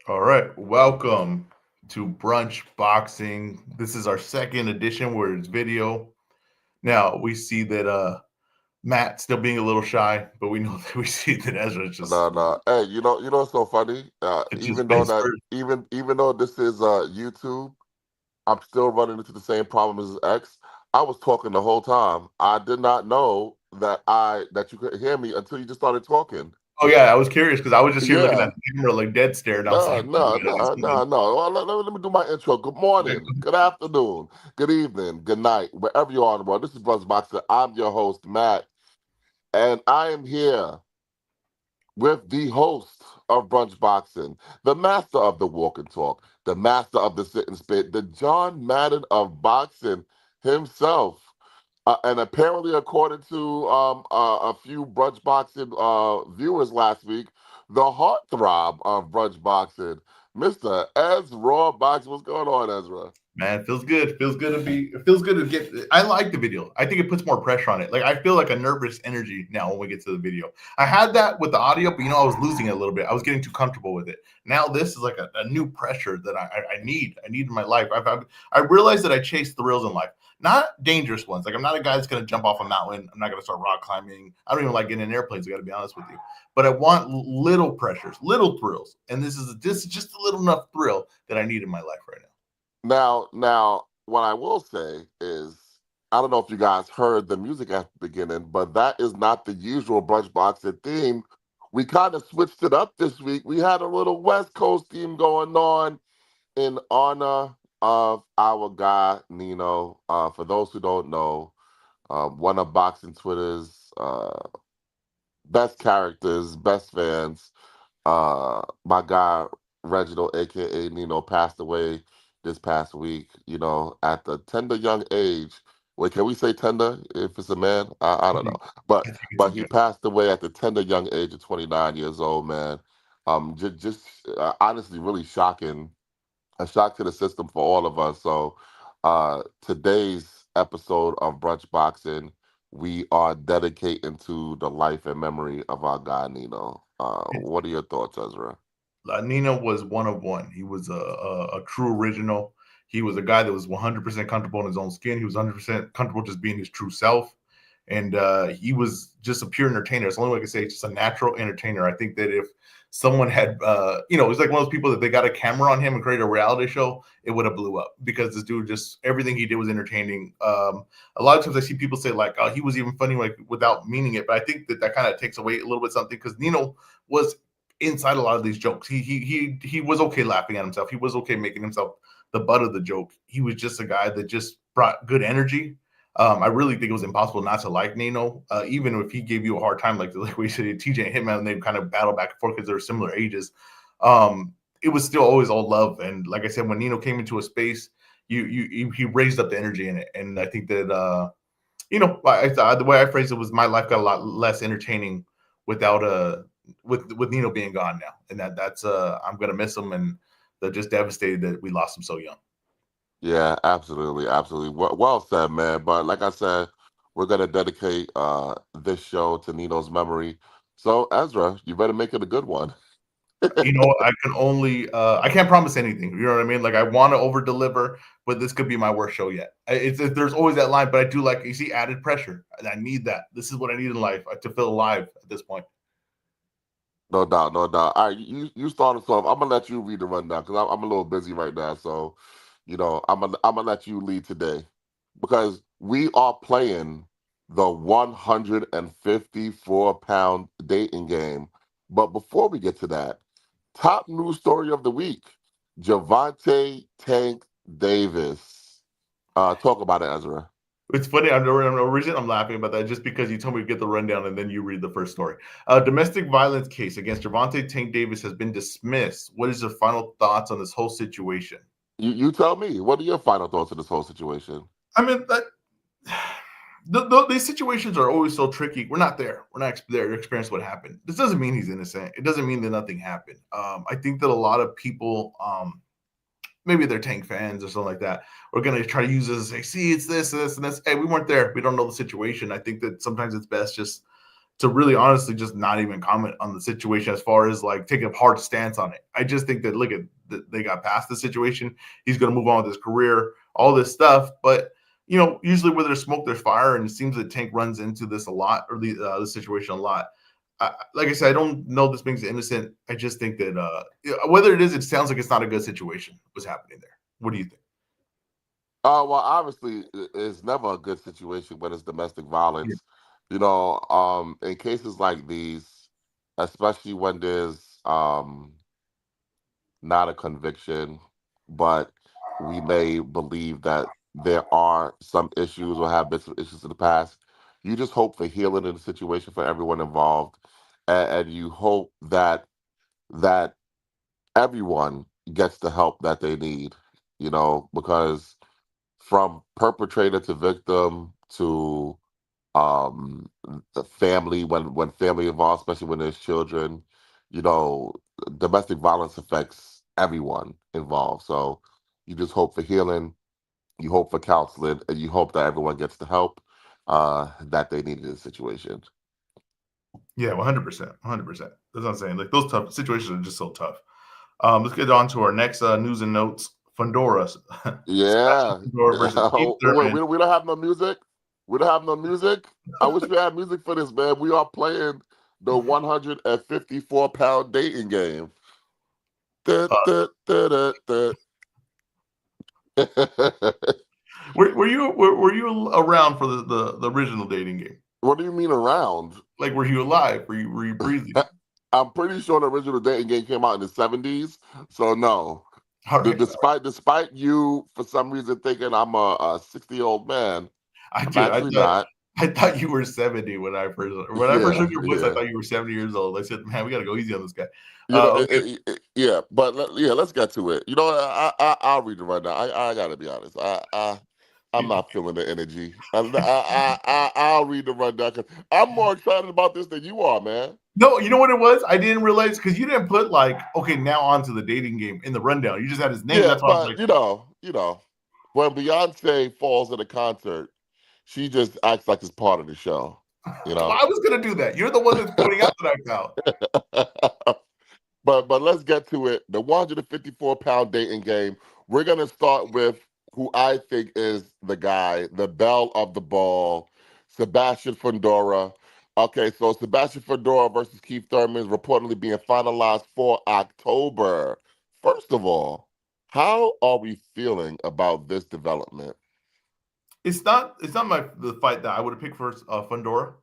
All right, welcome to Brunch Boxing. This is our second edition where it's video. Now we see that Matt still being a little shy, but we know that we see that Ezra just No, no. Hey, you know what's so funny? it's just Even though vice that, versa. even though this is YouTube, I'm still running into the same problem as X. I was talking the whole time. I did not know that you could hear me until you just started talking. Oh yeah, I was curious because I was just here looking at Yeah. the camera like dead stare, and I was No, like, "Oh, we no, gotta do no, no, something." no. Well, let me do my intro. Good morning, good afternoon, good evening, good night, wherever you are in the world. This is Brunch Boxer. I'm your host, Matt, and I am here with the host of Brunch Boxing, the master of the walk and talk, the master of the sit and spit, the John Madden of boxing himself. And apparently, according to a few Brunch Boxing viewers last week, the heartthrob of Brunch Boxing, Mr. EzRaw Boxing. What's going on, Ezra? Man, it feels good. Feels good to be. It feels good to get. I like the video. I think it puts more pressure on it. Like I feel like a nervous energy now when we get to the video. I had that with the audio, but I was losing it a little bit. I was getting too comfortable with it. Now this is like a new pressure that I need. I need in my life. I realized that I chase thrills in life, not dangerous ones. Like I'm not a guy that's going to jump off a mountain. I'm not going to start rock climbing. I don't even like getting in airplanes. I got to be honest with you. But I want little pressures, little thrills, and this is just a little enough thrill that I need in my life right now. Now, what I will say is, I don't know if you guys heard the music at the beginning, but that is not the usual Brunch Boxing theme. We kind of switched it up this week. We had a little West Coast theme going on in honor of our guy Nino. For those who don't know, one of boxing Twitter's best characters, best fans. My guy Reginald, aka Nino, passed away this past week. At the tender young age. Wait, can we say tender if it's a man? I don't know, but I think it's but he okay. passed away at the tender young age of 29 years old. Man, just honestly, really shocking. A shock to the system for all of us. So, today's episode of Brunch Boxing, we are dedicating to the life and memory of our guy Nino. What are your thoughts, Ezra? Nino was one of one. He was a true original. He was a guy that was 100% comfortable in his own skin. He was 100% comfortable just being his true self. And he was just a pure entertainer. It's the only way I can say it's just a natural entertainer. I think that if someone had, it was like one of those people that they got a camera on him and created a reality show, it would have blew up because this dude just everything he did was entertaining. A lot of times I see people say like, oh, he was even funny like without meaning it, but I think that kind of takes away a little bit something because Nino was inside a lot of these jokes. He was okay laughing at himself. He was okay making himself the butt of the joke. He was just a guy that just brought good energy. I really think it was impossible not to like Nino, even if he gave you a hard time, like we said, TJ and Hitman, and they kind of battle back and forth because they're similar ages. It was still always all love, and like I said, when Nino came into a space, he raised up the energy in it, and I think that the way I phrased it was my life got a lot less entertaining without with Nino being gone now, and that's I'm gonna miss him, and they're just devastated that we lost him so young. Yeah, absolutely, absolutely. Well said, man. But like I said, we're gonna dedicate this show to Nino's memory. So, Ezra, you better make it a good one. I can only I can't promise anything. You know what I mean? Like I want to over deliver, but this could be my worst show yet. There's always that line, but I do like you see added pressure, and I need that. This is what I need in life to feel alive at this point. No doubt, no doubt. All right, you start us off. I'm gonna let you read the rundown because I'm a little busy right now. So, I'm gonna let you lead today because we are playing the 154-pound dating game. But before we get to that, top news story of the week: Javante Tank Davis. Talk about it, Ezra. It's funny. I'm laughing about that just because you told me to get the rundown and then you read the first story. Domestic violence case against Javante Tank Davis has been dismissed. What is your final thoughts on this whole situation? You tell me. What are your final thoughts on this whole situation? I mean, these situations are always so tricky. We're not there. We're not there to experience what happened. This doesn't mean he's innocent. It doesn't mean that nothing happened. I think that a lot of people maybe they're Tank fans or something like that, we're going to try to use this and say, see, it's this and this and this. Hey, we weren't there. We don't know the situation. I think that sometimes it's best just to really honestly just not even comment on the situation as far as like take a hard stance on it. I just think that look at they got past the situation. He's going to move on with his career, all this stuff. But usually where there's smoke, there's fire, and it seems that Tank runs into this a lot, or the situation a lot. Like I said, I don't know this being's innocent. I just think that whether it is, it sounds like it's not a good situation what's happening there. What do you think? Well, obviously, it's never a good situation when it's domestic violence. In cases like these, especially when there's not a conviction, but we may believe that there are some issues or have been some issues in the past. You just hope for healing in the situation for everyone involved, and you hope that everyone gets the help that they need. Because from perpetrator to victim to the family, when family involved, especially when there's children, you know, domestic violence affects everyone involved. So you just hope for healing, you hope for counseling, and you hope that everyone gets the help that they need in this situation. Yeah, 100%, 100%. That's what I'm saying. Like those tough situations are just so tough. Let's get on to our next news and notes. Fundora, Yeah. Sebastian Fundora versus Keith Thurman. We don't have no music. We don't have no music. I wish we had music for this, man. We are playing the 154-pound dating game. Da, Uh, da, da, da, da. were you around for the original dating game? What do you mean around? Like, were you alive? Were you breathing? I'm pretty sure the original dating game came out in the 70s. So no. All right. Despite you for some reason thinking I'm a 60-year-old man, I'm I actually thought not. I thought you were 70 when I first Yeah, heard your voice. I yeah. thought you were 70 years old. I said, man, we got to go easy on this guy. Okay. Yeah, but let's get to it. I'll read it right now. I gotta be honest. I'm not feeling the energy. I'll read the rundown because I'm more excited about this than you are, man. No, you know what it was? I didn't realize because you didn't put like, okay, now on to the dating game in the rundown. You just had his name. Yeah, That's why I was but like, when Beyonce falls at a concert, she just acts like it's part of the show. You well, know. I was gonna do that. You're the one that's pointing out that I found. But let's get to it. The 154-pound dating game. We're gonna start with who I think is the guy, the belle of the ball, Sebastian Fundora. Okay, so Sebastian Fundora versus Keith Thurman is reportedly being finalized for October. First of all, how are we feeling about this development? It's not the fight that I would have picked for Fundora.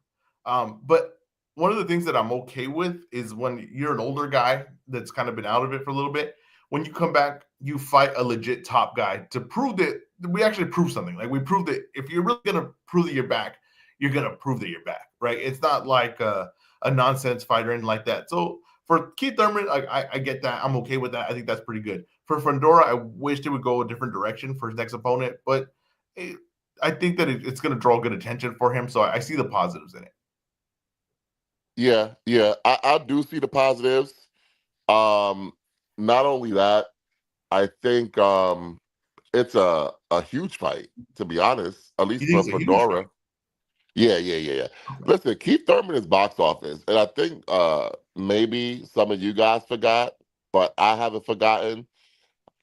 But one of the things that I'm okay with is when you're an older guy that's kind of been out of it for a little bit. When you come back, you fight a legit top guy to prove that we actually prove something. Like we proved that if you're really gonna prove that you're back, you're gonna prove that you're back, right? It's not like a nonsense fight or anything like that. So for Keith Thurman, I get that. I'm okay with that. I think that's pretty good. For Fundora, I wish they would go a different direction for his next opponent, but it, I think that it's going to draw good attention for him. So I see the positives in it. Yeah, I do see the positives. Um, Not only that, I think it's a huge fight, to be honest, at He least for thinks it's a huge fight. Fedora. Yeah. Okay. Listen, Keith Thurman is box office, and I think maybe some of you guys forgot, but I haven't forgotten.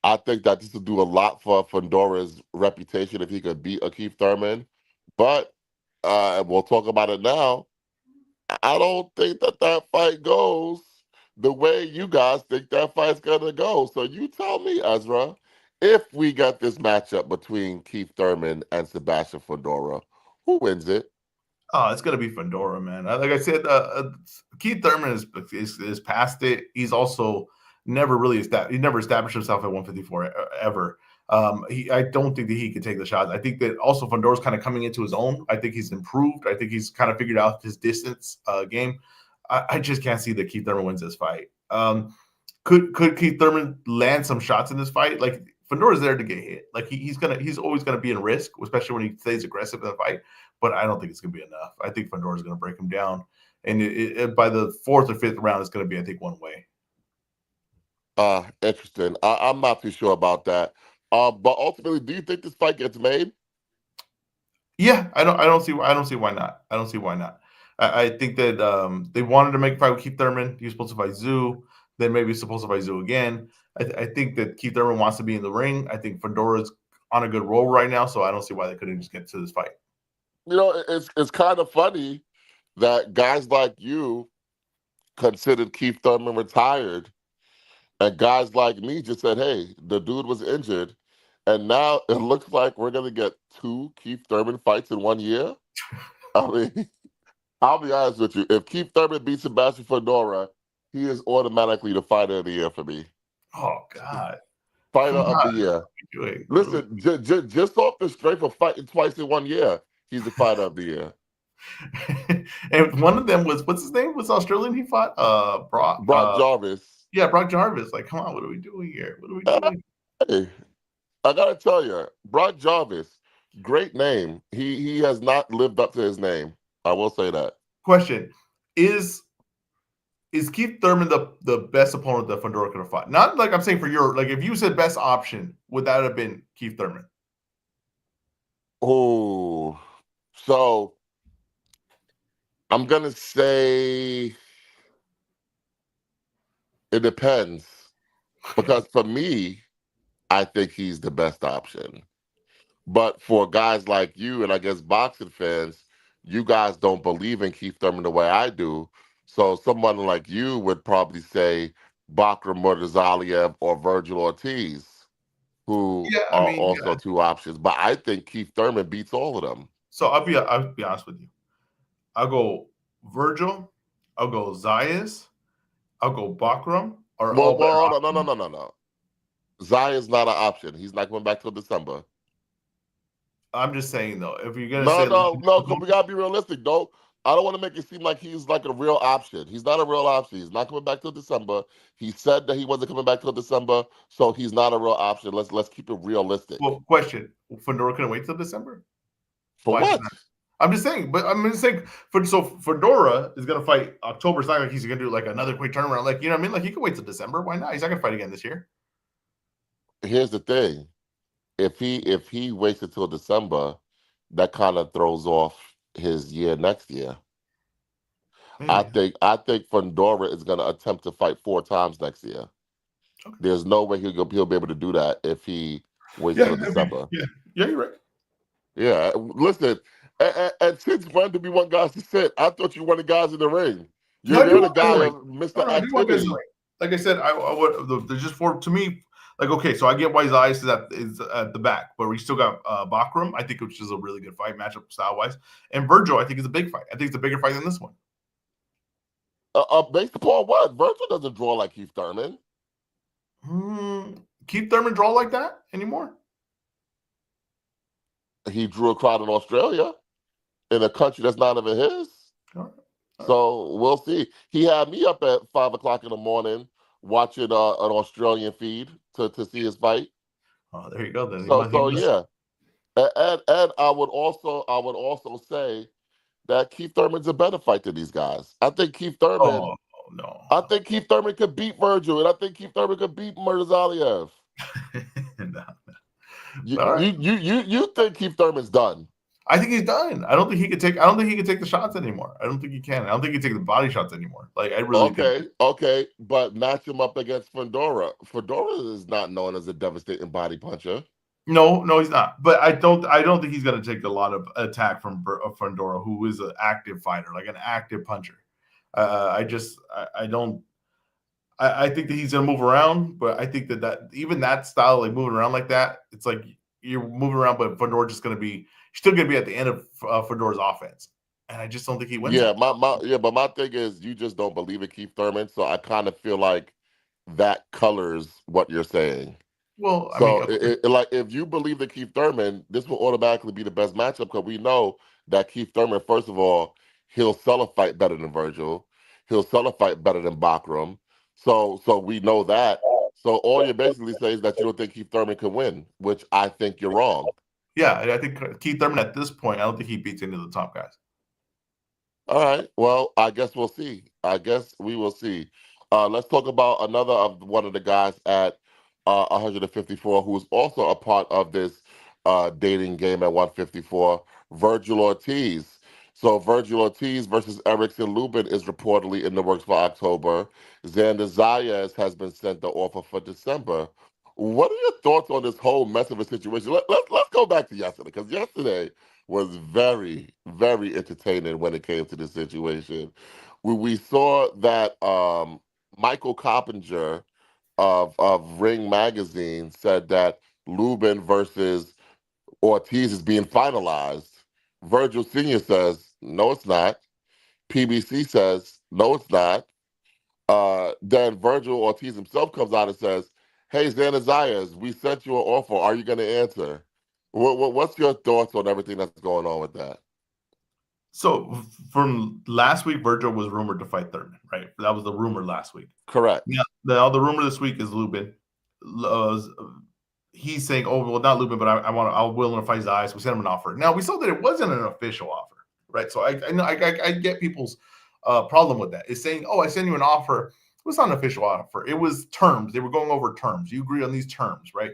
I think that this would do a lot for Fondora's reputation if he could beat a Keith Thurman. But and we'll talk about it now. I don't think that fight goes the way you guys think that fight's gonna go. So you tell me, Ezra, if we got this matchup between Keith Thurman and Sebastian Fedora, who wins it? Oh, it's going to be Fundora, man. Like I said, Keith Thurman is past it. He's also he never established himself at 154 ever. I don't think that he could take the shots. I think that also Fundora's kind of coming into his own. I think he's improved. I think he's kind of figured out his distance game. I just can't see that Keith Thurman wins this fight. Could Keith Thurman land some shots in this fight? Like Fundora's there to get hit. Like he's always gonna be in risk, especially when he stays aggressive in the fight. But I don't think it's gonna be enough. I think Fundora's gonna break him down, and by the fourth or fifth round, it's gonna be I think one way. Interesting. I'm not too sure about that. But ultimately, do you think this fight gets made? Yeah, I don't see why not. I don't see why not. I think that they wanted to make a fight with Keith Thurman. He was supposed to fight Zoo. Then maybe he's supposed to fight Zoo again. I think that Keith Thurman wants to be in the ring. I think Fedora's on a good roll right now, so I don't see why they couldn't just get to this fight. You know, it's kind of funny that guys like you considered Keith Thurman retired, and guys like me just said, "Hey, the dude was injured," and now it looks like we're gonna get two Keith Thurman fights in 1 year. I mean, I'll be honest with you. If Keith Thurman beats Sebastian Fedora, he is automatically the fighter of the year for me. Oh God, Fighter come of on! the year. What are we doing? Listen, just off the strength of fighting twice in 1 year, he's the fighter of the year. And one of them was what's his name? Was Australian he fought? Brock. Brock Jarvis. Yeah, Brock Jarvis. Like, come on, what are we doing here? What are we Uh, doing? Hey, I gotta tell you, Brock Jarvis, great name. He has not lived up to his name. I will say that. Question: Is Keith Thurman the best opponent that Fedora could have fought? Not like I'm saying for your like if you said best option, would that have been Keith Thurman? Oh, so I'm gonna say it depends because for me, I think he's the best option. But for guys like you and I guess boxing fans, you guys don't believe in Keith Thurman the way I do. So someone like you would probably say Bakram Murtazaliev or Virgil Ortiz, who Yeah, I are mean, also yeah. two options. But I think Keith Thurman beats all of them. So I'll be honest with you. I'll go Virgil. I'll go Zayas. I'll go Bakram. Are Well, all better well, no, no, no, options. no, no, no. Zay's not an option. He's not coming back till December. I'm just saying though, if you're gonna No, say like, no, no. We gotta be realistic, though. I don't want to make it seem like he's like a real option. He's not a real option. He's not coming back till December. He said that he wasn't coming back till December, so he's not a real option. Let's keep it realistic. well, question: Fedora couldn't wait till December. For Why is what? that? I'm just saying, but I'm just saying. So Fedora is gonna fight October. It's not like he's gonna do like another quick turnaround. Like you know what I mean? Like he could wait till December. Why not? He's not gonna fight again this year. Here's the thing: if he waits until December, that kind of throws off his year next year. I Maybe. think I think Fundora is going to attempt to fight 4 times next year. Okay. There's no way he'll be able to do that if he waits Yeah. till December. Yeah. You're right. Yeah, listen, and since when do we want guys to sit? I thought you wanted guys in the ring. No, I do You're the want guys in guy the ring. of Mr. No, I do want guys in the Activity. ring. Like I said, I would. There's just for to me. Like okay, so I get why his eyes is at the back, but we still got Bakram. I think which is a really good fight matchup style wise, and Virgil. I think is a big fight. I think it's a bigger fight than this one. Based upon what? Virgil doesn't draw like Keith Thurman. Hmm. Keith Thurman draw like that anymore? He drew a crowd in Australia, in a country that's not even his. All right. All right. So we'll see. He had me up at 5 o'clock in the morning watching an Australian feed to see his fight. Oh, there you go. Then So yeah, and I would also say that Keith Thurman's a better fight than these guys. I think Keith Thurman. Oh no. I think Keith Thurman could beat Virgil, and I think Keith Thurman could beat Murtazaliev. No. You All right. you you you you think Keith Thurman's done? I think he's done. I don't think he could take. I don't think he can take the shots anymore. I don't think he can. I don't think he can take the body shots anymore. Like I really think. Okay, but match him up against Fedora. Fedora is not known as a devastating body puncher. No, he's not. But I don't. I don't think he's going to take a lot of attack from Fundora, who is an active fighter, like an active puncher. I don't. I think that he's going to move around, but I think that even that style, like moving around like that, it's like you're moving around, but Fedora just going to be still going to be at the end of Fedora's offense, and I just don't think he wins Yeah, that. but my thing is you just don't believe in Keith Thurman, so I kind of feel like that colors what you're saying. Well, I mean, So, like, if you believe in Keith Thurman, this will automatically be the best matchup because we know that Keith Thurman, first of all, he'll sell a fight better than Virgil. He'll sell a fight better than Bakram. So we know that. So all you're basically saying is that you don't think Keith Thurman can win, which I think you're wrong. yeah, I think Keith Thurman at this point, I don't think he beats any of the top guys. All right. Well, I guess we'll see. I guess we will see. Let's talk about another of one of the guys at 154 who's also a part of this dating game at 154, Virgil Ortiz. So Virgil Ortiz versus Erickson Lubin is reportedly in the works for October. Xander Zayas has been sent the offer for December. What are your thoughts on this whole mess of a situation? Let's go back to yesterday, because yesterday was very, very entertaining when it came to this situation. We saw that Michael Coppinger of Ring Magazine said that Lubin versus Ortiz is being finalized. Virgil Sr. says, no, it's not. PBC says, no, it's not. Then Virgil Ortiz himself comes out and says, hey, Xander Zayas, we sent you an offer. Are you going to answer? What's your thoughts on everything that's going on with that? So from last week, Virgil was rumored to fight Thurman, right? That was the rumor last week. Correct. Now, the rumor this week is Lubin. He's saying, "Oh, well, not Lubin, but I'm willing to fight Zayas." We sent him an offer. Now we saw that it wasn't an official offer, right? So I know I get people's problem with that. It's saying, "Oh, I sent you an offer." It was not an official offer. It was terms. They were going over terms. You agree on these terms, right?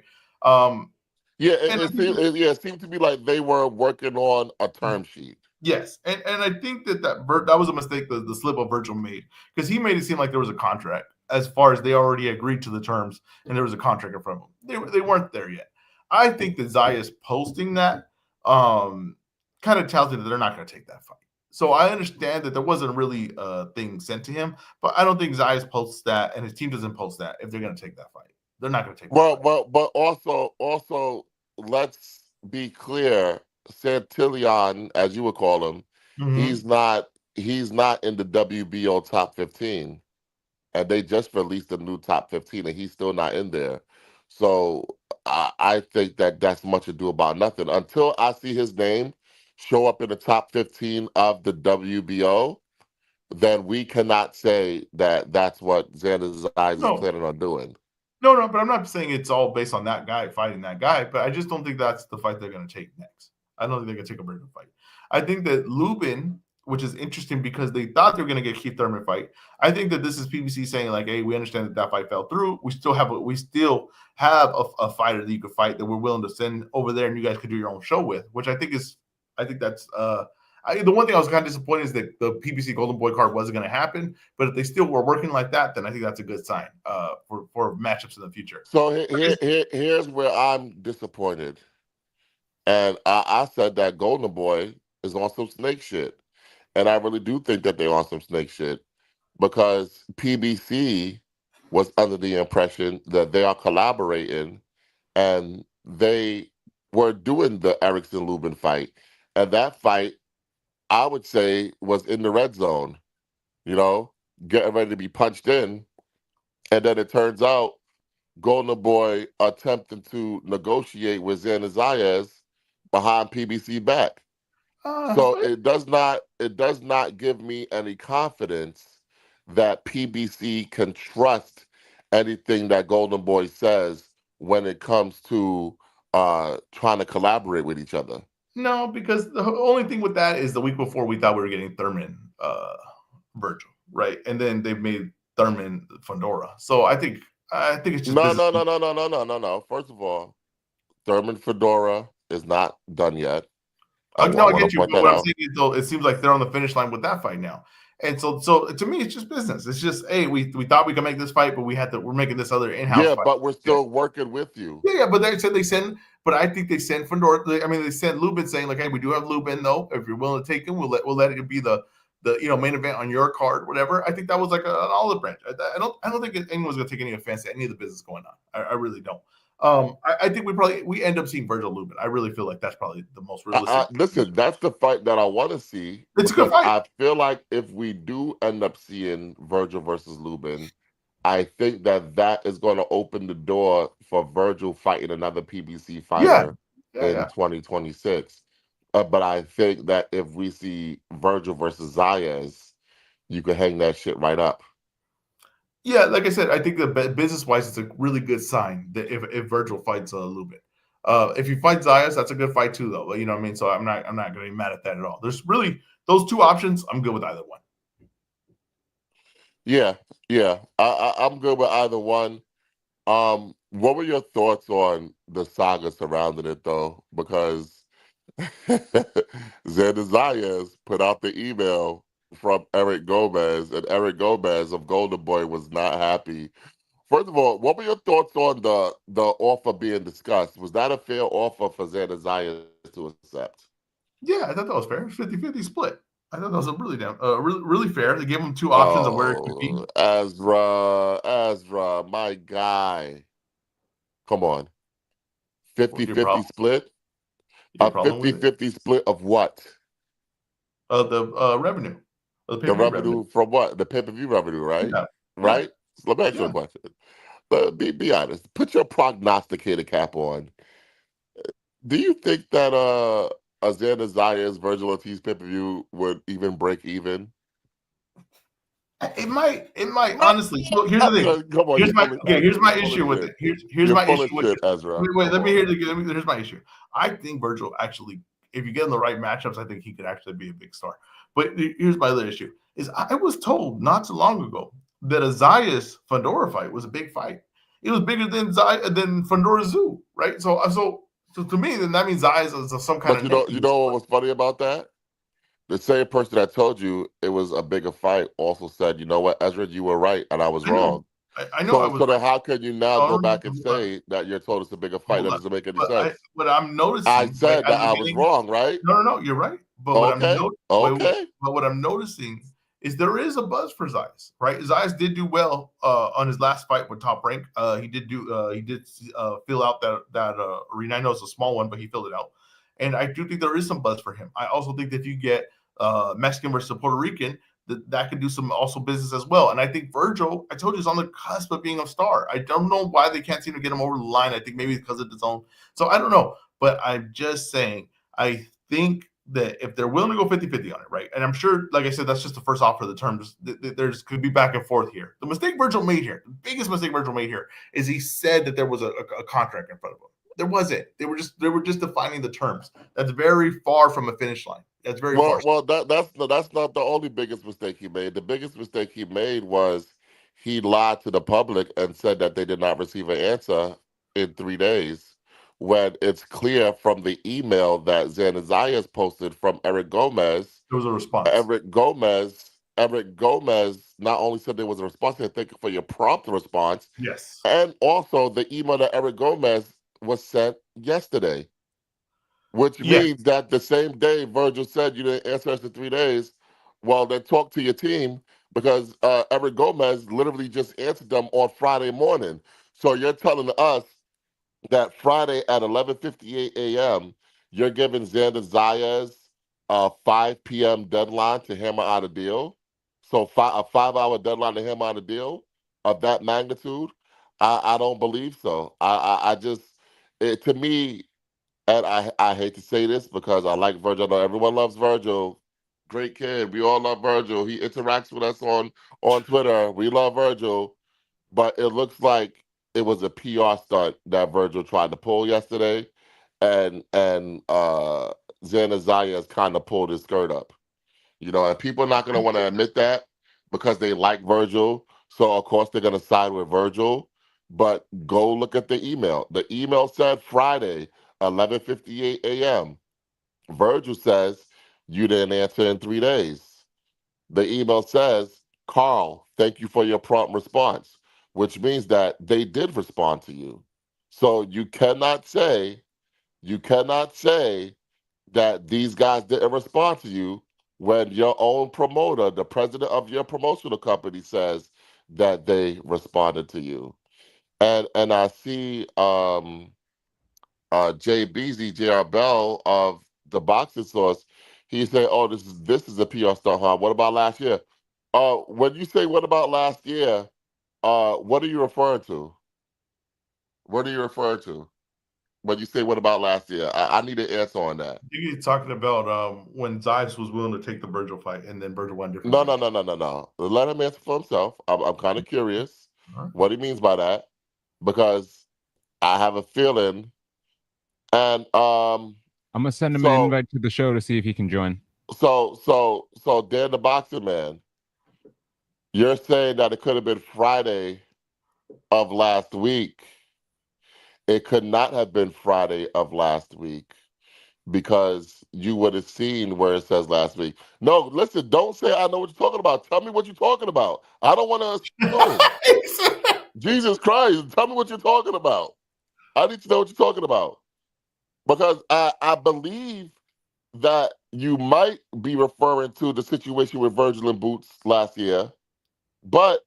It seemed to be like they were working on a term sheet. Yes, and I think that was a mistake the slip of Virgil made, because he made it seem like there was a contract, as far as they already agreed to the terms and there was a contract in front of them. They weren't there yet. I think that Zayas posting that kind of tells you that they're not going to take that fight. So I understand that there wasn't really a thing sent to him, but I don't think Zayas posts that and his team doesn't post that if they're going to take that fight. They're not going to take that fight. But also let's be clear. Santillan, as you would call him, he's not in the WBO top 15, and they just released a new top 15, and he's still not in there. So I think that that's much ado about nothing until I see his name show up in the top 15 of the WBO. Then we cannot say that that's what Xander Zayas is planning on doing. No, but I'm not saying it's all based on that guy fighting that guy, but I just don't think that's the fight they're going to take next. I don't think they're going to take a Virgil fight. I think that Lubin, which is interesting because they thought they were going to get Keith Thurman fight. I think that this is PBC saying like, hey, we understand that fight fell through. We still have a fighter that you could fight that we're willing to send over there, and you guys could do your own show with. Which I think that's the one thing I was kind of disappointed is that the PBC Golden Boy card wasn't going to happen. But if they still were working like that, then I think that's a good sign for matchups in the future. So here's where I'm disappointed. And I said that Golden Boy is on some snake shit. And I really do think that they're on some snake shit, because PBC was under the impression that they are collaborating, and they were doing the Erickson Lubin fight. And that fight, I would say, was in the red zone, getting ready to be punched in. And then it turns out Golden Boy attempting to negotiate with Xander Zayas behind PBC back. So it does not give me any confidence that PBC can trust anything that Golden Boy says when it comes to trying to collaborate with each other. No, because the only thing with that is the week before we thought we were getting Thurman Virgil, right? And then they made Thurman Fedora. So I think it's just no. First of all, Thurman Fedora is not done yet. I get you. But what I'm saying is, though, it seems like they're on the finish line with that fight now. And so to me, it's just business. It's just, hey, we thought we could make this fight, but we're making this other in-house fight. But we're still working with you. Yeah, but they said but I think they sent Fedora. They sent Lubin saying like, hey, we do have Lubin though. If you're willing to take him, we'll let it be the main event on your card, whatever. I think that was like an olive branch. I don't think anyone's gonna take any offense to any of the business going on. I really don't. I think we end up seeing Virgil Lubin. I really feel like that's probably the most realistic. Listen, that's the fight that I want to see. It's a good fight. I feel like if we do end up seeing Virgil versus Lubin, I think that is going to open the door for Virgil fighting another PBC fighter in 2026. But I think that if we see Virgil versus Zayas, you can hang that shit right up. Yeah, like I said, I think that business-wise, it's a really good sign that if Virgil fights Lubin. If you fight Zayas, that's a good fight too, though. You know what I mean? So I'm not going to be mad at that at all. There's really those two options. I'm good with either one. Yeah, yeah. I'm good with either one. What were your thoughts on the saga surrounding it, though? Because Xander Zayas put out the email from Eric Gomez, and Eric Gomez of Golden Boy was not happy. First of all, what were your thoughts on the offer being discussed? Was that a fair offer for Xander Zayas to accept? Yeah, I thought that was fair. It was 50-50 split. I thought that was a really really fair. They gave him two options of where it could be. Oh, Ezra, my guy. Come on. What's your 50-50 problem? split? Your A problem with it? 50-50 split of what? The revenue, the pay The per view revenue. revenue from what? The pay-per-view revenue, right? Yeah, yeah, Right? So let me ask you a yeah. question. Be honest. Put your prognosticator cap on. Do you think that a Xander Zayas Virgil Ortiz pay-per-view would even break even? It might. It might. Man, Honestly. So here's the thing. come on, Here's my here's You're my full of issue with shit. it. Here's You're my full issue of with shit, it. Ezra. Wait. Come Let me on. hear the. Here's my issue. I think Virgil actually, if you get in the right matchups, I think he could actually be a big star. But here's my other issue: is I was told not so long ago that a Zayas Fedora fight was a big fight. It was bigger than Fedora Zoo, right? So to me, then that means Zayas is some kind But of nick in you this know what sport. was funny about that? The same person that told you it was a bigger fight also said, you know what, Ezra, you were right and I was I know. wrong. I know I was So then right. how can you now go Oh, back and say that you're told it's a bigger fight? hold That on. doesn't make any But sense. what I'm I noticing, right said at that the I was beginning, wrong, right? no, you're right. But Okay. Okay. what I'm noticing is there is a buzz for Zeiss, right? Zeiss did do well on his last fight with Top Rank. He did fill out that arena. I know it's a small one, but he filled it out. And I do think there is some buzz for him. I also think that if you get Mexican versus Puerto Rican, that could do some also business as well. And I think Virgil, I told you, is on the cusp of being a star. I don't know why they can't seem to get him over the line. I think maybe because of his own. So I don't know. But I'm just saying, I think that if they're willing to go 50-50 on it, right? And I'm sure, like I said, that's just the first offer of the terms. There's could be back and forth here. The mistake Virgil made here, the biggest mistake Virgil made here, is he said that there was a contract in front of him. There wasn't. They were just defining the terms. That's very far from a finish line. That's very far. Well, that's not the only biggest mistake he made. The biggest mistake he made was he lied to the public and said that they did not receive an answer in 3 days, when it's clear from the email that Zayas posted from Eric Gomez. There was a response. Eric Gomez not only said there was a response, he said thank you for your prompt response, Yes. and also the email that Eric Gomez was sent yesterday. Which Yes. means that the same day Virgil said you didn't answer us in 3 days, well, then talk to your team, because Eric Gomez literally just answered them on Friday morning. So you're telling us that Friday at 11:58 a.m., you're giving Xander Zayas a 5 p.m. deadline to hammer out a deal? So a 5 hour deadline to hammer out a deal of that magnitude? I don't believe so. I just, to me, and I hate to say this because I like Virgil. I know everyone loves Virgil. Great kid. We all love Virgil. He interacts with us on Twitter. We love Virgil. But it looks like it was a PR stunt that Virgil tried to pull yesterday. And Xander Zayas kind of pulled his skirt up. And people are not gonna want to admit that because they like Virgil. So of course they're gonna side with Virgil. But go look at the email. The email said Friday, 11:58 a.m. Virgil says you didn't answer in 3 days. The email says, Carl, thank you for your prompt response, which means that they did respond to you. So you cannot say that these guys didn't respond to you when your own promoter, the president of your promotional company, says that they responded to you. And I see Jay Beasley, JR Bell of the Boxing Source, he said, "Oh, this is a PR stunt, huh? What about last year?" When you say "what about last year," what are you referring to? What are you referring to when you say "what about last year"? I need an answer on that. I think he's talking about when Zeiss was willing to take the Virgil fight, and then Virgil went a different No, no, direction. no, no, no, no. Let him answer for himself. I'm kind of curious All right. what he means by that, because I have a feeling. And I'm gonna send him an so invite to the show to see if he can join. so Dan the Boxing Man, You're saying that it could have been Friday of last week. It could not have been Friday of last week because you would have seen where it says last week. No, listen, don't say I know what you're talking about. Tell me what you're talking about. I don't want to assume. Jesus Christ, tell me what you're talking about. I need to know what you're talking about. Because I believe that you might be referring to the situation with Virgil and Boots last year. But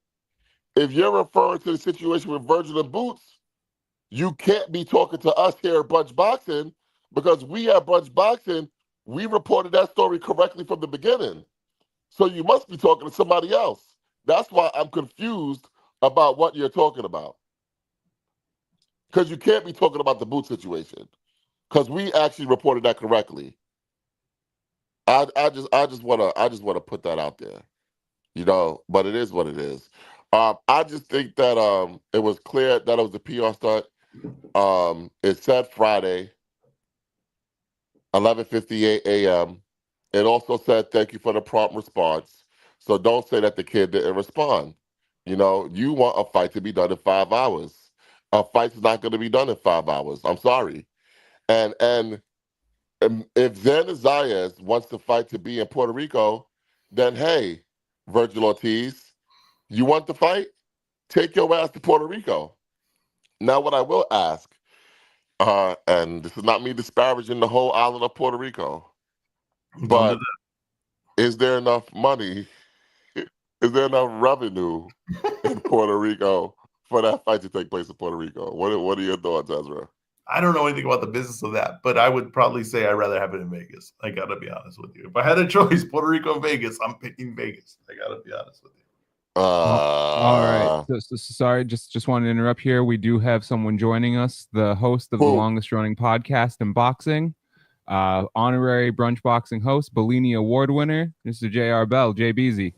if you're referring to the situation with Virgil and Boots, you can't be talking to us here at Brunch Boxing because we at Brunch Boxing, we reported that story correctly from the beginning. So you must be talking to somebody else. That's why I'm confused about what you're talking about. Because you can't be talking about the boot situation. Because we actually reported that correctly. I just wanna put that out there. But it is what it is. I just think that it was clear that it was a PR stunt. It said Friday, 11:58 a.m. It also said thank you for the prompt response. So don't say that the kid didn't respond. You want a fight to be done in 5 hours. A fight's not going to be done in 5 hours. I'm sorry. And if Xander Zayas wants the fight to be in Puerto Rico, then hey, Virgil Ortiz, you want the fight? Take your ass to Puerto Rico. Now, what I will ask, and this is not me disparaging the whole island of Puerto Rico, but is there enough money? Is there enough revenue in Puerto Rico for that fight to take place in Puerto Rico? What are your thoughts, Ezra? I don't know anything about the business of that, but I would probably say I'd rather have it in Vegas. I gotta be honest with you. If I had a choice, Puerto Rico and Vegas, I'm picking Vegas. I gotta be honest with you. All right. So sorry, just wanted to interrupt here. We do have someone joining us, the host of the longest running podcast in boxing, honorary brunch boxing host, Bellini Award winner, Mr. J.R. Bell, JBZ.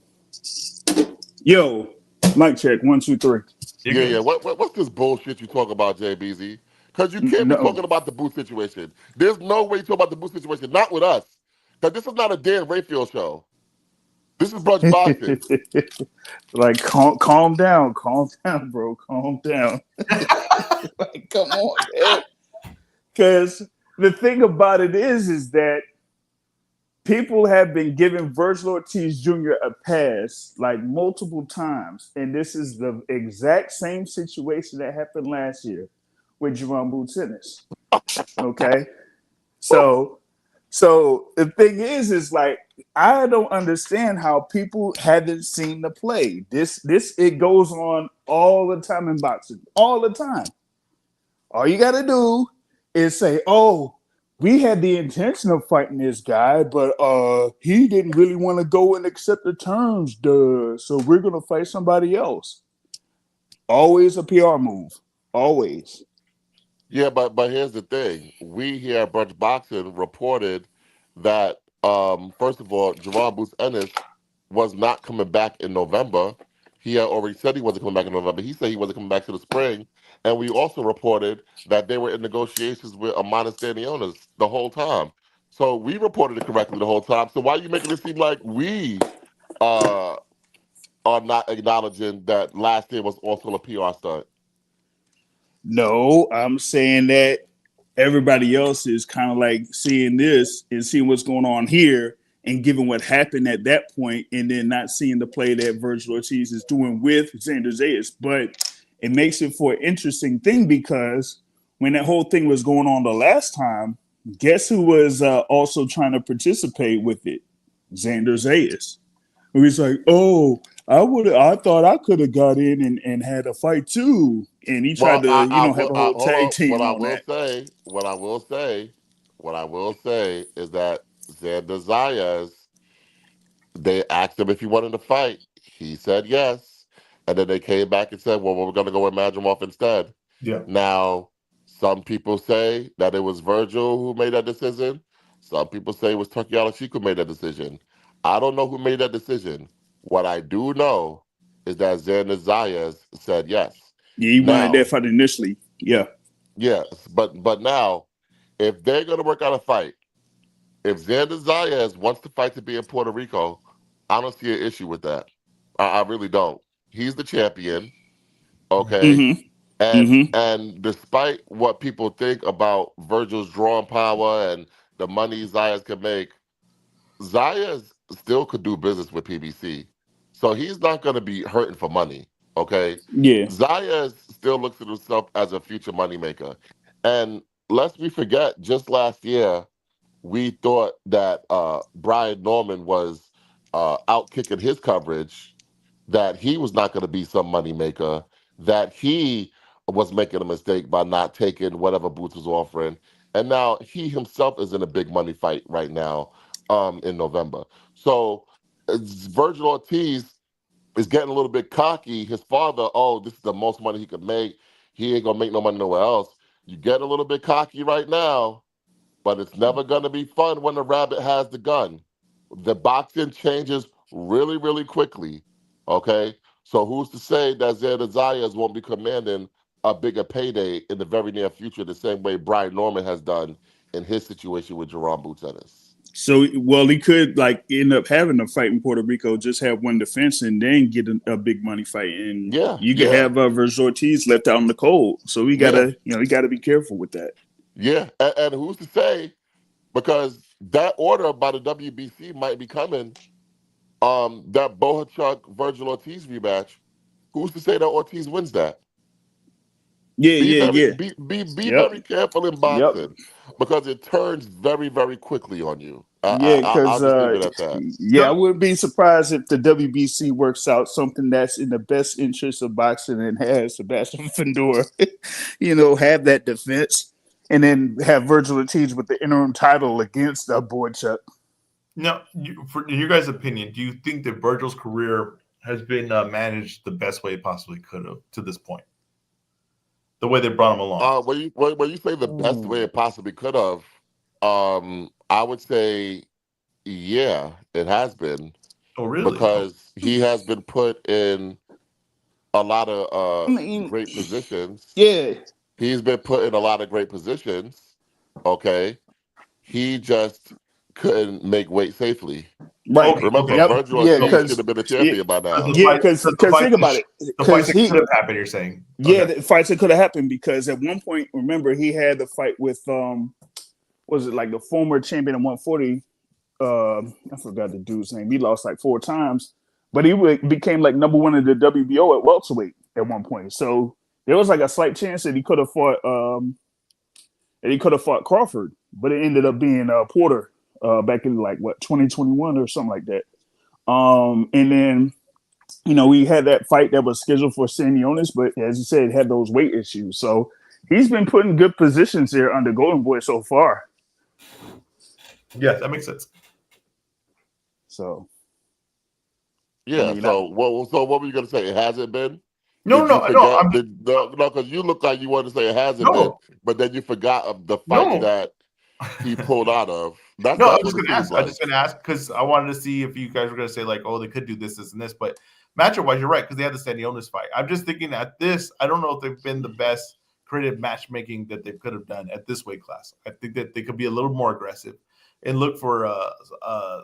Yo, mic check, 1, 2, 3. Yeah. What's this bullshit you talk about, JBZ? Because you can't be No. talking about the booth situation. There's no way you talk about the booth situation, not with us. Because this is not a Dan Rayfield show. This is brunch boxing. Like, calm down, bro, calm down. Like, come on, man. Because the thing about it is that people have been giving Virgil Ortiz Jr. a pass like multiple times, and this is the exact same situation that happened last year with Jerome Boots Ennis. Okay, so the thing is like I don't understand how people haven't seen the play. This it goes on all the time in boxing, all the time. All you got to do is say, "Oh, we had the intention of fighting this guy, but he didn't really want to go and accept the terms, so we're gonna fight somebody else." Always a PR move. Always. Yeah, but here's the thing. We here at Brunch Boxing reported that first of all, Jerome Boots Ennis was not coming back in November. He had already said he wasn't coming back in November. He said he wasn't coming back to the spring. And we also reported that they were in negotiations with Amanda Stanionis the whole time. So we reported it correctly the whole time. So why are you making it seem like we are not acknowledging that last year was also a PR stunt? No, I'm saying that everybody else is kind of like seeing this and seeing what's going on here and given what happened at that point and then not seeing the play that Virgil Ortiz is doing with Xander Zayas. But it makes it for an interesting thing because when that whole thing was going on the last time, guess who was also trying to participate with it? Xander Zayas. Who was like, oh, I thought I could have got in and had a fight too. And he tried to, have a whole tag team on that. What I will say is that Xander Zayas, they asked him if he wanted to fight. He said yes. And then they came back and said, well, we're going to go with Madrimov instead. Yeah. Now, some people say that it was Virgil who made that decision. Some people say it was Takeshi Sheik who made that decision. I don't know who made that decision. What I do know is that Xander Zayas said yes. Yeah, he wanted that fight initially. Yeah. Yes, but now, if they're going to work out a fight, if Xander Zayas wants the fight to be in Puerto Rico, I don't see an issue with that. I really don't. He's the champion, okay? Mm-hmm. Mm-hmm. And despite what people think about Virgil's drawing power and the money Zayas can make, Zayas still could do business with PBC. So he's not going to be hurting for money, okay? Yeah. Zayas still looks at himself as a future moneymaker. And lest we forget, just last year, we thought that Brian Norman was out kicking his coverage, that he was not going to be some moneymaker, that he was making a mistake by not taking whatever Boots was offering. And now he himself is in a big money fight right now in November. So Virgil Ortiz is getting a little bit cocky. His father, oh, this is the most money he could make. He ain't going to make no money nowhere else. You get a little bit cocky right now, but it's never going to be fun when the rabbit has the gun. The boxing changes really, really quickly. Okay, so who's to say that Zayas Zayas won't be commanding a bigger payday in the very near future, the same way Brian Norman has done in his situation with Jerome Boots Ennis? So, well, he could like end up having a fight in Puerto Rico, just have one defense, and then get a big money fight, and you could have Virgil Ortiz left out in the cold. So we gotta, you gotta be careful with that. Yeah, and who's to say, because that order by the WBC might be coming. That Bohachuk Virgil Ortiz rematch. Who's to say that Ortiz wins that? Be very careful in boxing because it turns very, very quickly on you. I'll just leave it at that. I wouldn't be surprised if the WBC works out something that's in the best interest of boxing and has Sebastian Fundora, have that defense, and then have Virgil Ortiz with the interim title against Boychuk. Now, in your guys' opinion, do you think that Virgil's career has been managed the best way it possibly could have to this point? The way they brought him along. When you say the best way it possibly could have, I would say, yeah, it has been. Oh, really? Because he has been put in a lot of great positions. Yeah. He's been put in a lot of great positions. Okay. He just couldn't make weight safely. Right. Remember, Virgil Ortiz should have been a champion by now. Yeah, because think about it. The fights that could have happened, you're saying? Yeah, the fights that could have happened, because at one point, remember, he had the fight with, was it like the former champion at 140? I forgot the dude's name. He lost like 4 times, but he became like number 1 in the WBO at welterweight at one point. So there was like a slight chance that he could have fought Crawford, but it ended up being Porter back in like 2021 or something like that. And then we had that fight that was scheduled for Sanionis, but as you said, it had those weight issues. So he's been put in good positions here under Golden Boy so far. Yeah, that makes sense. So, yeah. So what were you gonna say? It hasn't been. No, because you look like you wanted to say it hasn't been, but then you forgot of the fight that he pulled out of. I was just gonna ask because I wanted to see if you guys were gonna say like, oh, they could do this, and this, but matchup-wise, you're right because they had the Stanionis fight. I'm just thinking at this, I don't know if they've been the best creative matchmaking that they could have done at this weight class. I think that they could be a little more aggressive and look for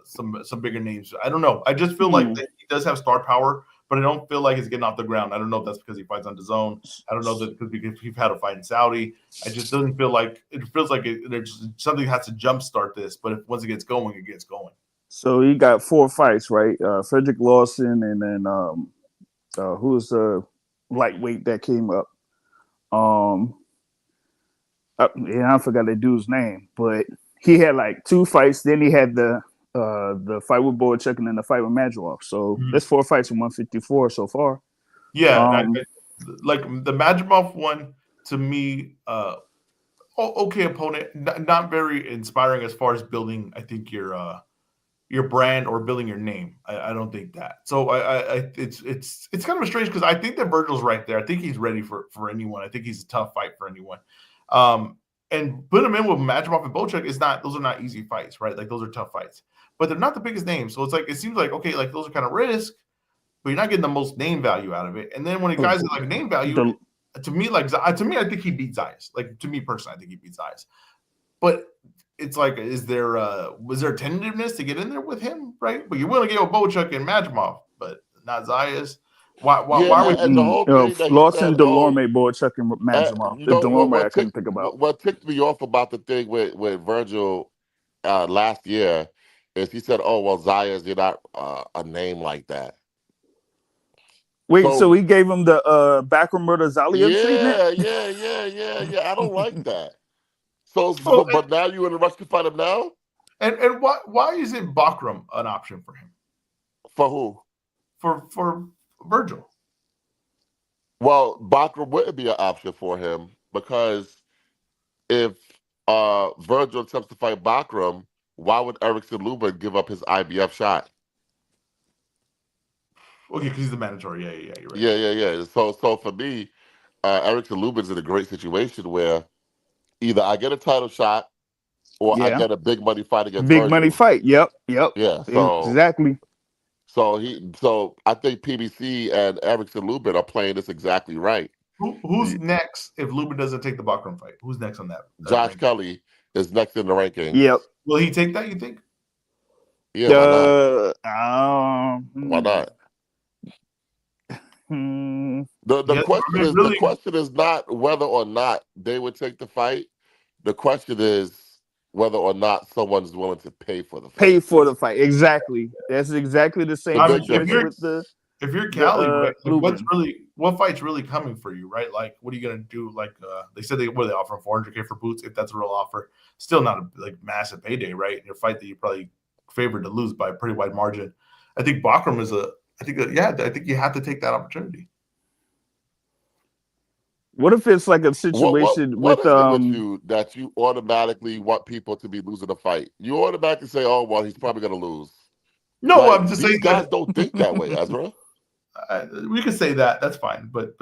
some bigger names. I don't know. I just feel like that he does have star power, but I don't feel like it's getting off the ground. I don't know if that's because he fights on DAZN. I don't know that because we've had a fight in Saudi. I just doesn't feel like it feels like there's something has to jumpstart this. But once it gets going, it gets going. So he got 4 fights, right? Frederick Lawson, and then who's the lightweight that came up? I forgot the dude's name, but he had like 2 fights. Then he had the fight with Boychuk and then the fight with Madrimov. So that's 4 fights in 154 so far. Yeah, like the Madrimov one to me, okay opponent, not very inspiring as far as building. I think your brand or building your name. I don't think that. So it's kind of strange because I think that Virgil's right there. I think he's ready for anyone. I think he's a tough fight for anyone. And put him in with Madrimov and Boychuk those are not easy fights, right? Like those are tough fights, but they're not the biggest names. So it's like, it seems like, okay, like those are kind of risk, but you're not getting the most name value out of it. And then when a guy's like name value, to me, I think he beats Zayas. Like to me personally, I think he beats Zayas. But it's like, was there tentativeness to get in there with him, right? But you're willing to get with Boychuk and Madrimov, but not Zayas? Why Yeah, are we? and the whole thing that he Lawson said, oh, Delorme, boy, checking man's mouth. you The know, Delorme I couldn't think about. what ticked me off about the thing with Virgil last year is he said, "Oh well, Zayas, you're not a name like that." Wait, so he gave him the Backroom Zalia treatment? Yeah. I don't like that. So So, but now you in a rush to fight him now? and why isn't Bakram an option for him? For who? For Virgil. Well, Bakram wouldn't be an option for him because if Virgil attempts to fight Bakram, why would Erickson Lubin give up his IBF shot? Okay, because he's the mandatory. Yeah, you're right. Yeah. So for me, Erickson Lubin's in a great situation where either I get a title shot or I get a big money fight against big Virgil. money fight. Yep. Yeah. So exactly. So I think PBC and Erickson Lubin are playing this exactly right. Who's next if Lubin doesn't take the Bakram fight? Who's next on that? Josh Kelly is next in the rankings. Yep. Will he take that, you think? Yeah, why not? Why not? The question is not whether or not they would take the fight. The question is whether or not someone's willing to pay for the fight. Pay for the fight. Exactly. That's exactly the same situation with the. If you're Cali, right, like what fight's really coming for you, right? Like, what are you gonna do? Like, they said they offer 400K for Boots if that's a real offer. Still not a massive payday, right? In a fight that you're probably favored to lose by a pretty wide margin. I think Bakram is I think you have to take that opportunity. What if it's like a situation what is it with you that you automatically want people to be losing a fight? You automatically say, "Oh, well, he's probably gonna lose." No, like, I'm just these saying guys don't think that way, Ezra. We can say that. That's fine, but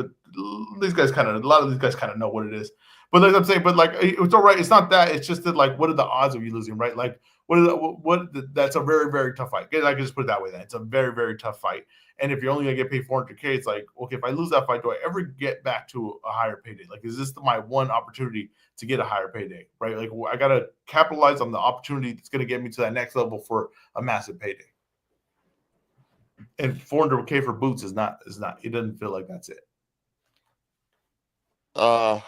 these guys a lot of these guys kind of know what it is. But like I'm saying, it's all right. It's not that. It's just that like, what are the odds of you losing, right? Like, that's a very, very tough fight. I can just put it that way. Then it's a very, very tough fight. And if you're only gonna get paid 400K, it's like, okay, if I lose that fight, do I ever get back to a higher payday? Like, is this my one opportunity to get a higher payday, right? Like, I gotta capitalize on the opportunity that's gonna get me to that next level for a massive payday. And 400K for Boots is not. It doesn't feel like that's it. I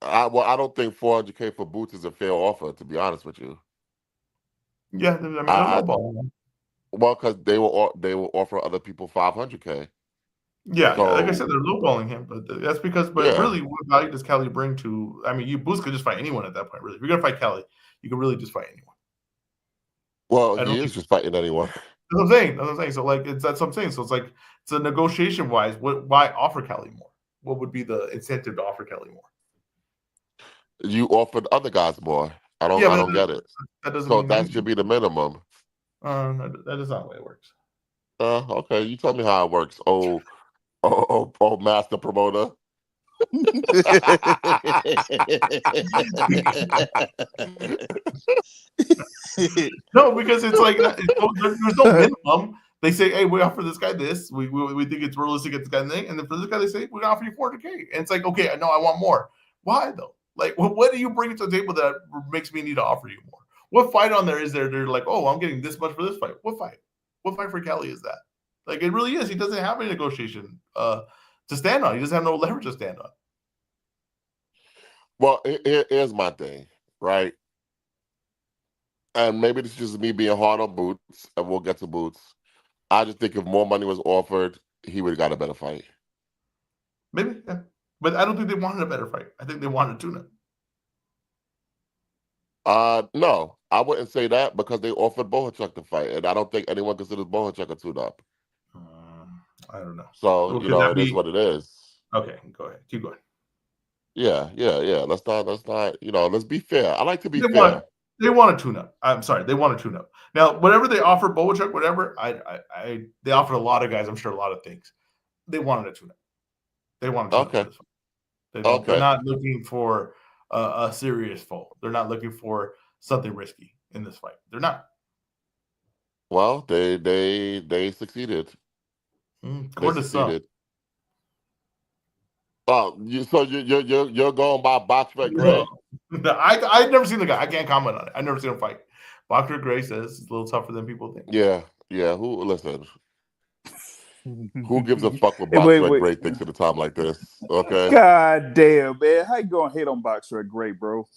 don't think 400K for Boots is a fair offer, to be honest with you. Yeah, I mean, well, because they will offer other people 500K. Yeah, like I said, they're lowballing him, but that's because. But really, what value does Kelly bring to? I mean, Boots could just fight anyone at that point. Really, if you're gonna fight Kelly, you can really just fight anyone. Well, he is just fighting anyone. That's what I'm saying. So like, that's what I'm saying. So it's like, it's a negotiation wise. Why offer Kelly more? What would be the incentive to offer Kelly more? You offered other guys more. I don't get it. That doesn't. So that should be the minimum. That is not the way it works. Okay. You tell me how it works. Oh, master promoter. No, because it's like there's no minimum. They say, "Hey, we offer this guy this. We think it's realistic to get this guy thing." And then for this guy, they say, "We're gonna offer you 400K." And it's like, okay, no, I want more. Why though? Like, what do you bring to the table that makes me need to offer you more? What fight on there is there? They're like, "Oh, I'm getting this much for this fight." What fight? What fight for Kelly is that? Like, it really is. He doesn't have any negotiation to stand on. He doesn't have no leverage to stand on. Well, here's my thing, right? And maybe this is just me being hard on Boots, and we'll get to Boots. I just think if more money was offered, he would have got a better fight. Maybe, yeah. But I don't think they wanted a better fight. I think they wanted a tune-up. No, I wouldn't say that because they offered Bohachuk to fight, and I don't think anyone considers Bohachuk a tune-up. I don't know. So it is what it is. Okay, go ahead. Keep going. Yeah. Let's not. Let's be fair. I like to be fair. They want a tune-up. I'm sorry, they want a tune-up. Now, whatever they offer, Bohachuk, whatever, they offered a lot of guys. I'm sure a lot of things. They wanted a tune-up. They wanted a tune-up. Okay. They're not looking for a serious foe. They're not looking for something risky in this fight. They're not. Well, they succeeded. They succeeded. Oh, so you're going by Boxer Gray? No, I've never seen the guy. I can't comment on it. I've never seen him fight. Boxer Gray says it's a little tougher than people think. Yeah. Who listen? Who gives a fuck what Hey, wait, Boxer wait. Great thinks at a time like this? Okay. God damn, man. How you gonna hate on Boxer Great, bro?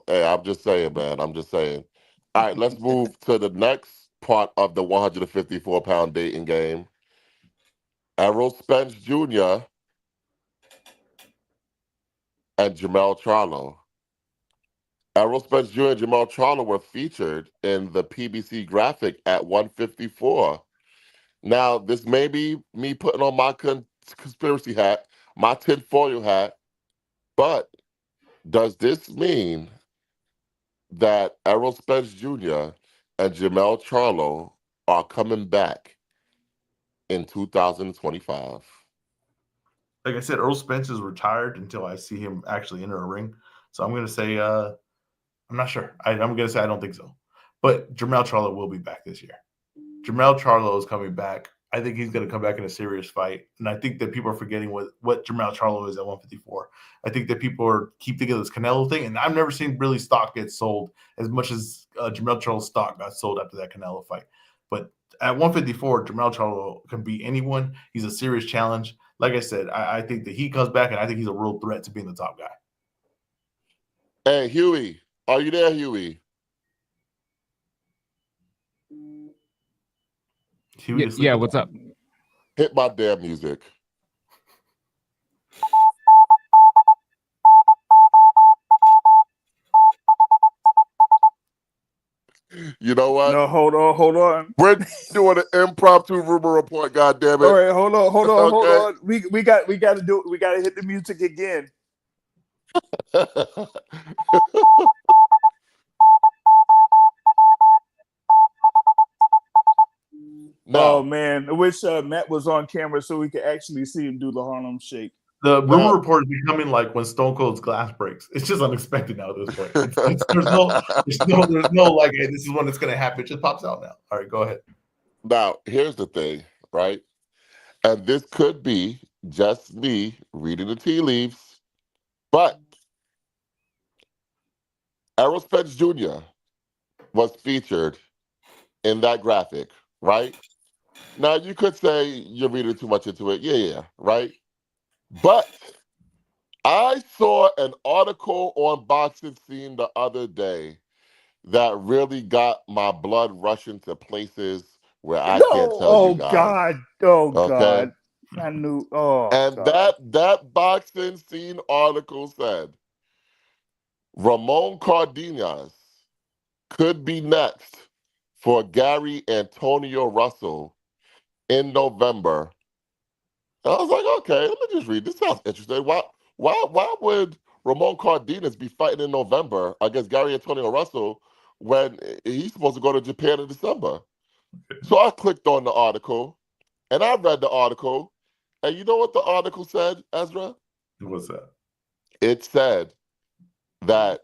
Hey, I'm just saying, man. I'm just saying. All right, let's move to the next part of the 154-pound dating game. Errol Spence Jr. and Jamel Charlo. Errol Spence Jr. and Jamel Charlo were featured in the PBC graphic at 154. Now, this may be me putting on my conspiracy hat, my tinfoil hat, but does this mean that Errol Spence Jr. and Jamel Charlo are coming back in 2025? Like I said, Earl Spence is retired until I see him actually enter a ring. So I'm going to say, I'm not sure. I'm going to say I don't think so. But Jermell Charlo will be back this year. Jermell Charlo is coming back. I think he's going to come back in a serious fight. And I think that people are forgetting what Jermell Charlo is at 154. I think that people keep thinking of this Canelo thing. And I've never seen really stock get sold as much as Jermell Charlo's stock got sold after that Canelo fight. But at 154, Jermell Charlo can beat anyone. He's a serious challenge. Like I said, I think that he comes back, and I think he's a real threat to being the top guy. Hey, Huey. Are you there, Huey? Yeah, what's up? Hit my damn music. You know what? No, hold on. We're doing an impromptu rumor report, goddammit. All right, hold on. We got to do it. We got to hit the music again. Now, oh man, I wish Matt was on camera so we could actually see him do the Harlem Shake. The rumor report is becoming like when Stone Cold's glass breaks. It's just unexpected now at this point. There's no like, hey, this is when it's going to happen. It just pops out now. All right, go ahead. Now, here's the thing, right? And this could be just me reading the tea leaves, but Errol Spence Jr. was featured in that graphic, right? Now, you could say you're reading too much into it. Yeah, right? But I saw an article on Boxing Scene the other day that really got my blood rushing to places where I can't tell you guys. God. I knew. And God. that Boxing Scene article said Ramon Cardenas could be next for Gary Antonio Russell in November. And I was like, okay, let me just read. This sounds interesting. Why would Ramon Cardenas be fighting in November against Gary Antonio Russell when he's supposed to go to Japan in December? So I clicked on the article and I read the article. And you know what the article said, Ezra? What's that? It said that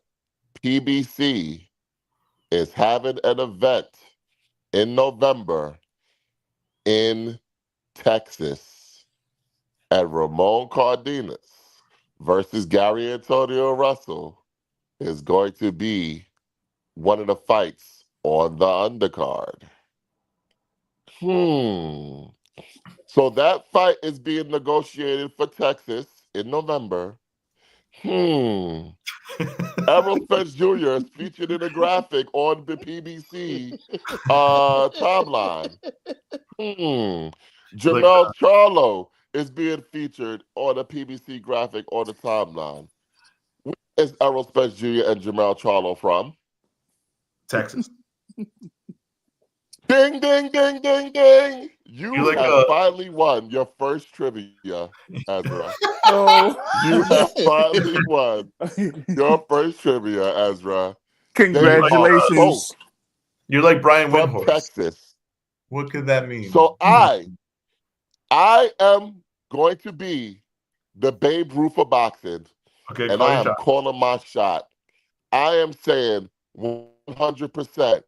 PBC is having an event in November in Texas. And Ramon Cardenas versus Gary Antonio Russell is going to be one of the fights on the undercard. So that fight is being negotiated for Texas in November. Errol Spence Jr. is featured in a graphic on the PBC timeline. Jamel Charlo is being featured on a PBC graphic on the timeline. Where is Errol Spence Jr. and Jamel Charlo from? Texas. Ding, ding, ding, ding, ding. You have finally won your first trivia, Ezra. You have finally won your first trivia, Ezra. Congratulations. You're like Brian from Windhorst. Texas. What could that mean? So I am going to be the Babe Ruth of boxing. Okay, and I am calling my shot. I am saying 100%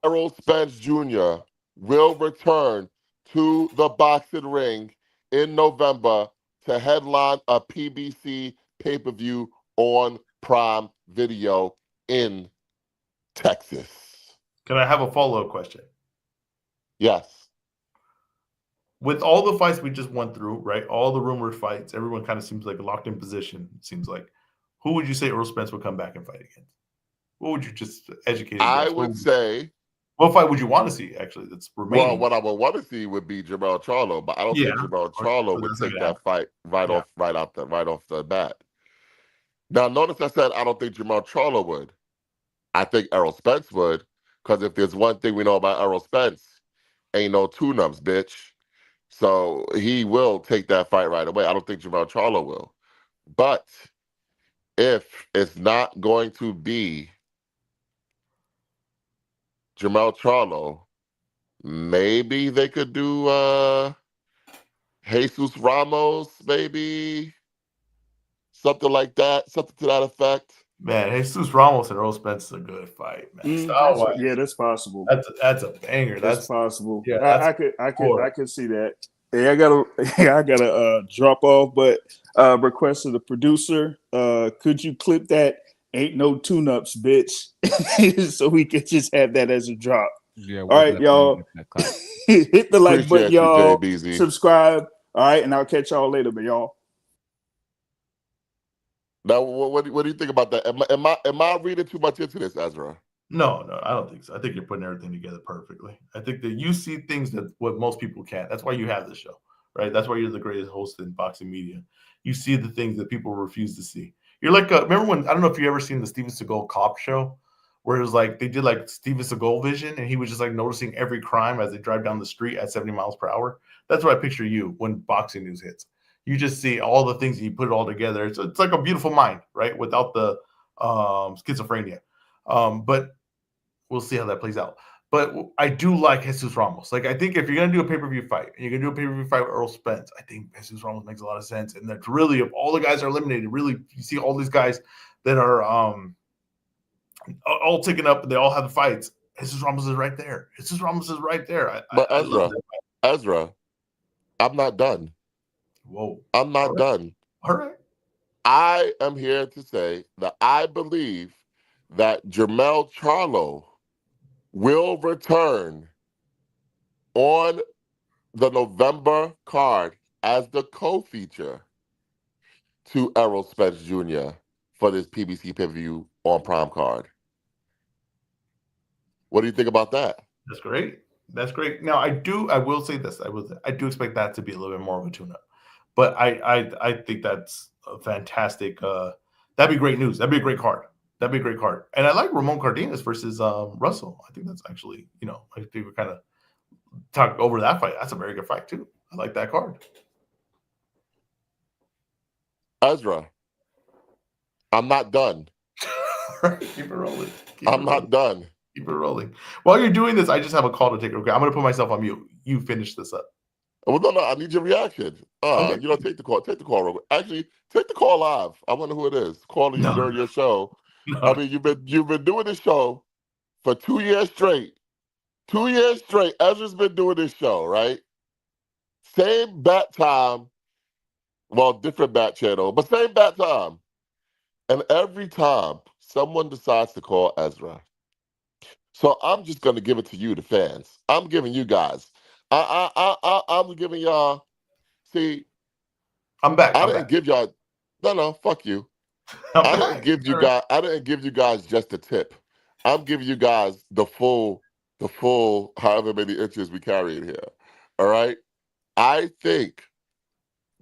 Errol Spence Jr. will return to the boxing ring in November to headline a PBC pay-per-view on Prime Video in Texas. Can I have a follow-up question? Yes. with all the fights we just went through, right? All the rumored fights, everyone kind of seems like a locked in position. It seems like, who would you say Earl Spence would come back and fight against? What would you just educate and guess? I would say. What fight would you want to see? Actually, that's remaining. Well, what I would want to see would be Jermell Charlo, but I don't think Jermell Charlo would take that fight right off the bat. Now, notice I said I don't think Jermell Charlo would. I think Errol Spence would, because if there's one thing we know about Errol Spence, ain't no tune-ups, bitch. So he will take that fight right away. I don't think Jermell Charlo will. But if it's not going to be Jermell Charlo, maybe they could do Jesus Ramos, maybe something like that, something to that effect. Man, Jesus Ramos and Earl Spence is a good fight, man. That's possible. That's a banger. That's possible. Yeah, I could see that. Hey, I gotta drop off, but request of the producer, could you clip that "Ain't no tune-ups, bitch," so we could just have that as a drop. Yeah. All right, y'all. Hit the like button, y'all. Subscribe. All right, and I'll catch y'all later, man, y'all. Now, what do you think about that? Am I reading too much into this, Ezra? No, I don't think so. I think you're putting everything together perfectly. I think that you see things that what most people can't. That's why you have this show, right? That's why you're the greatest host in boxing media. You see the things that people refuse to see. You're like, remember when, I don't know if you ever seen the Steven Seagal cop show, where it was like, they did like Steven Seagal vision, and he was just like noticing every crime as they drive down the street at 70 miles per hour. That's what I picture you when boxing news hits. You just see all the things, and you put it all together. It's like a beautiful mind, right? Without the schizophrenia. But we'll see how that plays out. But I do like Jesus Ramos. Like, I think if you're going to do a pay-per-view fight, and you're going to do a pay-per-view fight with Earl Spence, I think Jesus Ramos makes a lot of sense. And that's really, if all the guys are eliminated, really, you see all these guys that are all taken up, and they all have the fights. Jesus Ramos is right there. Jesus Ramos is right there. But Ezra, I'm not done. Whoa. I'm not done. All right. I am here to say that I believe that Jermell Charlo will return on the November card as the co-feature to Errol Spence Jr. for this PBC pay-per-view on Prime card. What do you think about that? That's great. That's great. Now, I will say this. I do expect that to be a little bit more of a tune-up. But I think that's a fantastic. That'd be great news. That'd be a great card. That'd be a great card. And I like Ramon Cardenas versus Russell. I think that's actually, I think we kind of talked over that fight. That's a very good fight too. I like that card. Ezra, I'm not done. Keep it rolling. I'm not done. Keep it rolling. While you're doing this, I just have a call to take. Okay, I'm going to put myself on mute. You finish this up. Well, no, I need your reaction. Okay. Take the call. Take the call, Robert. Actually, take the call live. I wonder who it is calling you during your show. No. I mean, you've been doing this show for 2 years straight. 2 years straight. Ezra's been doing this show, right? Same bat time. Well, different bat channel, but same bat time. And every time someone decides to call Ezra. So I'm just going to give it to you, the fans. I'm giving you guys. I'm giving y'all. See, I'm back. I didn't give y'all. No, fuck you. I didn't give you guys. I didn't give you guys just a tip. I'm giving you guys the full, however many inches we carry in here. All right. I think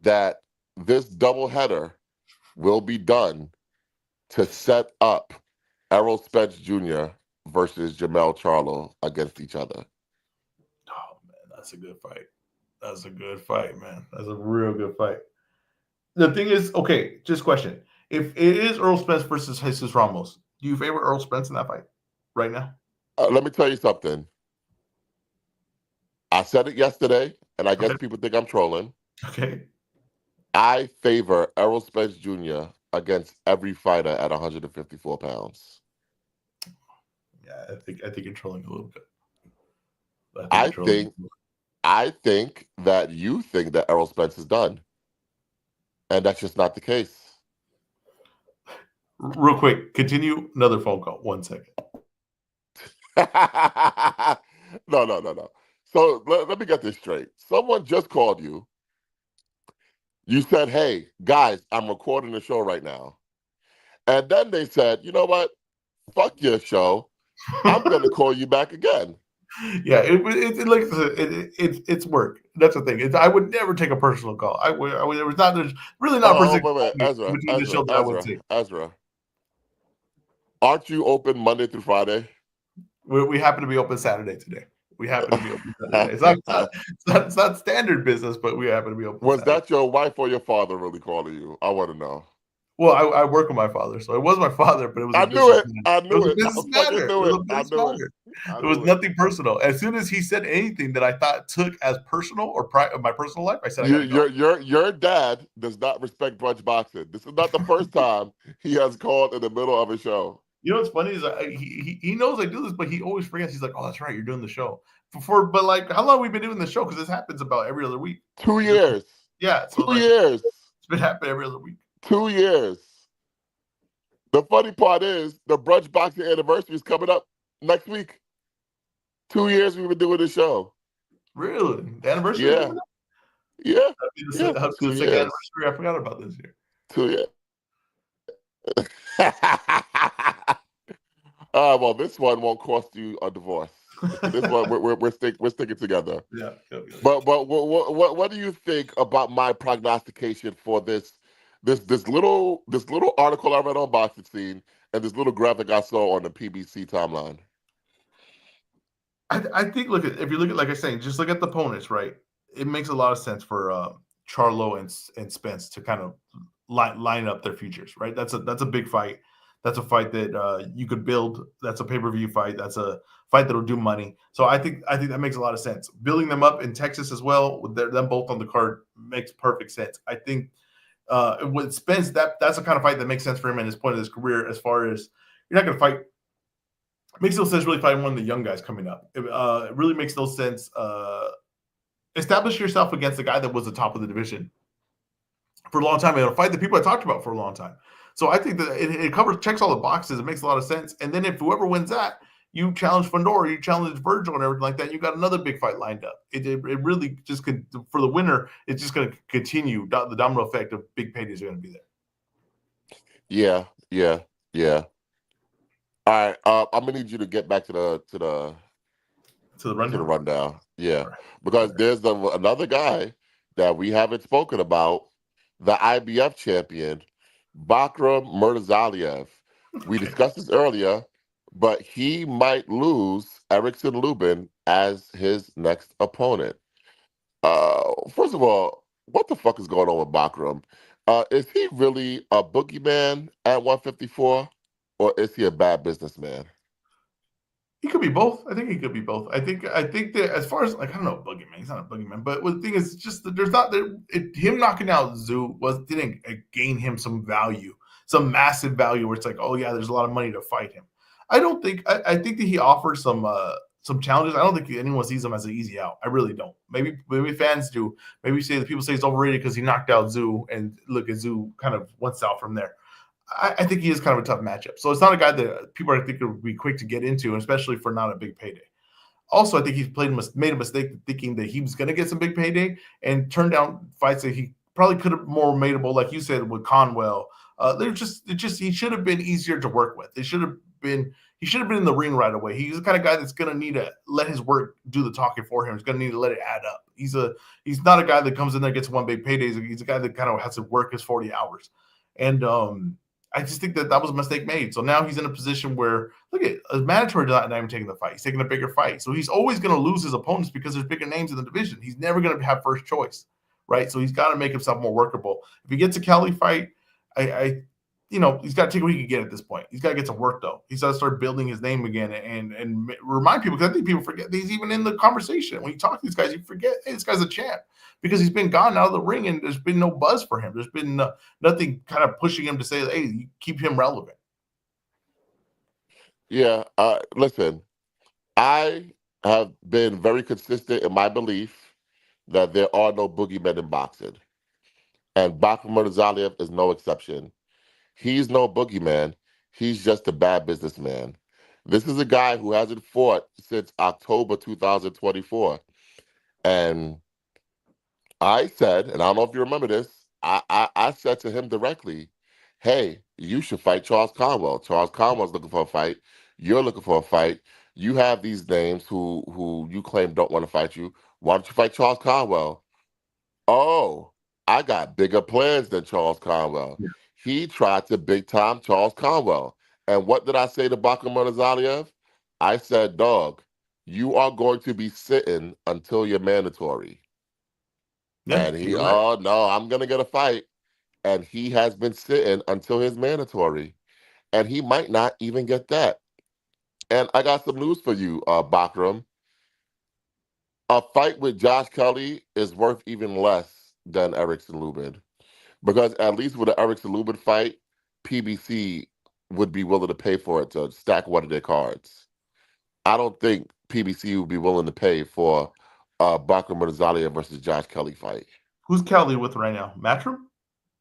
that this doubleheader will be done to set up Errol Spence Jr. versus Jermell Charlo against each other. That's a good fight. That's a good fight, man. That's a real good fight. The thing is, okay, just question. If it is Earl Spence versus Jesus Ramos, do you favor Earl Spence in that fight right now? Let me tell you something. I said it yesterday, and I guess people think I'm trolling. Okay. I favor Errol Spence Jr. against every fighter at 154 pounds. Yeah, I think you're trolling a little bit. I think that you think that Errol Spence is done. And that's just not the case. Real quick, continue. Another phone call. 1 second. No. So let me get this straight. Someone just called you. You said, "Hey guys, I'm recording the show right now," and then they said, "You know what? Fuck your show. I'm gonna call you back again." Yeah, like I said, it's work. That's the thing. I would never take a personal call. There was not. There's really not a Oh, person wait, Ezra, between the show that I would take. Ezra. Aren't you open Monday through Friday? We happen to be open Saturday today. We happen to be open Saturday. It's not standard business, but we happen to be open. Was Saturday. that your wife or your father really calling you? I want to know. Well, I work with my father, so it was my father, but it was. I knew it. I knew it. It I was a business fucking matter. knew It was it. a I business knew it. matter. It was nothing personal. As soon as he said anything that I thought took as personal or of my personal life, I said, "I gotta go." Your dad does not respect brunch boxing. This is not the first time he has called in the middle of a show. You know what's funny is he knows I do this, but he always forgets. He's like, "Oh, that's right, you're doing the show." But like, how long have we been doing the show? Because this happens about every other week. 2 years. Yeah, so 2 years. It's been happening every other week. 2 years. The funny part is the brunch boxing anniversary is coming up next week. 2 years we've been doing the show. Really? The anniversary? Yeah. Yeah. The 2 second years. anniversary. I forgot about this year. 2 years. Well, this one won't cost you a divorce. This one we're sticking together. Yeah. But what do you think about my prognostication for this little article I read on Boxing Scene and this little graphic I saw on the PBC timeline? I think if you look at, like I was saying, just look at the opponents, right? It makes a lot of sense for Charlo and Spence to kind of line up their futures, right? That's a big fight. That's a fight that you could build. That's a pay-per-view fight. That's a fight that'll do money. So I think that makes a lot of sense. Building them up in Texas as well, with them both on the card, makes perfect sense. I think with Spence, that's the kind of fight that makes sense for him at his point of his career. As far as you're not going to fight, it makes no sense really fighting one of the young guys coming up. It really makes no sense. Establish yourself against the guy that was the top of the division for a long time. It'll fight the people I talked about for a long time. So I think that it checks all the boxes. It makes a lot of sense. And then if whoever wins that, you challenge Fundora, you challenge Virgil, and everything like that. You got another big fight lined up. It really just could, for the winner. It's just going to continue. The domino effect of big paydays are going to be there. Yeah. All right, I'm gonna need you to get back to the rundown. Yeah, right. Because there's another guy that we haven't spoken about, the IBF champion, Bakram Murtazaliev. We discussed this earlier, but he might lose Erickson Lubin as his next opponent. First of all, what the fuck is going on with Bakram? Is he really a boogeyman at 154? Or is he a bad businessman? He could be both. I think he could be both. I think that as far as, like, I don't know, boogeyman. He's not a boogeyman. But the thing is, just that there's not him knocking out Zoo didn't gain him some value, some massive value where it's like, oh yeah, there's a lot of money to fight him. I don't think. I think that he offers some challenges. I don't think anyone sees him as an easy out. I really don't. Maybe fans do. Maybe people say he's overrated because he knocked out Zoo, and look at Zoo kind of went south from there. I think he is kind of a tough matchup. So it's not a guy that people I think would be quick to get into, and especially for not a big payday. Also, I think he's made a mistake thinking that he was going to get some big payday and turned down fights that he probably could have more mateable, like you said, with Conwell. He should have been easier to work with. He should have been in the ring right away. He's the kind of guy that's going to need to let his work do the talking for him. He's going to need to let it add up. He's not a guy that comes in there, gets one big payday. He's a guy that kind of has to work his 40 hours. And I just think that was a mistake made. So now he's in a position where, look at, a mandatory not even taking the fight. He's taking a bigger fight. So he's always going to lose his opponents because there's bigger names in the division. He's never going to have first choice, right? So he's got to make himself more workable. If he gets a Kelly fight, he's got to take what he can get at this point. He's got to get some work, though. He's got to start building his name again and remind people, because I think people forget that he's even in the conversation. When you talk to these guys, you forget, hey, this guy's a champ, because he's been gone out of the ring and there's been no buzz for him. There's been nothing kind of pushing him to say, hey, you keep him relevant. Yeah, listen, I have been very consistent in my belief that there are no boogeymen in boxing. And Bakram Murtazaliev is no exception. He's no boogeyman. He's just a bad businessman. This is a guy who hasn't fought since October 2024. And I said, and I don't know if you remember this, I said to him directly, hey, you should fight Charles Conwell. Charles Conwell's looking for a fight. You're looking for a fight. You have these names who you claim don't want to fight you. Why don't you fight Charles Conwell? Oh, I got bigger plans than Charles Conwell. Yeah. He tried to big time Charles Conwell. And what did I say to Bakhram Murtazaliev? I said, dog, you are going to be sitting until you're mandatory. Yeah, And he, you're right. oh no, I'm gonna get a fight. And he has been sitting until his mandatory. And he might not even get that. And I got some news for you, Bakhram. A fight with Josh Kelly is worth even less than Erickson Lubin. Because at least with the Erickson Lubin fight, PBC would be willing to pay for it to stack one of their cards. I don't think PBC would be willing to pay for Bakhram Murtazaliev versus Josh Kelly fight. Who's Kelly with right now? Matchroom?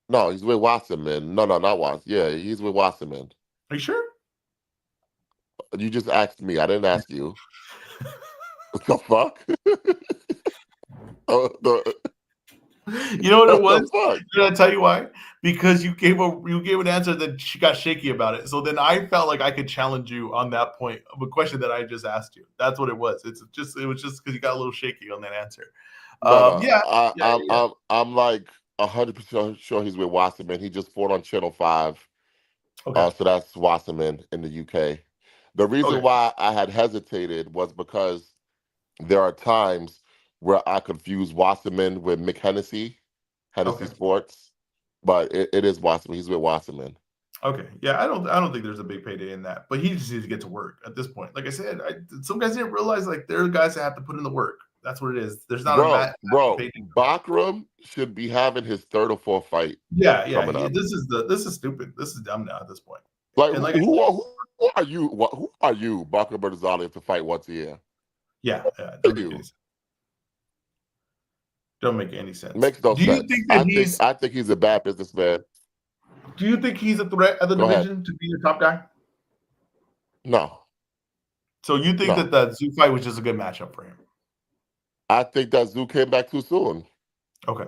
No, he's with Wasserman. No, not Wasserman. Yeah, he's with Wasserman. Are you sure? You just asked me. I didn't ask you. What the fuck? You know what it was? Fuck? Did I tell you why? Because you gave an answer that she got shaky about it. So then I felt like I could challenge you on that point of a question that I just asked you. That's what it was. It was just because you got a little shaky on that answer. No. Yeah. I'm like 100% sure he's with Wasserman. He just fought on Channel 5. Okay. So that's Wasserman in the UK. The reason why I had hesitated was because there are times where I confuse Wasserman with Mick Hennessy Sports, but it is Wasserman. He's with Wasserman. Okay, yeah, I don't think there's a big payday in that, but he just needs to get to work at this point. Like I said, some guys didn't realize like there are guys that have to put in the work. That's what it is. There's not a payday. Bakhram should be having his third or fourth fight. Yeah. Up. This is stupid. This is dumb now at this point. Like who are you? Who are you, Bakhram Murtazaliev, to fight once a year? Yeah. Don't make any sense. Makes no sense. Do you think that I think he's a bad businessman. Do you think he's a threat at the division to be the top guy? No. So you think that Zoo fight was just a good matchup for him? I think that Zoo came back too soon. Okay.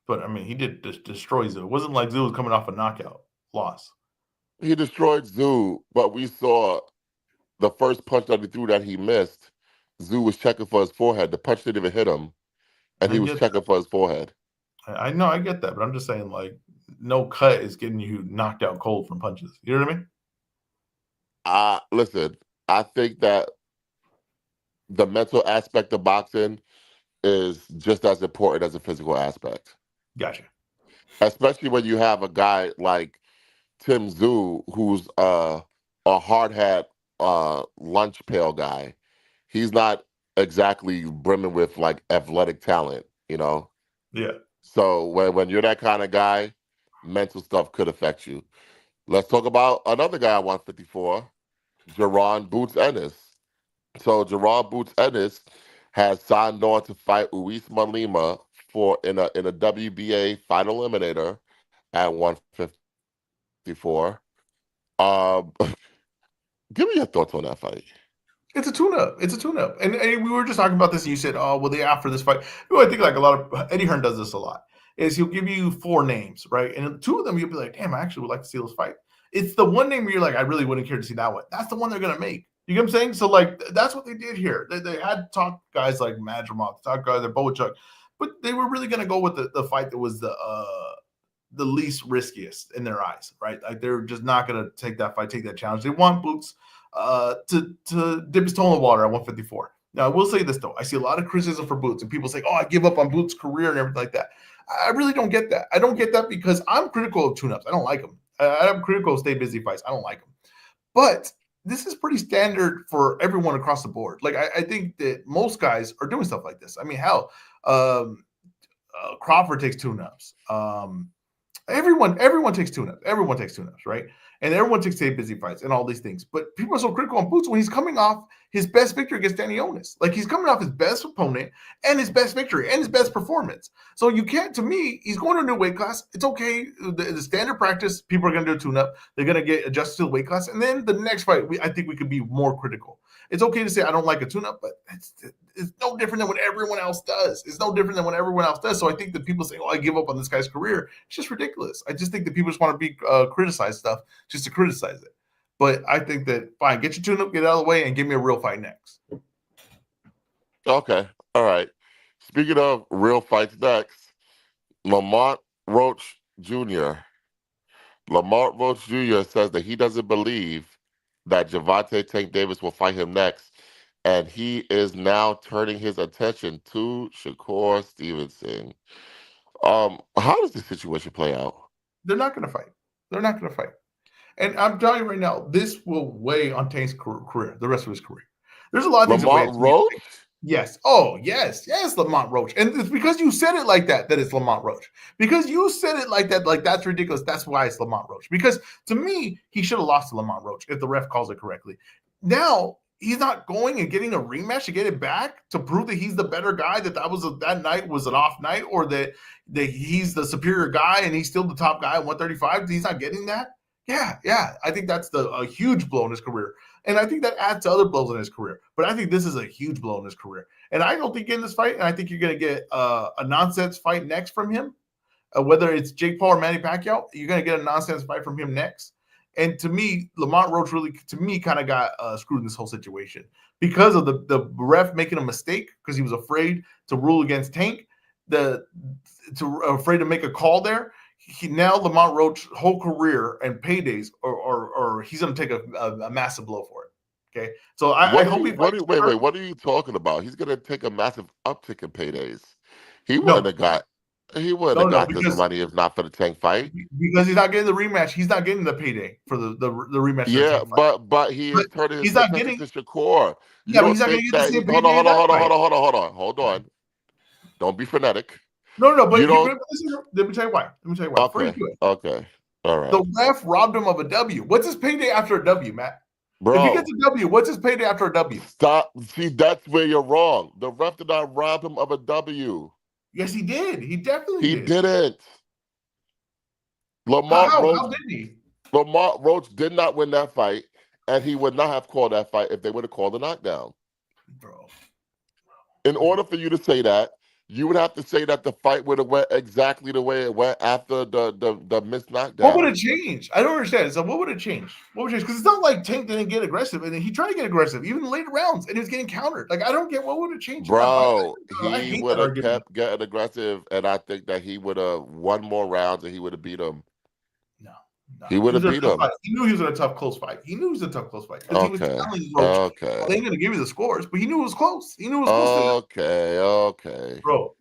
But I mean, he did destroy Zoo. It wasn't like Zoo was coming off a knockout loss. He destroyed Zoo, but we saw the first punch that he threw that he missed. Zoo was checking for his forehead. The punch didn't even hit him, and he was checking for his forehead. I know, I get that, but I'm just saying, like, no cut is getting you knocked out cold from punches. You know what I mean? Listen, I think that the mental aspect of boxing is just as important as the physical aspect. Gotcha. Especially when you have a guy like Tim Tszyu, who's a hard hat lunch pail guy. He's not exactly brimming with like athletic talent, you know? Yeah. So when you're that kind of guy, mental stuff could affect you. Let's talk about another guy at 154, Jaron Boots Ennis. So Jaron Boots Ennis has signed on to fight Usman Lima in a WBA final eliminator at 154. Give me your thoughts on that fight. It's a tune-up. And we were just talking about this, and you said, oh, well, they after this fight. I think like a lot of Eddie Hearn does this a lot, is he'll give you 4 names, right? And 2 of them you'll be like, damn, I actually would like to see those fight. It's the one name where you're like, I really wouldn't care to see that one. That's the one they're going to make. You get what I'm saying? So, like, that's what they did here. They had talk guys like Madrimov, talk guys like Boachuk, but they were really going to go with the fight that was the least riskiest in their eyes, right? Like, they're just not going to take that fight, take that challenge. They want Boots to dip his toe in the water at 154. Now, I will say this, though. I see a lot of criticism for Boots, and people say, oh, I give up on Boots' career and everything like that. I really don't get that. I don't get that because I'm critical of tune-ups. I don't like them. I'm critical of stay busy fights. I don't like them. But this is pretty standard for everyone across the board. Like, I think that most guys are doing stuff like this. I mean, hell, Crawford takes tune-ups. Everyone takes tune-ups. Everyone takes tune-ups, right? And everyone takes stay busy fights and all these things. But people are so critical on Boots when he's coming off his best victory against Danny Onis. Like, he's coming off his best opponent and his best victory and his best performance. So you can't, to me, he's going to a new weight class. It's okay. The standard practice, people are going to do a tune-up. They're going to get adjusted to the weight class. And then the next fight, I think we could be more critical. It's okay to say I don't like a tune-up, but it's no different than what everyone else does. It's no different than what everyone else does. So I think that people say, I give up on this guy's career. It's just ridiculous. I just think that people just want to be criticize stuff just to criticize it. But I think that, fine, get your tune-up, get out of the way, and give me a real fight next. Okay. All right. Speaking of real fights next, Lamont Roach Jr. Lamont Roach Jr. says that he doesn't believe that Gervonta Tank Davis will fight him next, and he is now turning his attention to Shakur Stevenson. How does this situation play out? They're not going to fight. They're not going to fight. And I'm telling you right now, this will weigh on Tank's career, the rest of his career. There's a lot of things. Lamont Roach? Yes. Oh, yes. Yes, Lamont Roach. And it's because you said it like that it's Lamont Roach. Because you said it like that, like that's ridiculous. That's why it's Lamont Roach. Because to me, he should have lost to Lamont Roach if the ref calls it correctly. Now, he's not going and getting a rematch to get it back to prove that he's the better guy, that night was an off night, or that he's the superior guy and he's still the top guy at 135. He's not getting that. Yeah. I think that's a huge blow in his career. And I think that adds to other blows in his career. But I think this is a huge blow in his career. And I don't think in this fight, and I think you're going to get a nonsense fight next from him. Whether it's Jake Paul or Manny Pacquiao, you're going to get a nonsense fight from him next. And to me, Lamont Roach really, kind of got screwed in this whole situation because of the ref making a mistake because he was afraid to rule against Tank, afraid to make a call there. Now Lamont Roach's whole career and paydays, or he's going to take a massive blow for it. Okay, so I hope he. What are you talking about? He's going to take a massive uptick in paydays. He wouldn't have got this money if not for the Tank fight. Because he's not getting the rematch. He's not getting the payday for the rematch. Yeah, but he's not getting to Shakur. Yeah, but he's not going to get the same payday. Hold on. Don't be frenetic. No, but let me tell you why. Okay. All right. The ref robbed him of a W. What's his payday after a W, Matt? Bro, if he gets a W, what's his payday after a W? Stop. See, that's where you're wrong. The ref did not rob him of a W. Yes, he did. He definitely did. He didn't. How did he? Lamont Roach did not win that fight, and he would not have called that fight if they would have called a knockdown. Bro. In order for you to say that, you would have to say that the fight would have went exactly the way it went after the missed knockdown. What would have changed? I don't understand. So what would have changed? Because it's not like Tank didn't get aggressive, and he tried to get aggressive, even in later rounds, and he was getting countered. Like, I don't get what would have changed. Bro, he would have kept getting aggressive, and I think that he would have won more rounds, and he would have beat him. No. He would have beat him. He knew he was in a tough, close fight. He was telling Roach, they ain't going to give you the scores, but he knew it was close. Okay. Bro,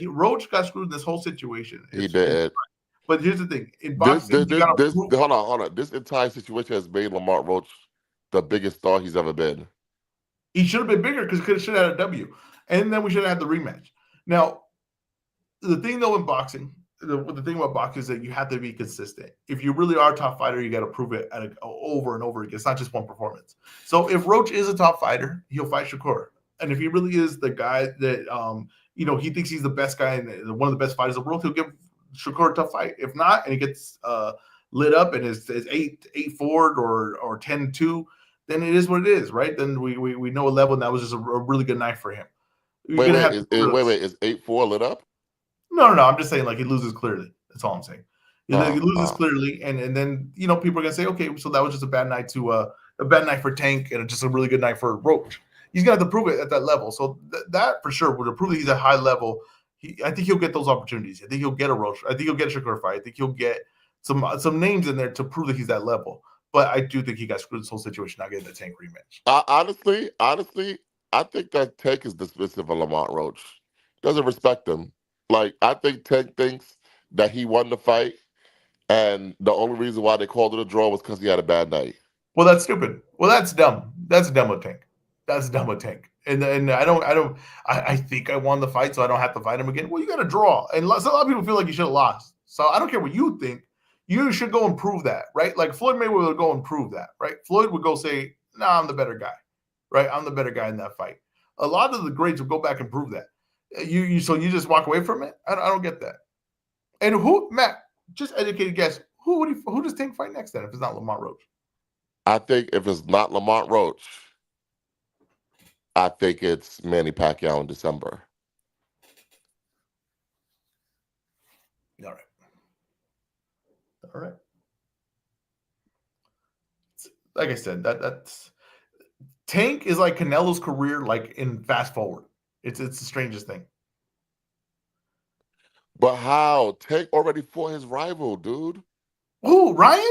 Roach got screwed in this whole situation. He did. But here's the thing. In boxing, hold on. This entire situation has made Lamont Roach the biggest star he's ever been. He should have been bigger because he should have had a W. And then we should have had the rematch. Now, the thing, though, in boxing, the thing about boxing is that you have to be consistent. If you really are a top fighter, you got to prove it over and over again. It's not just one performance. So if Roach is a top fighter, he'll fight Shakur. And if he really is the guy that, he thinks he's the best guy and one of the best fighters in the world, he'll give Shakur a tough fight. If not, and he gets lit up and is 8-4 or 10-2, then it is what it is, right? Then we know a level, and that was just a really good night for him. Wait, is 8-4 lit up? No. I'm just saying, like, he loses clearly. That's all I'm saying. He loses clearly, and then people are gonna say, okay, so that was just a bad night for Tank, and just a really good night for Roach. He's gonna have to prove it at that level. So that for sure would prove that he's at high level. I think he'll get those opportunities. I think he'll get a Roach. I think he'll get a Shakur fight. I think he'll get some names in there to prove that he's that level. But I do think he got screwed this whole situation not getting the Tank rematch. Honestly, I think that Tank is dismissive of Lamont Roach. Doesn't respect him. Like, I think Tank thinks that he won the fight, and the only reason why they called it a draw was because he had a bad night. Well, that's stupid. Well, that's dumb. That's dumb with Tank. And I think I won the fight, so I don't have to fight him again. Well, you got to draw. And a lot of people feel like you should have lost. So I don't care what you think. You should go and prove that, right? Like Floyd Mayweather would go and prove that, right? Floyd would go say, nah, I'm the better guy. right? I'm the better guy in that fight. A lot of the greats will go back and prove that. So you just walk away from it? I don't get that. And Matt, just educated guess, who does Tank fight next then if it's not Lamont Roach? I think if it's not Lamont Roach, I think it's Manny Pacquiao in December. All right. Like I said, that's Tank is like Canelo's career, like in fast forward. It's the strangest thing. But how? Tank already fought his rival, dude. Who, Ryan?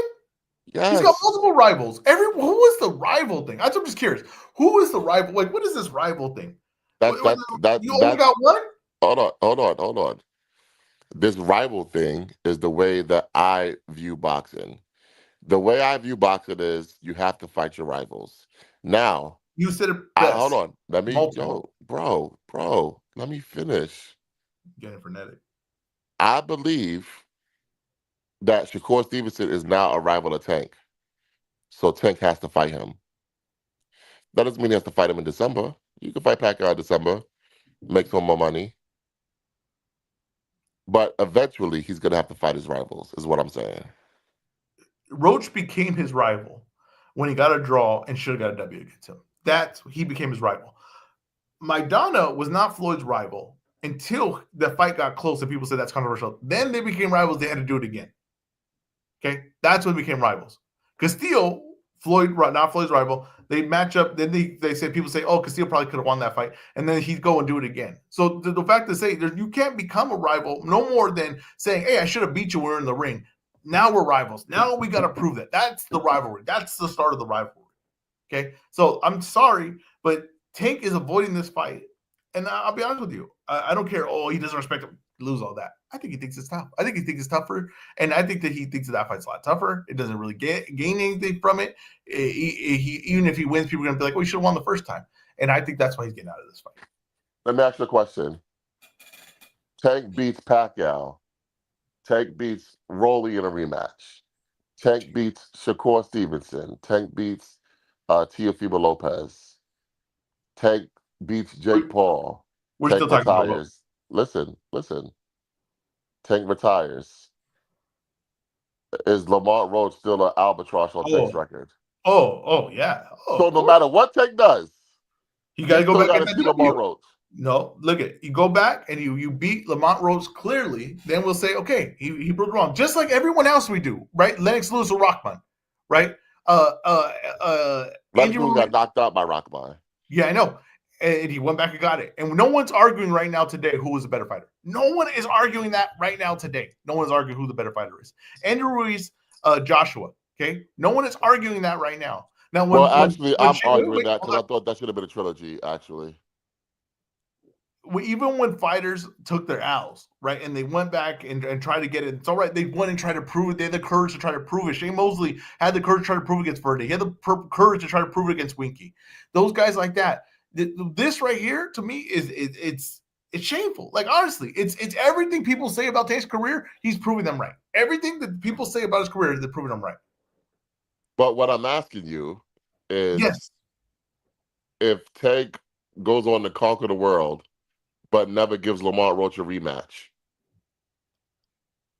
Yes. He's got multiple rivals. Who is the rival thing? I'm just curious. Who is the rival? Like, what is this rival thing? You only got one? Hold on. This rival thing is the way that I view boxing. The way I view boxing is you have to fight your rivals. Now, you said it best. Hold on. Let me, bro, let me finish. Getting frenetic. I believe that Shakur Stevenson is now a rival of Tank. So Tank has to fight him. That doesn't mean he has to fight him in December. You can fight Pacquiao in December, make some more money. But eventually, he's going to have to fight his rivals, is what I'm saying. Roach became his rival when he got a draw and should have got a W against him. He became his rival. Maidana was not Floyd's rival until the fight got close and people said that's controversial. Then they became rivals. They had to do it again. Okay? That's when they became rivals. Castillo, not Floyd's rival, they match up. Then they say, people say, oh, Castillo probably could have won that fight. And then he'd go and do it again. So the fact to say you can't become a rival no more than saying, hey, I should have beat you when we were in the ring. Now we're rivals. Now we got to prove that. That's the rivalry. That's the start of the rivalry. Okay? So I'm sorry, but Tank is avoiding this fight. And I'll be honest with you. I don't care. Oh, he doesn't respect him. Lose all that. I think he thinks it's tough. I think he thinks it's tougher. And I think that he thinks that fight's a lot tougher. It doesn't really gain anything from it. Even if he wins, people are going to be like, well, he should have won the first time. And I think that's why he's getting out of this fight. Let me ask you a question. Tank beats Pacquiao. Tank beats Rolly in a rematch. Tank beats Shakur Stevenson. Tank beats Teofimo Lopez. Tank beats Jake Paul. We're Tank still talking about retires. Listen. Tank retires. Is Lamont Roach still an albatross on Tank's record? Oh, yeah. So no matter what Tank does, you got to go back and see Lamont Roach. No, look at you go back and you beat Lamont Roach clearly. Then we'll say, okay, he broke wrong, just like everyone else we do, right? Lennox Lewis or Rockman, right? Lennox Lewis got knocked out by Rockman. Yeah, I know. And he went back and got it. And no one's arguing right now today who was a better fighter. No one is arguing that right now today. No one's arguing who the better fighter is. Andrew Ruiz, Joshua. Okay, no one is arguing that right now. Now, I'm arguing that because I thought that should have been a trilogy. Actually, even when fighters took their L's, right, and they went back and tried to get it, it's all right. They went and tried to prove it. They had the courage to try to prove it. Shane Mosley had the courage to try to prove it against Verde. He had the courage to try to prove it against Winky. Those guys like that. This right here to me it's shameful. Like honestly, it's everything people say about Tank's career. He's proving them right. Everything that people say about his career, they're proving them right. But what I'm asking you is, yes, if Tank goes on to conquer the world, but never gives Lamont Roach a rematch,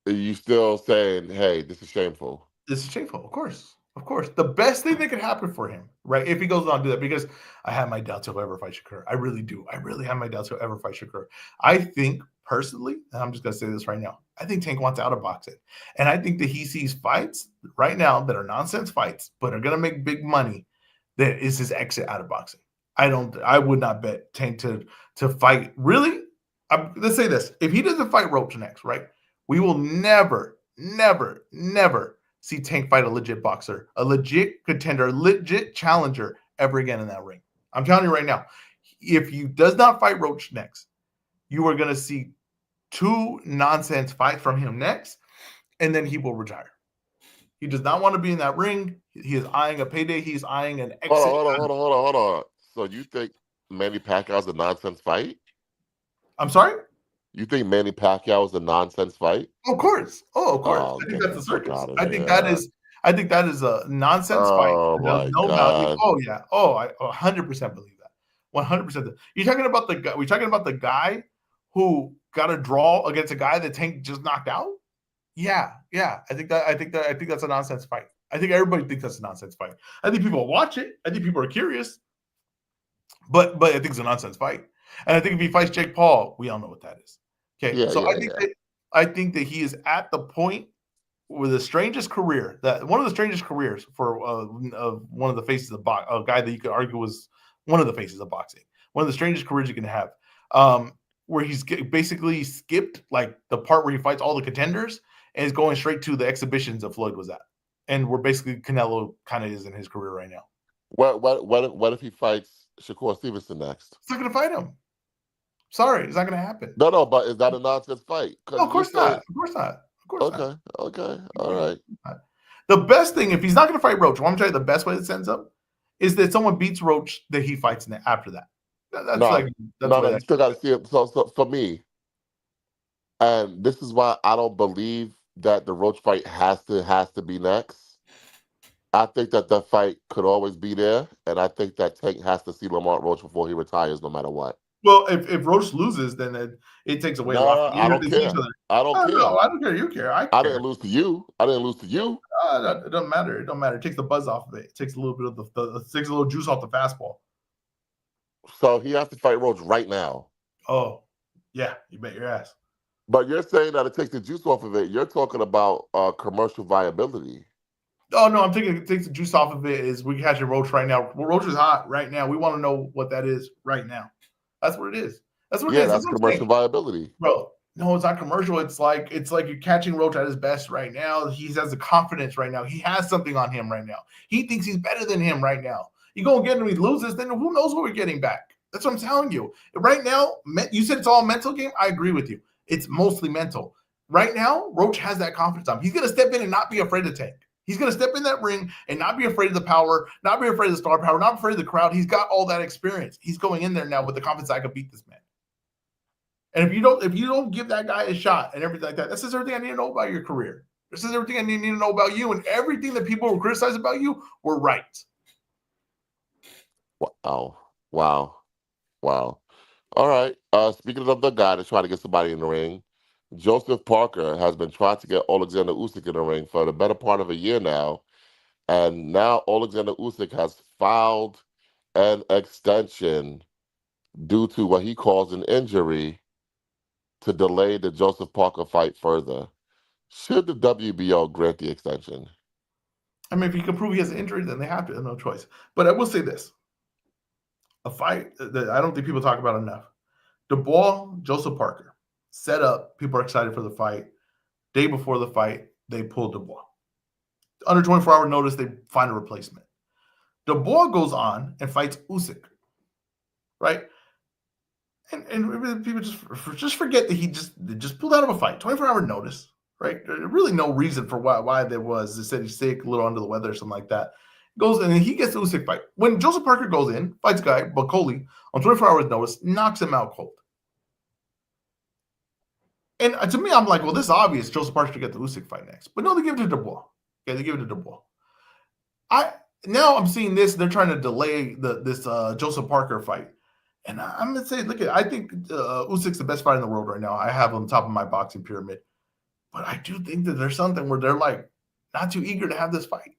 are you still saying, hey, this is shameful? This is shameful, of course. Of course. The best thing that could happen for him, right, if he goes on to do that, because I have my doubts he'll ever fight Shakur. I really do. I really have my doubts he'll ever fight Shakur. I think, personally, and I'm just going to say this right now, I think Tank wants out of boxing. And I think that he sees fights right now that are nonsense fights, but are going to make big money, that is his exit out of boxing. I would not bet Tank to fight. Really? Let's say this. If he doesn't fight Roach next, right, we will never see Tank fight a legit boxer, a legit contender, a legit challenger ever again in that ring. I'm telling you right now, if he does not fight Roach next, you are going to see 2 nonsense fights from him next, and then he will retire. He does not want to be in that ring. He is eyeing a payday. He's eyeing an exit. Hold on. So you think Manny Pacquiao's a nonsense fight? I'm sorry? You think Manny Pacquiao is a nonsense fight? Of course. I think that's the circus. I think that is. I think that is a nonsense fight. Oh There's my no value. God. Oh yeah. Oh, I 100% believe that. 100%. You're talking about the guy. We're talking about the guy who got a draw against a guy that Tank just knocked out. Yeah. I think that's a nonsense fight. I think everybody thinks that's a nonsense fight. I think people watch it. I think people are curious. But I think it's a nonsense fight. And I think if he fights Jake Paul, we all know what that is. Okay. Yeah, So yeah, I think that he is at the point with the strangest career, that one of the strangest careers for one of the faces of boxing, a guy that you could argue was one of the faces of boxing, one of the strangest careers you can have, where he's basically skipped like the part where he fights all the contenders and is going straight to the exhibitions that Floyd was at, and where basically Canelo kind of is in his career right now. What if he fights Shakur Stevenson next? He's not going to fight him. Sorry, it's not going to happen. No, but is that a nonsense fight? No, of course not. Of course not. Of course not. Okay, all right. The best thing, if he's not going to fight Roach, I want to tell you the best way this ends up is that someone beats Roach that he fights after that. You still got to see it. So for me, and this is why I don't believe that the Roach fight has to be next. I think that fight could always be there, and I think that Tank has to see Lamont Roach before he retires, no matter what. Well, if Roach loses, then it takes away a lot. I don't care. I don't care. No, I don't care. You care. I care. I didn't lose to you. It doesn't matter. It don't matter. It takes the buzz off of it. It takes a little bit of takes a little juice off the fastball. So he has to fight Roach right now. Oh, yeah. You bet your ass. But you're saying that it takes the juice off of it. You're talking about commercial viability. Oh, no, I'm thinking it takes the juice off of it is we catching Roach right now. Well, Roach is hot right now. We want to know what that is right now. That's what it is. That's what it is. That's commercial viability. Bro, no, it's not commercial. It's like you're catching Roach at his best right now. He has the confidence right now. He has something on him right now. He thinks he's better than him right now. You go and get him, he loses, then who knows what we're getting back? That's what I'm telling you. Right now, you said it's all a mental game. I agree with you. It's mostly mental. Right now, Roach has that confidence on him. He's going to step in and not be afraid to Tank. He's going to step in that ring and not be afraid of the power, not be afraid of the star power, not afraid of the crowd. He's got all that experience. He's going in there now with the confidence I could beat this man. And if you don't give that guy a shot and everything like that, this is everything I need to know about your career. This is everything I need to know about you, and everything that people were criticized about you were right. Wow. All right. Speaking of the guy that's trying to get somebody in the ring, Joseph Parker has been trying to get Alexander Usyk in the ring for the better part of a year now. And now Alexander Usyk has filed an extension due to what he calls an injury to delay the Joseph Parker fight further. Should the WBO grant the extension? I mean, if you can prove he has an injury, then they have to. There's no choice. But I will say this. A fight that I don't think people talk about enough. Dubois, Joseph Parker. Set up. People are excited for the fight. Day before the fight, they pulled Dubois. Under 24-hour notice, they find a replacement. Dubois goes on and fights Usyk. Right? And people just forget that he just pulled out of a fight. 24-hour notice. Right? There's really no reason for why there was. They said he's sick, a little under the weather or something like that. Goes and he gets the Usyk fight. When Joseph Parker goes in, fights a guy, Bakoli, on 24 hours notice, knocks him out cold. And to me, I'm like, well, this is obvious. Joseph Parker should get the Usyk fight next. But no, they give it to Dubois. Okay, they give it to Dubois. Now I'm seeing this. They're trying to delay this Joseph Parker fight. And I'm going to say, I think Usyk's the best fighter in the world right now. I have him on top of my boxing pyramid. But I do think that there's something where they're like not too eager to have this fight.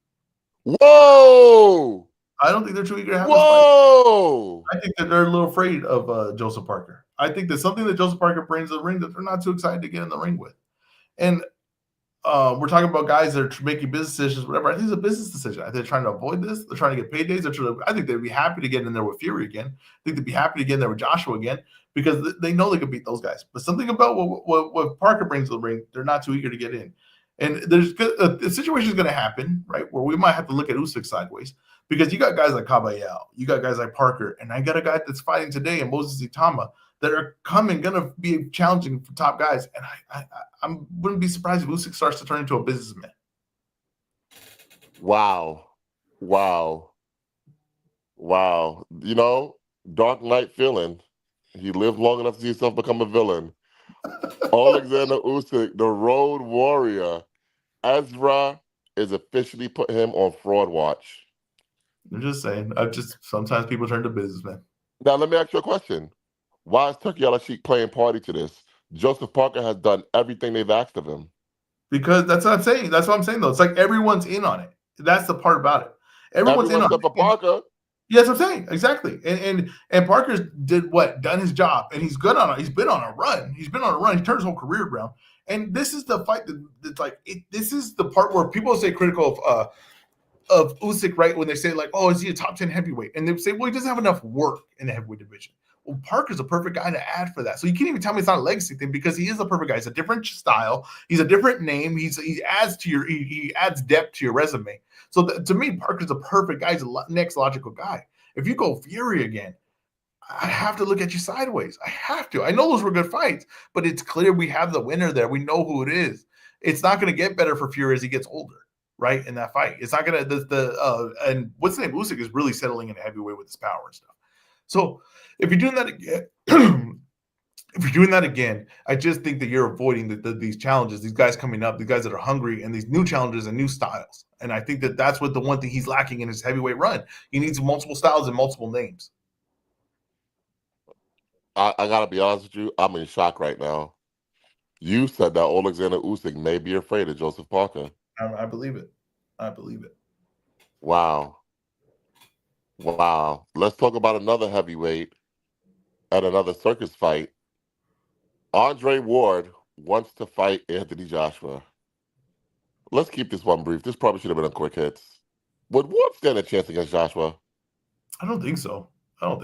Whoa! I don't think they're too eager to have this fight. I think that they're a little afraid of Joseph Parker. I think there's something that Joseph Parker brings to the ring that they're not too excited to get in the ring with. And we're talking about guys that are making business decisions, whatever. I think it's a business decision. They're trying to avoid this. They're trying to get paydays. I think they'd be happy to get in there with Fury again. I think they'd be happy to get in there with Joshua again because they know they could beat those guys. But something about what Parker brings to the ring, they're not too eager to get in. And there's a situation is going to happen, right, where we might have to look at Usyk sideways because you got guys like Caballero, you got guys like Parker, and I got a guy that's fighting today in Moses Itama that are going to be challenging for top guys. And I wouldn't be surprised if Usyk starts to turn into a businessman. Wow. You know, Dark Knight feeling. He lived long enough to see himself become a villain. Alexander Usyk, the Road Warrior, EzRaw is officially put him on fraud watch. I'm just saying. Sometimes people turn to businessmen. Now, let me ask you a question. Why is Turkey Al-Sheikh playing party to this? Joseph Parker has done everything they've asked of him. Because that's what I'm saying. That's what I'm saying, though. It's like everyone's in on it. That's the part about it. Everyone's in on it. For Parker. Yes, I'm saying exactly. And Parker's done his job, and he's good on it. He's been on a run. He turned his whole career around. And this is the fight that's like this is the part where people say critical of Usyk, right? When they say like, oh, is he a top 10 heavyweight? And they say, well, he doesn't have enough work in the heavyweight division. Well, Parker's a perfect guy to add for that. So you can't even tell me it's not a legacy thing because he is a perfect guy. It's a different style. He's a different name. He adds depth to your resume. So to me, Parker's a perfect guy. He's the next logical guy. If you go Fury again, I have to look at you sideways. I have to. I know those were good fights, but it's clear we have the winner there. We know who it is. It's not going to get better for Fury as he gets older, right? In that fight, it's not going to. And what's the name? Usyk is really settling into heavyweight with his power and stuff. So if you're doing that again, I just think that you're avoiding these challenges, these guys coming up, these guys that are hungry, and these new challenges and new styles. And I think that that's what the one thing he's lacking in his heavyweight run. He needs multiple styles and multiple names. I gotta be honest with you. I'm in shock right now. You said that Alexander Usyk may be afraid of Joseph Parker. I believe it. I believe it. Wow. Let's talk about another heavyweight at another circus fight. Andre Ward wants to fight Anthony Joshua. Let's keep this one brief. This probably should have been a quick hits. Would Ward stand a chance against Joshua? I don't think so. I don't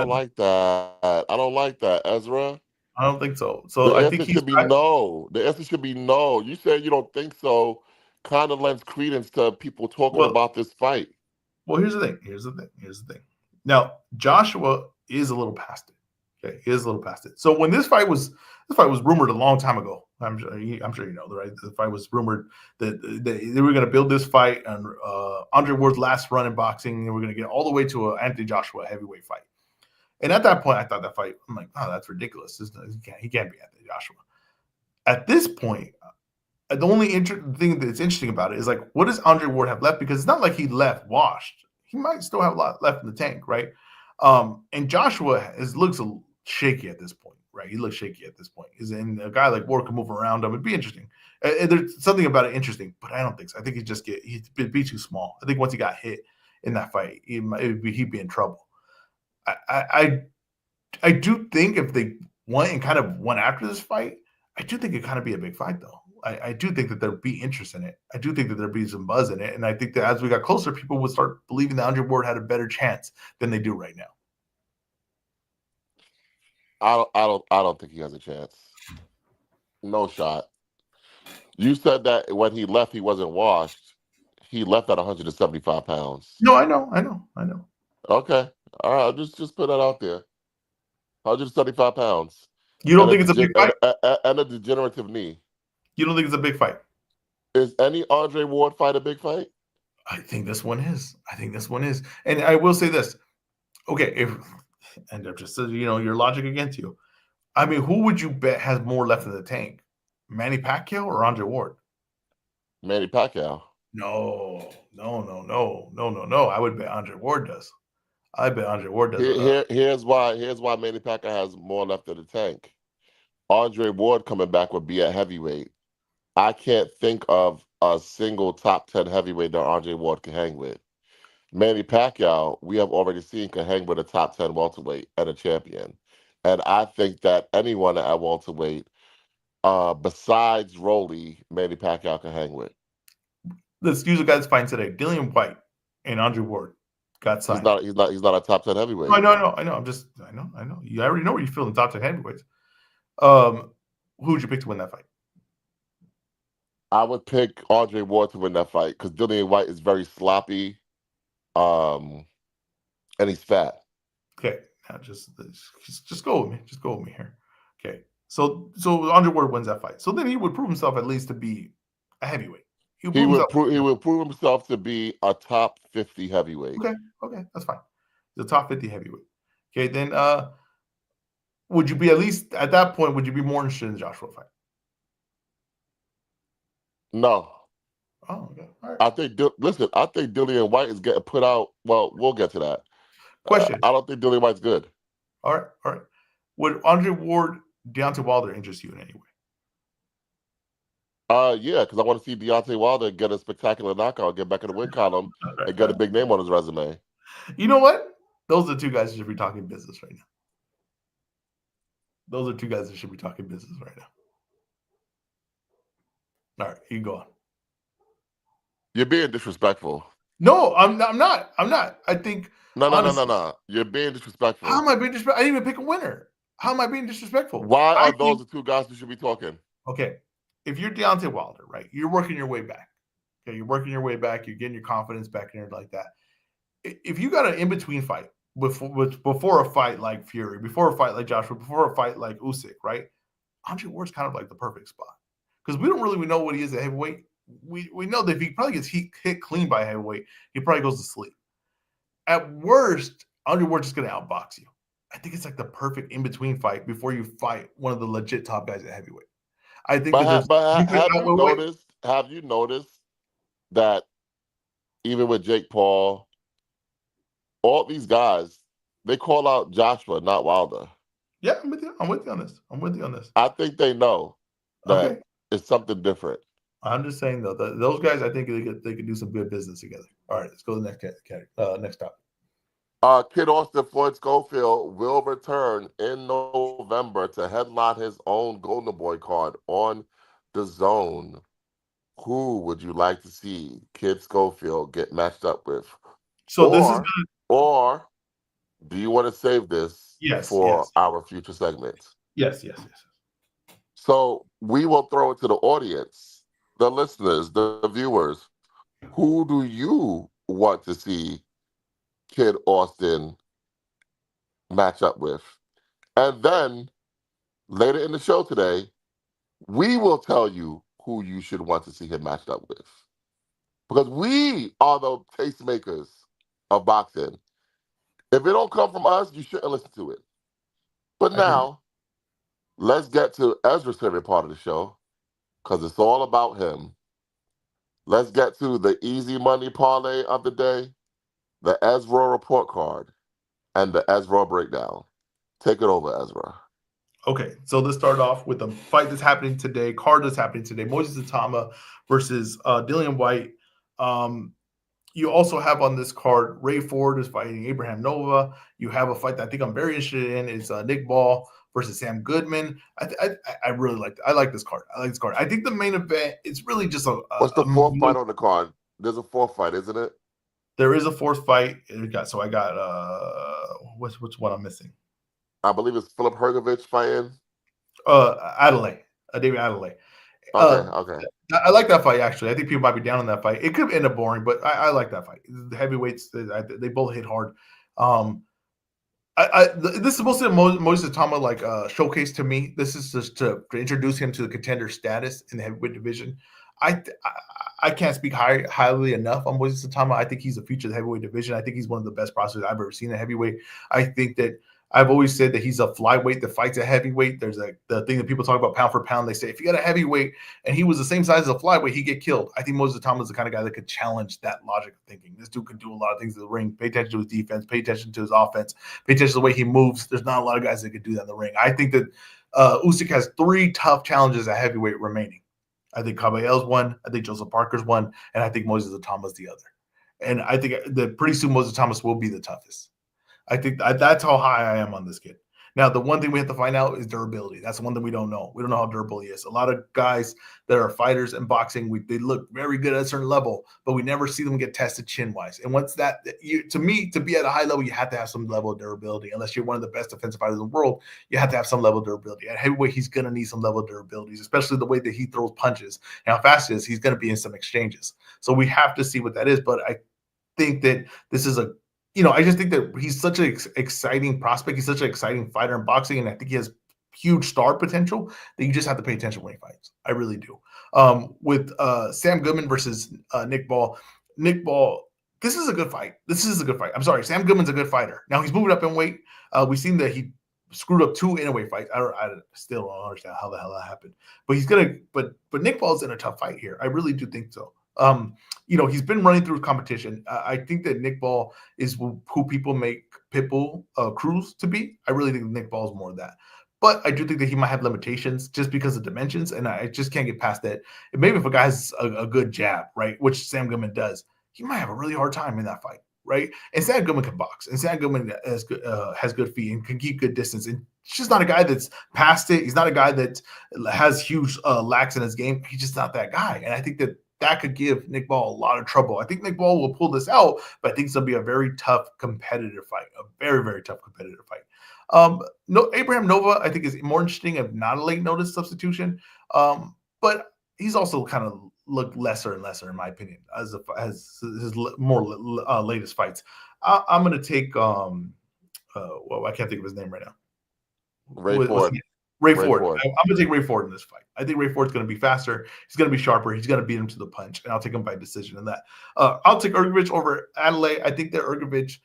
like that. I don't like that, Ezra. I don't think so. So the I answer think should be no. The answer should be no. You said you don't think so. Kind of lends credence to people talking about this fight. Well, here's the thing. Now, Joshua is a little past it. Okay, he is a little past it. So when this fight was rumored a long time ago. I'm sure you know, right? The fight was rumored that they were going to build this fight on Andre Ward's last run in boxing, and we're going to get all the way to an Anthony Joshua heavyweight fight. And at that point, I thought that fight, I'm like, oh, that's ridiculous. He can't be Anthony Joshua. At this point, the only thing that's interesting about it is like, what does Andre Ward have left? Because it's not like he left washed. He might still have a lot left in the tank, right? And Joshua looks a little shaky at this point, right? He looks shaky at this point. And a guy like Ward can move around him. It'd be interesting. There's something about it interesting, but I don't think so. I think he'd be too small. I think once he got hit in that fight, he'd be in trouble. I do think if they went and kind of went after this fight, I do think it'd kind of be a big fight, though. I do think that there'd be interest in it. I do think that there'd be some buzz in it. And I think that as we got closer, people would start believing that Andre Ward had a better chance than they do right now. I don't think he has a chance. No shot. You said that when he left, he wasn't washed. He left at 175 pounds. No, I know. Okay. All right. I'll just put that out there. 175 pounds. You don't think it's a big fight? And a degenerative knee. You don't think it's a big fight? Is any Andre Ward fight a big fight? I think this one is. And I will say this. Okay, and I'm just, your logic against you. I mean, who would you bet has more left in the tank? Manny Pacquiao or Andre Ward? Manny Pacquiao. No. I would bet Andre Ward does. Here's why Manny Pacquiao has more left in the tank. Andre Ward coming back would be a heavyweight. I can't think of a single top 10 heavyweight that Andre Ward can hang with. Manny Pacquiao, we have already seen, can hang with a top 10 welterweight and a champion. And I think that anyone at welterweight, besides Rolly, Manny Pacquiao can hang with. Let's use a guy that's fighting today. Dillian White and Andre Ward got signed. He's not a top 10 heavyweight. I know. I know. You already know where you feel in the top 10 heavyweights. Who would you pick to win that fight? I would pick Andre Ward to win that fight because Dillian White is very sloppy, and he's fat. Okay, now just go with me. Just go with me here. Okay, so Andre Ward wins that fight. So then he would prove himself at least to be a heavyweight. He would prove himself to be a top 50 heavyweight. Okay, that's fine. The top 50 heavyweight. Okay, then would you be at least at that point? Would you be more interested in the Joshua fight? No. Oh, okay. All right. I think Dillian White is getting put out. Well, we'll get to that. Question. I don't think Dillian White's good. All right. Would Andre Ward, Deontay Wilder interest you in any way? Yeah, because I want to see Deontay Wilder get a spectacular knockout, get back in the win column, and get a big name on his resume. You know what? Those are two guys that should be talking business right now. Those are two guys that should be talking business right now. All right, you go on. You're being disrespectful. No, I'm not. I think No. You're being disrespectful. How am I being disrespectful? I didn't even pick a winner. How am I being disrespectful? Why are those the two guys who should be talking? Okay, if you're Deontay Wilder, right, you're working your way back. Okay, you're working your way back. You're getting your confidence back in there like that. If you got an in-between fight before a fight like Fury, before a fight like Joshua, before a fight like Usyk, right, Andre Ward's kind of like the perfect spot because we don't really know what he is at heavyweight. We know that if he probably gets hit clean by heavyweight, he probably goes to sleep. At worst, Andre Ward's just going to outbox you. I think it's like the perfect in-between fight before you fight one of the legit top guys at heavyweight. I think have you noticed that even with Jake Paul, all these guys, they call out Joshua, not Wilder. Yeah, I'm with you on this. I think they know that it's something different. I'm just saying though, those guys, I think they could do some good business together. All right, let's go to the next topic. Kid Austin Floyd Schofield will return in November to headline his own Golden Boy card on DAZN. Who would you like to see Kid Schofield get matched up with? Or do you want to save this for our future segments? Yes. So we will throw it to the audience, the listeners, the viewers. Who do you want to see Kid Austin match up with? And then later in the show today, we will tell you who you should want to see him matched up with. Because we are the tastemakers of boxing. If it don't come from us, you shouldn't listen to it. But now, let's get to Ezra's favorite part of the show, because it's all about him. Let's get to the easy money parlay of the day, the EzRaw report card, and the EzRaw breakdown. Take it over, Ezra. Okay, so let's start off with the fight that's happening today, card that's happening today, Moises Atama versus Dillian White. You also have on this card, Ray Ford is fighting Abraham Nova. You have a fight that I think I'm very interested in. It's Nick Ball versus Sam Goodman. I really like I like this card. I think the main event, it's really just what's the fourth fight on the card? There's a fourth fight, isn't it? There is a fourth fight. I got what's one I'm missing? I believe it's Philip Hergovich fighting. Adelaide, David Adelaide. Okay. I like that fight, actually. I think people might be down on that fight. It could end up boring, but I like that fight. The heavyweights, they both hit hard. This is supposed to be Moises Atama showcase to me. This is just to introduce him to the contender status in the heavyweight division. I can't speak highly enough on Moises Atama. I think he's a future of the heavyweight division. I think he's one of the best prospects I've ever seen in heavyweight. I think that I've always said that he's a flyweight that fights a heavyweight. There's the thing that people talk about pound for pound. They say if you got a heavyweight and he was the same size as a flyweight, he'd get killed. I think Moises Atama is the kind of guy that could challenge that logic of thinking. This dude can do a lot of things in the ring. Pay attention to his defense. Pay attention to his offense. Pay attention to the way he moves. There's not a lot of guys that could do that in the ring. I think that Usyk has 3 tough challenges at heavyweight remaining. I think Caballero's one. I think Joseph Parker's one. And I think Moises Atama's the other. And I think that pretty soon Moises Atama will be the toughest. I think that's how high I am on this kid. Now, the one thing we have to find out is durability. That's the one thing we don't know. We don't know how durable he is. A lot of guys that are fighters in boxing, they look very good at a certain level, but we never see them get tested chin-wise. And once to me, to be at a high level, you have to have some level of durability. Unless you're one of the best defensive fighters in the world, you have to have some level of durability. At heavyweight, he's going to need some level of durability, especially the way that he throws punches and how fast he is. He's going to be in some exchanges. So we have to see what that is. But I think that this is I just think that he's such an exciting prospect. He's such an exciting fighter in boxing, and I think he has huge star potential that you just have to pay attention when he fights. I really do. With Sam Goodman versus Nick Ball. Nick Ball, this is a good fight. I'm sorry, Sam Goodman's a good fighter. Now he's moving up in weight. We've seen that he screwed up 2 in-a-weight fights. I still don't understand how the hell that happened. But but Nick Ball's in a tough fight here. I really do think so. He's been running through competition. I think that Nick Ball is who people make Pitbull Cruz to be. I really think Nick Ball is more of that. But I do think that he might have limitations just because of dimensions, and I just can't get past that. And maybe if a guy has a good jab, right, which Sam Goodman does, he might have a really hard time in that fight, right? And Sam Goodman can box, and Sam Goodman has good feet and can keep good distance. And he's just not a guy that's past it. He's not a guy that has huge lacks in his game. He's just not that guy. And I think that could give Nick Ball a lot of trouble. I think Nick Ball will pull this out, but I think it's going to be a very tough competitive fight, a very, very tough competitive fight. No, Abraham Nova, I think, is more interesting of not a late notice substitution, but he's also kind of looked lesser and lesser, in my opinion, as his more latest fights. I'm going to take, I can't think of his name right now. Ray Ford. Ray Ford. I'm going to take Ray Ford in this fight. I think Ray Ford's going to be faster. He's going to be sharper. He's going to beat him to the punch, and I'll take him by decision in that. I'll take Ergovich over Adelaide. I think that Ergovich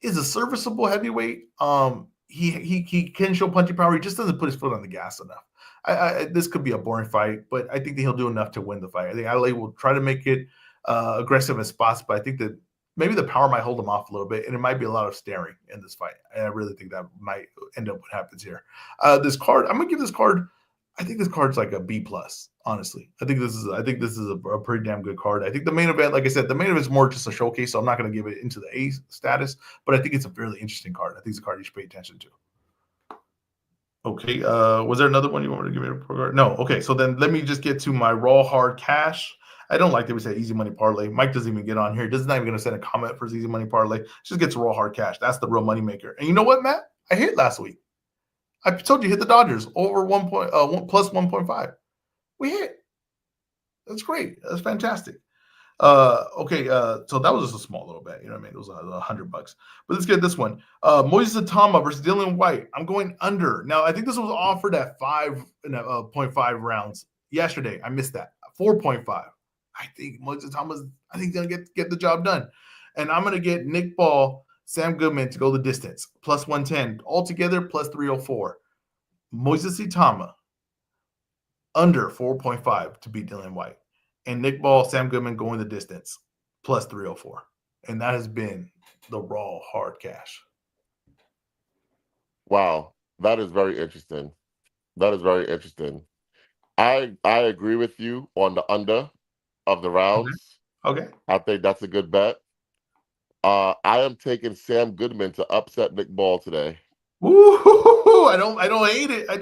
is a serviceable heavyweight. He can show punching power. He just doesn't put his foot on the gas enough. This could be a boring fight, but I think that he'll do enough to win the fight. I think Adelaide will try to make it aggressive in spots, but I think that maybe the power might hold him off a little bit, and it might be a lot of staring in this fight. And I really think that might end up what happens here. This card, I'm gonna give this card. I think this card's like a B plus. Honestly, I think this is a pretty damn good card. I think the main event, like I said, the main event is more just a showcase, so I'm not going to give it into the A status. But I think it's a really interesting card. I think it's a card you should pay attention to. Okay, was there another one you want to give me a card? No. Okay, so then let me just get to my raw hard cash. I don't like that we say easy money parlay. Mike doesn't even get on here. He's not even going to send a comment for his easy money parlay. Just gets raw hard cash. That's the real money maker. And you know what, Matt? I hit last week. I told you hit the Dodgers over plus 1.5. We hit. That's great. That's fantastic. Okay, so that was just a small little bet. You know what I mean? It was $100. But let's get this one. Moises Atama versus Dylan White. I'm going under. Now, I think this was offered at 5.5 rounds yesterday. I missed that. 4.5. I think Moises Atama's going to get the job done. And I'm going to get Nick Ball, Sam Goodman to go the distance. Plus 110. Altogether, plus 304. Moises Atama under 4.5 to beat Dylan White. And Nick Ball, Sam Goodman going the distance, plus 304. And that has been the raw hard cash. Wow. That is very interesting. I agree with you on the under of the rounds. Okay. I think that's a good bet. I am taking Sam Goodman to upset Nick Ball today. Woo! I don't hate it. I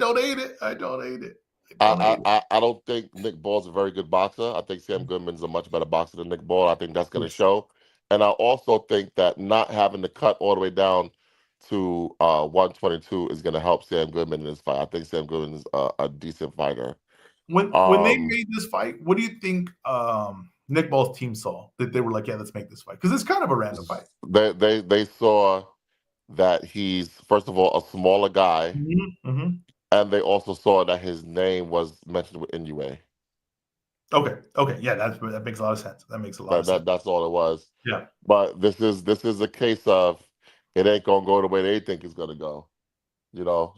don't think Nick Ball's a very good boxer. I think Sam Goodman's a much better boxer than Nick Ball. I think that's going to show. And I also think that not having to cut all the way down to 122 is going to help Sam Goodman in this fight. I think Sam Goodman is a decent fighter. When they made this fight, what do you think Nick Ball's team saw that they were like, yeah, let's make this fight? Because it's kind of a random fight. They saw that he's, first of all, a smaller guy. Mm-hmm. And they also saw that his name was mentioned with Inoue. Okay, yeah, that makes a lot of sense. That makes a lot of sense. That's all it was. Yeah. But this is a case of it ain't gonna go the way they think it's gonna go. You know,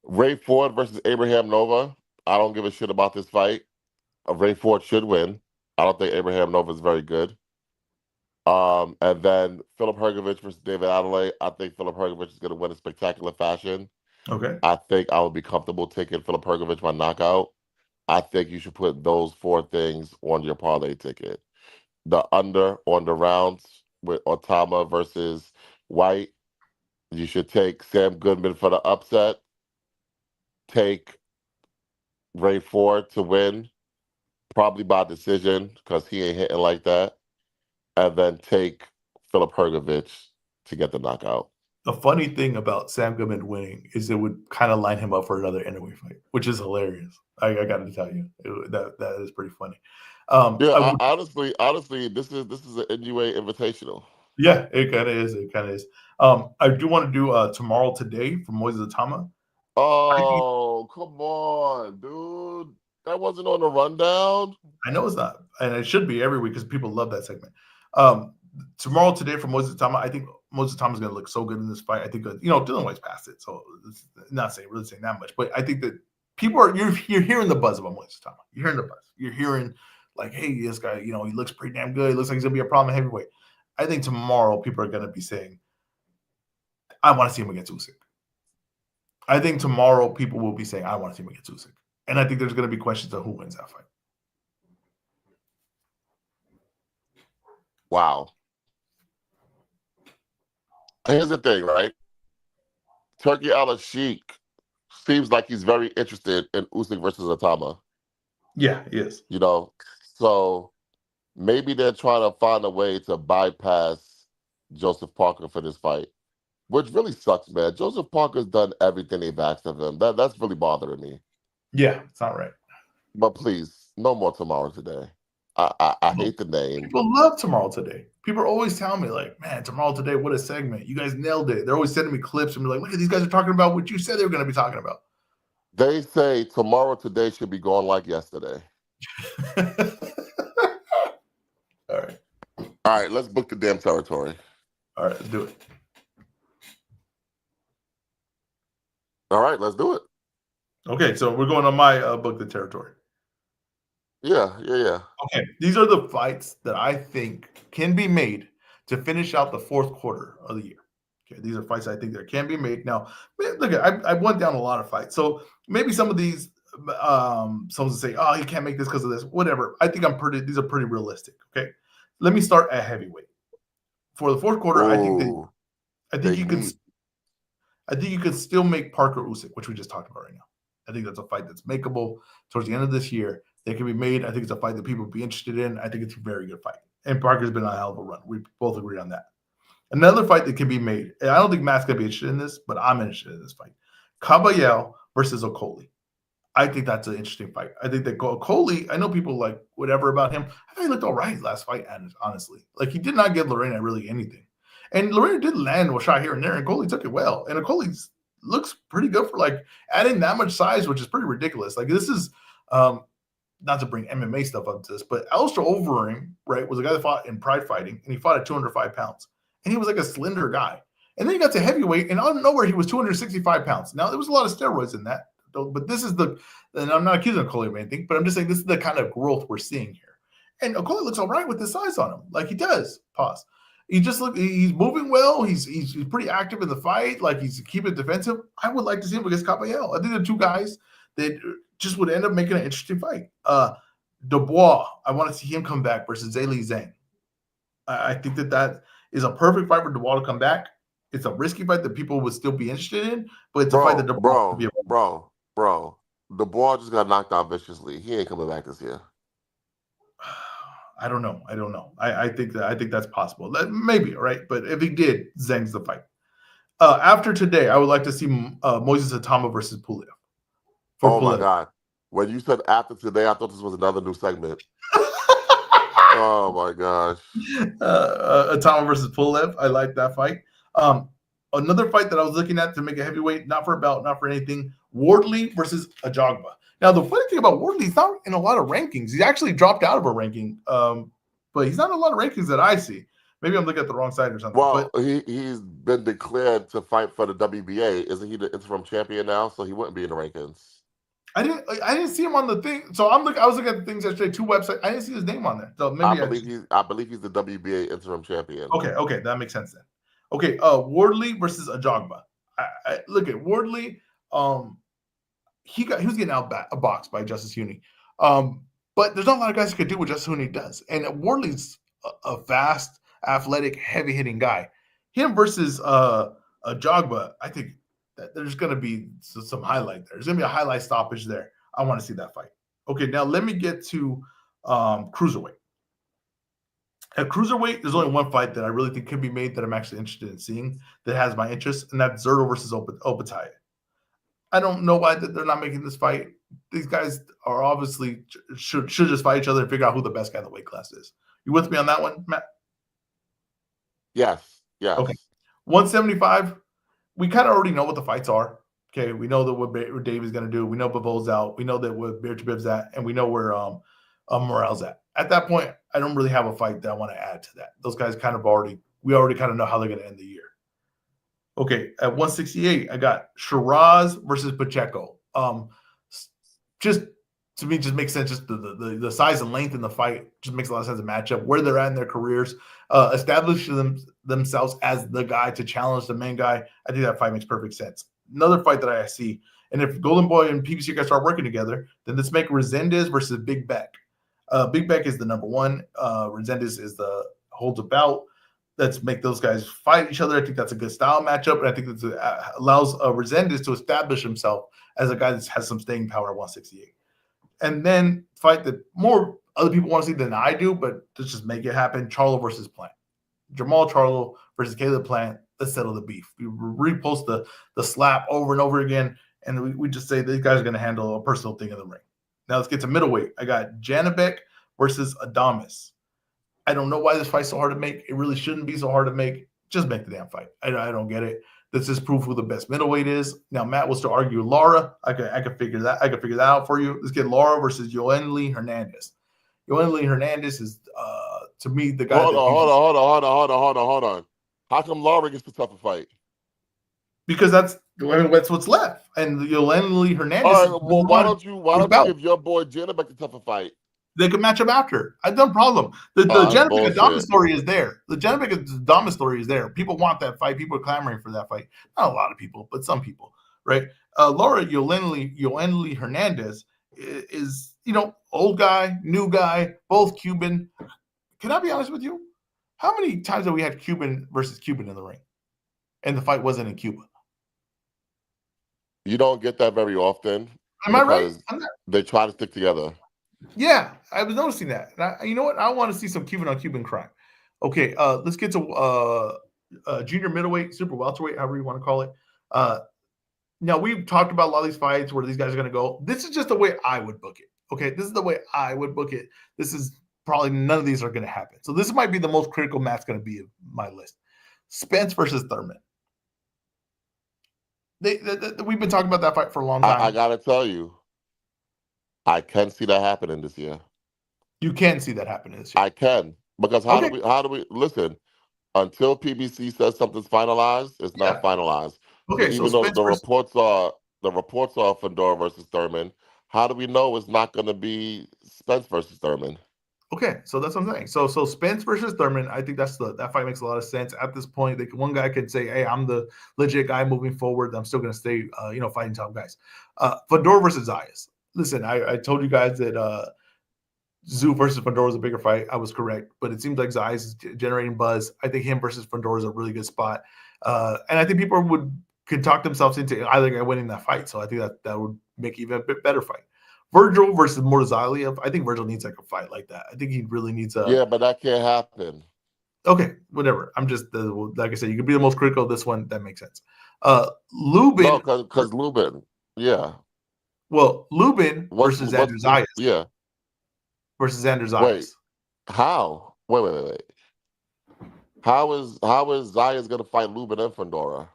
Ray Ford versus Abraham Nova. I don't give a shit about this fight. Ray Ford should win. I don't think Abraham Nova is very good. And then Philip Hergovich versus David Adelaide. I think Philip Hergovich is going to win in spectacular fashion. Okay. I think I would be comfortable taking Philip Hergovich by knockout. I think you should put those 4 things on your parlay ticket. The under on the rounds with Otama versus White. You should take Sam Goodman for the upset. Take Ray Ford to win, probably by decision because he ain't hitting like that. And then take Philip Hergovich to get the knockout. The funny thing about Sam Goodman winning is it would kind of line him up for another Inoue fight, which is hilarious. I got to tell you, that is pretty funny. Honestly, this is an Inoue invitational. Yeah, it kind of is. I do want to do tomorrow today from Moises Atama. Oh, come on, dude. That wasn't on the rundown. I know it's not, and it should be every week because people love that segment. Tomorrow today for Moises Atama, I think Moises Atama is going to look so good in this fight. I think Dylan White's past it, so it's not really saying that much. But I think that people are you're hearing the buzz about Moises Tama. You're hearing the buzz. You're hearing like, hey, this guy, he looks pretty damn good. He looks like he's gonna be a problem at heavyweight. I think tomorrow people are gonna be saying, I want to see him against Usyk. I think tomorrow people will be saying, I want to see him against Usyk. And I think there's gonna be questions of who wins that fight. Wow. Here's the thing, right? Turkey Al-Sheikh seems like he's very interested in Usyk versus Atama. Yeah, he is. So maybe they're trying to find a way to bypass Joseph Parker for this fight, which really sucks, man. Joseph Parker's done everything they've asked of him. That's really bothering me. Yeah, it's not right. But please, no more Tomorrow Today. I hate the name. People love Tomorrow Today. People are always telling me, like, man, Tomorrow Today, what a segment. You guys nailed it. They're always sending me clips and be like, look at these guys are talking about what you said they were going to be talking about. They say Tomorrow Today should be going like yesterday. All right. All right, let's book the damn territory. All right, let's do it. All right, let's do it. Okay, so we're going on my book the territory. Yeah. Okay, these are the fights that I think can be made to finish out the fourth quarter of the year. Okay, these are fights I think that can be made. Now, look, I went down a lot of fights, so maybe some of these, someone will say, "Oh, he can't make this because of this." Whatever. I think these are pretty realistic. Okay, let me start at heavyweight for the fourth quarter. Ooh, I think you could still make Parker Usyk, which we just talked about right now. I think that's a fight that's makeable towards the end of this year. They can be made. I think it's a fight that people would be interested in. I think it's a very good fight. And Parker's been on a hell of a run. We both agree on that. Another fight that can be made, and I don't think Matt's going to be interested in this, but I'm interested in this fight. Caballero versus Okoli. I think that's an interesting fight. I think that Okoli, I know people like whatever about him. I think he looked all right last fight, honestly. Like, he did not give Lorena really anything. And Lorena did land a shot here and there, and Okoli took it well. And Okoli looks pretty good for, like, adding that much size, which is pretty ridiculous. Like, this is not to bring MMA stuff up to this, but Alistair Overeem, right, was a guy that fought in Pride Fighting, and he fought at 205 pounds. And he was like a slender guy. And then he got to heavyweight, and out of nowhere, he was 265 pounds. Now, there was a lot of steroids in that, but this is and I'm not accusing Okoli of anything, but I'm just saying this is the kind of growth we're seeing here. And Okoli looks all right with the size on him. Like, he does. Pause. He's moving well. He's pretty active in the fight. Like, he's keeping it defensive. I would like to see him against Caballero. I think they're two guys that just would end up making an interesting fight. Dubois, I want to see him come back versus Zhilei Zhang. I think that is a perfect fight for Dubois to come back. It's a risky fight that people would still be interested in, but it's a fight that Dubois would be able to. Bro. Dubois just got knocked out viciously. He ain't coming back this year. I don't know. I think that's possible. Maybe, right? But if he did, Zhang's the fight. After today, I would like to see Moises Atama versus Pulev. My God. When you said after today, I thought this was another new segment. Oh, my gosh. Atama versus Pulev. I like that fight. Another fight that I was looking at to make a heavyweight, not for a belt, not for anything, Wardley versus Ajagba. Now, the funny thing about Wardley, he's not in a lot of rankings. He's actually dropped out of a ranking, but he's not in a lot of rankings that I see. Maybe I'm looking at the wrong side or something. Well, he's been declared to fight for the WBA. Isn't he the interim champion now? So he wouldn't be in the rankings. I didn't see him on the thing. So I was looking at the things yesterday, two websites. I didn't see his name on there. So maybe I believe he's the WBA interim champion. Okay, that makes sense then. Okay, Wardley versus Ajagba. I look at Wardley. He was getting outboxed by Justice Huey. But there's not a lot of guys who could do what Justice Huey does. And Wardley's a fast, athletic, heavy-hitting guy. Him versus Ajagba, I think that there's going to be some highlight there. There's going to be a highlight stoppage there. I want to see that fight. Okay, now let me get to cruiserweight. At cruiserweight, there's only one fight that I really think could be made that I'm actually interested in seeing that has my interest, and that's Zerto versus Opetaia. I don't know why they're not making this fight. These guys are obviously should just fight each other and figure out who the best guy in the weight class is. You with me on that one, Matt? Yes. Okay. 175, we kind of already know what the fights are. Okay, we know that what Davies going to do. We know Bavo's out. We know that what Berchabib's at, and we know where Morale's at. At that point, I don't really have a fight that I want to add to that. Those guys we already kind of know how they're going to end the year. Okay, at 168, I got Shiraz versus Pacheco. just to me, just makes sense. Just the size and length in the fight just makes a lot of sense. To match up where they're at in their careers, establishing themselves as the guy to challenge the main guy. I think that fight makes perfect sense. Another fight that I see, and if Golden Boy and PBC guys start working together, then let's make Resendez versus Big Beck. Big Beck is the number one. Resendez is the holds a belt. Let's make those guys fight each other. I think that's a good style matchup, and I think that allows Resendez to establish himself as a guy that has some staying power at 168. And then fight that more other people want to see than I do, but let's just make it happen. Charlo versus Plant. Jamal Charlo versus Caleb Plant. Let's settle the beef. We repost the slap over and over again, and we just say these guys are going to handle a personal thing in the ring. Now let's get to middleweight. I got Janabek versus Adames. I don't know why this fight's so hard to make. It really shouldn't be so hard to make. Just make the damn fight. I don't get it. This is proof who the best middleweight is. Now Matt will still argue Lara. I could figure that. I could figure that out for you. Let's get Lara versus Yoeli Hernandez. Yoeli Hernandez is to me the guy. Hold on. How come Lara gets the tougher fight? Because that's what's left. And Yoeli Hernandez. All right, well, why don't you give your boy Janabek the tougher fight? They can match up after. I have no problem. The Janabek Adames story is there. The Janabek Adames story is there. People want that fight. People are clamoring for that fight. Not a lot of people, but some people, right? Lara Yoeli Hernandez is, old guy, new guy, both Cuban. Can I be honest with you? How many times have we had Cuban versus Cuban in the ring? And the fight wasn't in Cuba. You don't get that very often. Am I right? They try to stick together. Yeah, I was noticing that. And you know what? I want to see some Cuban on Cuban crime. Okay, let's get to junior middleweight, super welterweight, however you want to call it. Now, we've talked about a lot of these fights where these guys are going to go. This is just the way I would book it. Okay, this is the way I would book it. This is probably none of these are going to happen. So this might be the most critical match going to be in my list. Spence versus Thurman. We've been talking about that fight for a long time. I got to tell you, I can see that happening this year. You can see that happening this year. I can, because how do we listen? Until PBC says something's finalized, it's not finalized. Okay, even though the reports are Fundora versus Thurman, how do we know it's not going to be Spence versus Thurman? Okay, so that's what I'm saying. So Spence versus Thurman, I think that fight makes a lot of sense at this point. One guy can say, "Hey, I'm the legit guy moving forward. I'm still going to stay, fighting top guys." Fundora versus Zayas. Listen, I told you guys that Zoo versus Fundora is a bigger fight. I was correct, but it seems like Zayas is generating buzz. I think him versus Fundora is a really good spot, and I think people could talk themselves into either guy winning that fight. So I think that would make even a bit better fight. Virgil versus Morzalia. I think Virgil needs like a fight like that. I think he really needs a. Yeah, but that can't happen. Okay, whatever. I'm just like I said, you could be the most critical of this one. That makes sense. Lubin. No, because Lubin. Yeah. Well, Lubin versus Andrew Zayas. Yeah. Versus Andrew Zayas. Wait. How? Wait. How is Zayas going to fight Lubin and Fundora?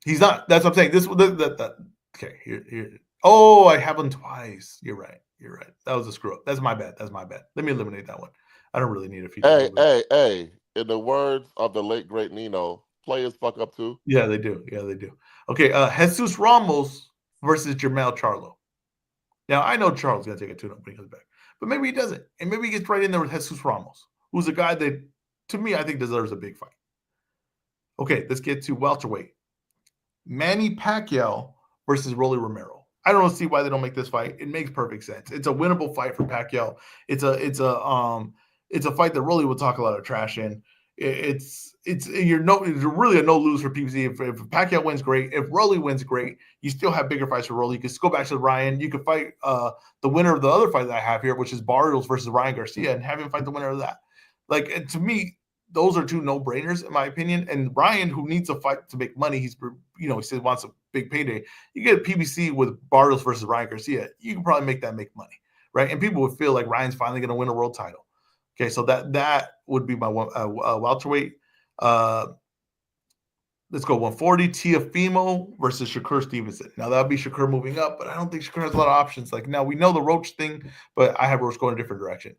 He's not. That's what I'm saying. Okay. Here. Oh, I have him twice. You're right. That was a screw up. That's my bad. Let me eliminate that one. I don't really need a feature. Hey. In the words of the late great Nino, players fuck up too. Yeah, they do. Okay, Jesus Ramos versus Jermell Charlo. Now, I know Charlo's going to take a tune-up when he comes back, but maybe he doesn't. And maybe he gets right in there with Jesus Ramos, who's a guy that, to me, I think deserves a big fight. Okay, let's get to welterweight. Manny Pacquiao versus Rolly Romero. I don't see why they don't make this fight. It makes perfect sense. It's a winnable fight for Pacquiao. It's a fight that Rolly will talk a lot of trash in. It's really a no lose for PBC. If Pacquiao wins, great. If Rolly wins, great. You still have bigger fights for Rolly. You could go back to Ryan. You could fight the winner of the other fight that I have here, which is Barrios versus Ryan Garcia, and have him fight the winner of that. Like, to me, those are two no-brainers in my opinion. And Ryan, who needs a fight to make money, he said he wants a big payday. You get PBC with Barrios versus Ryan Garcia, you can probably make that make money, right? And people would feel like Ryan's finally going to win a world title. Okay, so that would be my welterweight. Let's go 140. Tiafimo versus Shakur Stevenson. Now, that would be Shakur moving up, but I don't think Shakur has a lot of options. Like, now we know the Roach thing, but I have Roach going a different direction.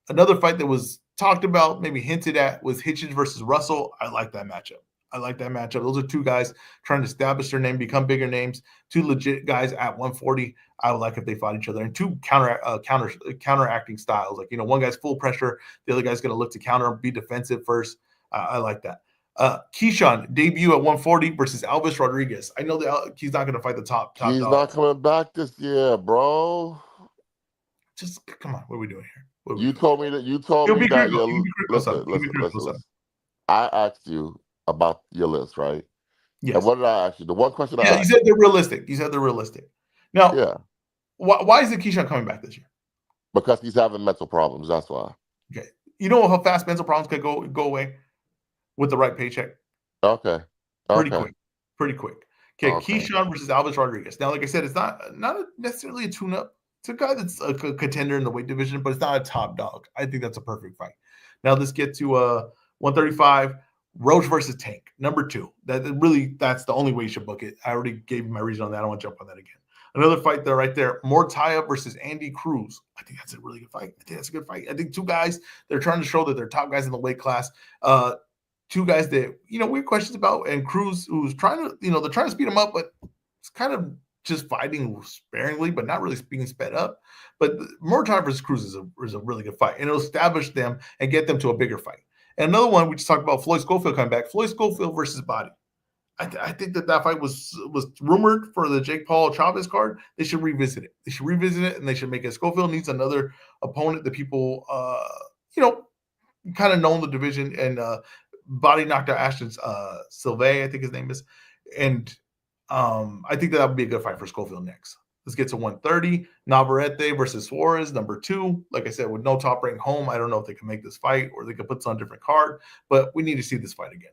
Another fight that was talked about, maybe hinted at, was Hitchens versus Russell. I like that matchup. I like that matchup. Those are two guys trying to establish their name, become bigger names. Two legit guys at 140. I would like if they fought each other, and two counteracting styles. Like, one guy's full pressure, the other guy's going to look to counter, be defensive first. I like that. Keyshawn debut at 140 versus Elvis Rodriguez. I know that he's not going to fight the top He's dog. not coming back this year, bro. Just come on. What are we doing here? You told me that listen. I asked you about your list, right? Yes. And what did I ask you? The one question I asked. You said they're realistic. Now, yeah. Why is the Keyshawn coming back this year? Because he's having mental problems. That's why. Okay. You know how fast mental problems could go away with the right paycheck? Okay. Pretty quick. Okay. Keyshawn versus Elvis Rodriguez. Now, like I said, it's not necessarily a tune-up. It's a guy that's a contender in the weight division, but it's not a top dog. I think that's a perfect fight. Now let's get to 135. Roach versus Tank, number 2. That's the only way you should book it. I already gave my reason on that. I don't want to jump on that again. Another fight there, right there. Mortaia versus Andy Cruz. I think that's a really good fight. I think two guys, they're trying to show that they're top guys in the weight class. Two guys that, we have questions about, and Cruz, who's trying to, they're trying to speed him up, but it's kind of just fighting sparingly, but not really being sped up. But Mortaia versus Cruz is a really good fight, and it'll establish them and get them to a bigger fight. And another one, we just talked about Floyd Schofield coming back. Floyd Schofield versus Body. I think that fight was rumored for the Jake Paul Chavez card. They should revisit it. And they should make it. Schofield needs another opponent that people, kind of know in the division. And Body knocked out Ashton Sylvain, I think his name is. And I think that would be a good fight for Schofield next. Let's get to 130. Navarrete versus Suarez, number 2. Like I said, with no top rank home, I don't know if they can make this fight or they could put this on a different card, but we need to see this fight again.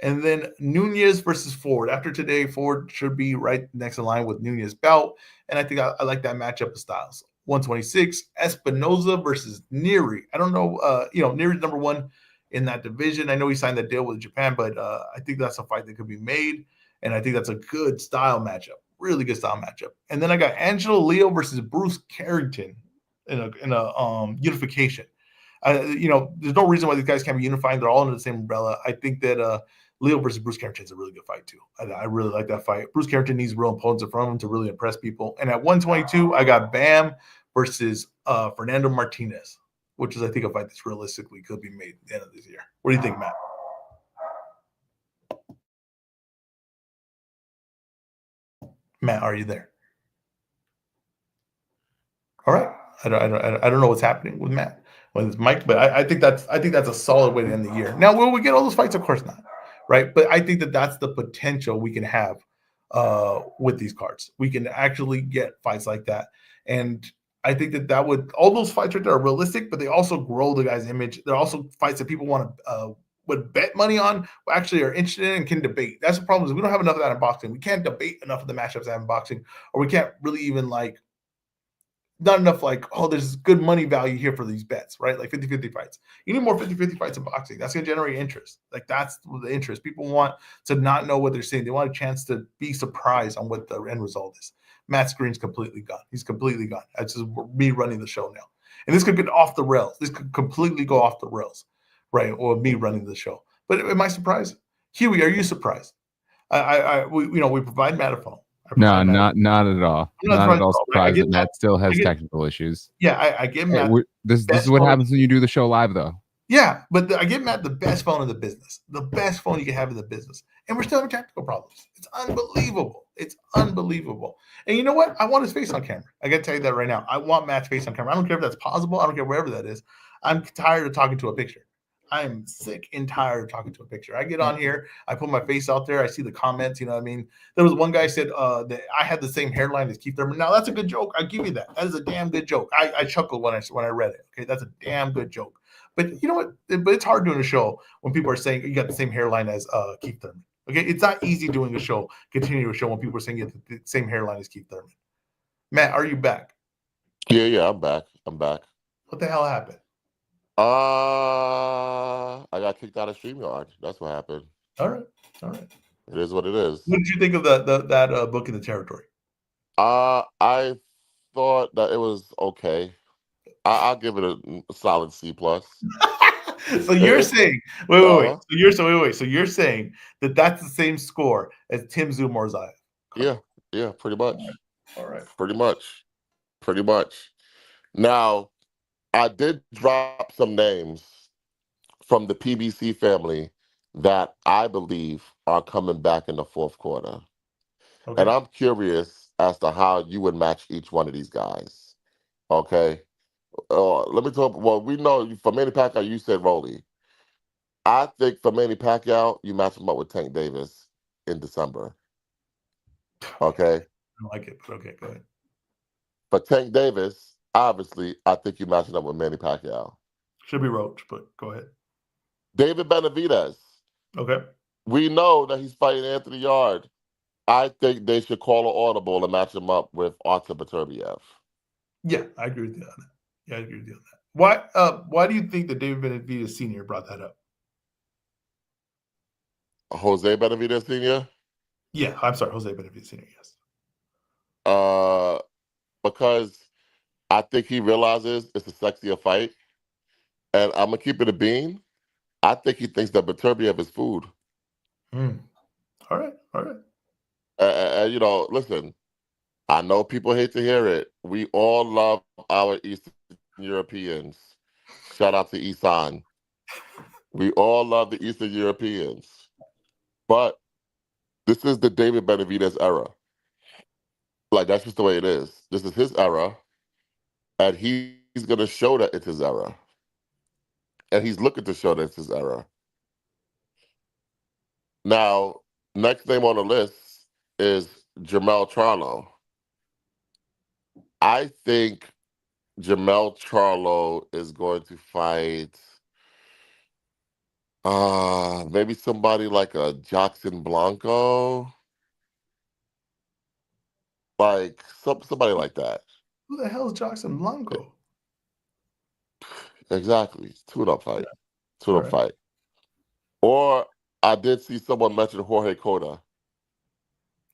And then Nunez versus Ford. After today, Ford should be right next in line with Nunez belt, and I think I like that matchup of styles. 126, Espinoza versus Neri. I don't know, Neri's number 1 in that division. I know he signed that deal with Japan, but I think that's a fight that could be made, and I think that's a good style matchup. Really good style matchup. And then I got Angelo Leo versus Bruce Carrington in a unification. There's no reason why these guys can't be unifying. They're all under the same umbrella. I think that Leo versus Bruce Carrington is a really good fight too. I really like that fight. Bruce Carrington needs real opponents in front of him to really impress people. And at 122, I got Bam versus Fernando Martinez, which is, I think, a fight that's realistically could be made at the end of this year. What do you think, Matt? Matt, are you there? All right. I don't know what's happening with Matt with his mic, but I think that's a solid way to end the year. Now, will we get all those fights? Of course not, right? But I think that that's the potential we can have with these cards. We can actually get fights like that, and I think that would, all those fights right there are realistic, but they also grow the guy's image. They're also fights that people want to would bet money on, actually are interested in and can debate. That's the problem, is we don't have enough of that in boxing. We can't debate enough of the matchups I have in boxing, or we can't really even not enough there's good money value here for these bets, right? Like 50-50 fights. You need more 50-50 fights in boxing. That's going to generate interest. That's the interest. People want to not know what they're seeing. They want a chance to be surprised on what the end result is. Matt Screen's completely gone. He's completely gone. That's just me running the show now. And this could get off the rails. This could completely go off the rails, right? Or me running the show. But am I surprised? Huey, are you surprised? We provide Matt a phone. No, not at all. Not at all surprised that Matt still has technical issues. Yeah, I give Matt. This is what happens when you do the show live, though. Yeah, but I give Matt the best phone in the business. The best phone you can have in the business. And we're still having technical problems. It's unbelievable. And you know what? I want his face on camera. I got to tell you that right now. I want Matt's face on camera. I don't care if that's possible. I don't care wherever that is. I'm tired of talking to a picture. I'm sick and tired of talking to a picture. I get on here, I put my face out there, I see the comments, you know what I mean? There was one guy said that I had the same hairline as Keith Thurman. Now, that's a good joke. I'll give you that. That is a damn good joke. I chuckled when I read it. Okay, that's a damn good joke. But you know what? But it's hard doing a show when people are saying you got the same hairline as Keith Thurman. Okay, it's not easy doing a show, continuing a show when people are saying you have the same hairline as Keith Thurman. Matt, are you back? Yeah, I'm back. What the hell happened? I got kicked out of StreamYard. That's what happened. All right. It is what it is. What did you think of that book in the territory? I thought that it was okay. I'll give it a solid C+. So you're saying, wait. Uh-huh. So you're saying that that's the same score as Tim Zoom or Zaya? Yeah, pretty much. All right. Pretty much. Now, I did drop some names from the PBC family that I believe are coming back in the fourth quarter. Okay. And I'm curious as to how you would match each one of these guys. Okay. Let me talk. Well, we know for Manny Pacquiao, you said Rolly. I think for Manny Pacquiao, you match him up with Tank Davis in December. Okay. I don't like it, but okay, go ahead. For Tank Davis, obviously, I think you match it up with Manny Pacquiao. Should be Roach, but go ahead. David Benavidez. Okay. We know that he's fighting Anthony Yard. I think they should call an audible and match him up with Artur Beterbiev. Yeah, I agree with you on that. Yeah, I agree with you on that. Why do you think that David Benavidez Sr. brought that up? Jose Benavidez Sr.? Yeah, I'm sorry, Jose Benavidez Sr., yes. Because I think he realizes it's a sexier fight. And I'm going to keep it a bean. I think he thinks that Beterbiev is food. All right. You know, listen, I know people hate to hear it. We all love our Eastern Europeans. Shout out to Isan. We all love the Eastern Europeans. But this is the David Benavidez era. Like, that's just the way it is. This is his era. And he's going to show that it's his era. And he's looking to show that it's his era. Now, next name on the list is Jermell Charlo. I think Jermell Charlo is going to fight maybe somebody like a Jackson Blanco. Like somebody like that. Who the hell is Jackson Blanco? Exactly. Tune-up fight. Yeah. Tune-up fight. Or I did see someone mention Jorge Cota.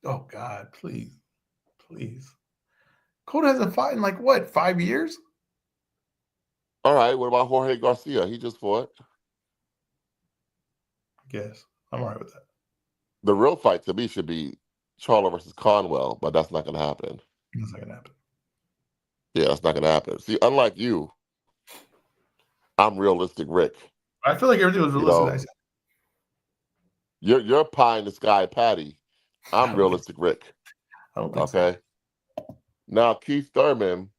Oh, God, please. Cota hasn't fought in like, what, 5 years? All right, what about Jorge Garcia? He just fought. I guess. I'm all right with that. The real fight to me should be Charlo versus Conwell, but that's not going to happen. That's not going to happen. Yeah, that's not going to happen. See, unlike you, I'm realistic Rick. I feel like everything was realistic. You're pie in the sky Patty. I'm realistic Rick. I don't think so. Now, Keith Thurman,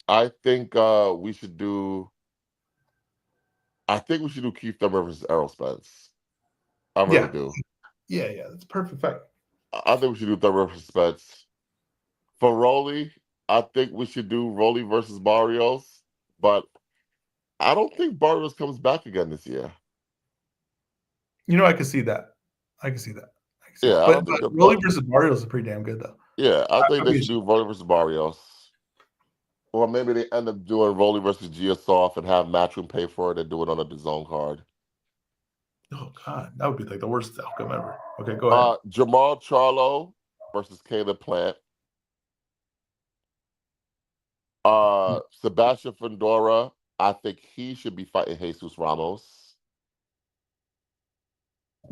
I think we should do Keith Thurman versus Errol Spence. I really do. Yeah, that's a perfect fight. I think we should do Thurman versus Spence. For Rolly, I think we should do Rolly versus Barrios, but I don't think Barrios comes back again this year. I can see that. Yeah, but Rolly versus Barrios is pretty damn good, though. Yeah, I think they should do Rolly versus Barrios. Or maybe they end up doing Rolly versus Giasoff and have Matchroom pay for it and do it on a DAZN card. Oh, God. That would be like the worst outcome ever. Okay, go ahead. Jermall Charlo versus Caleb Plant. Sebastian Fundora, I think he should be fighting Jesus Ramos.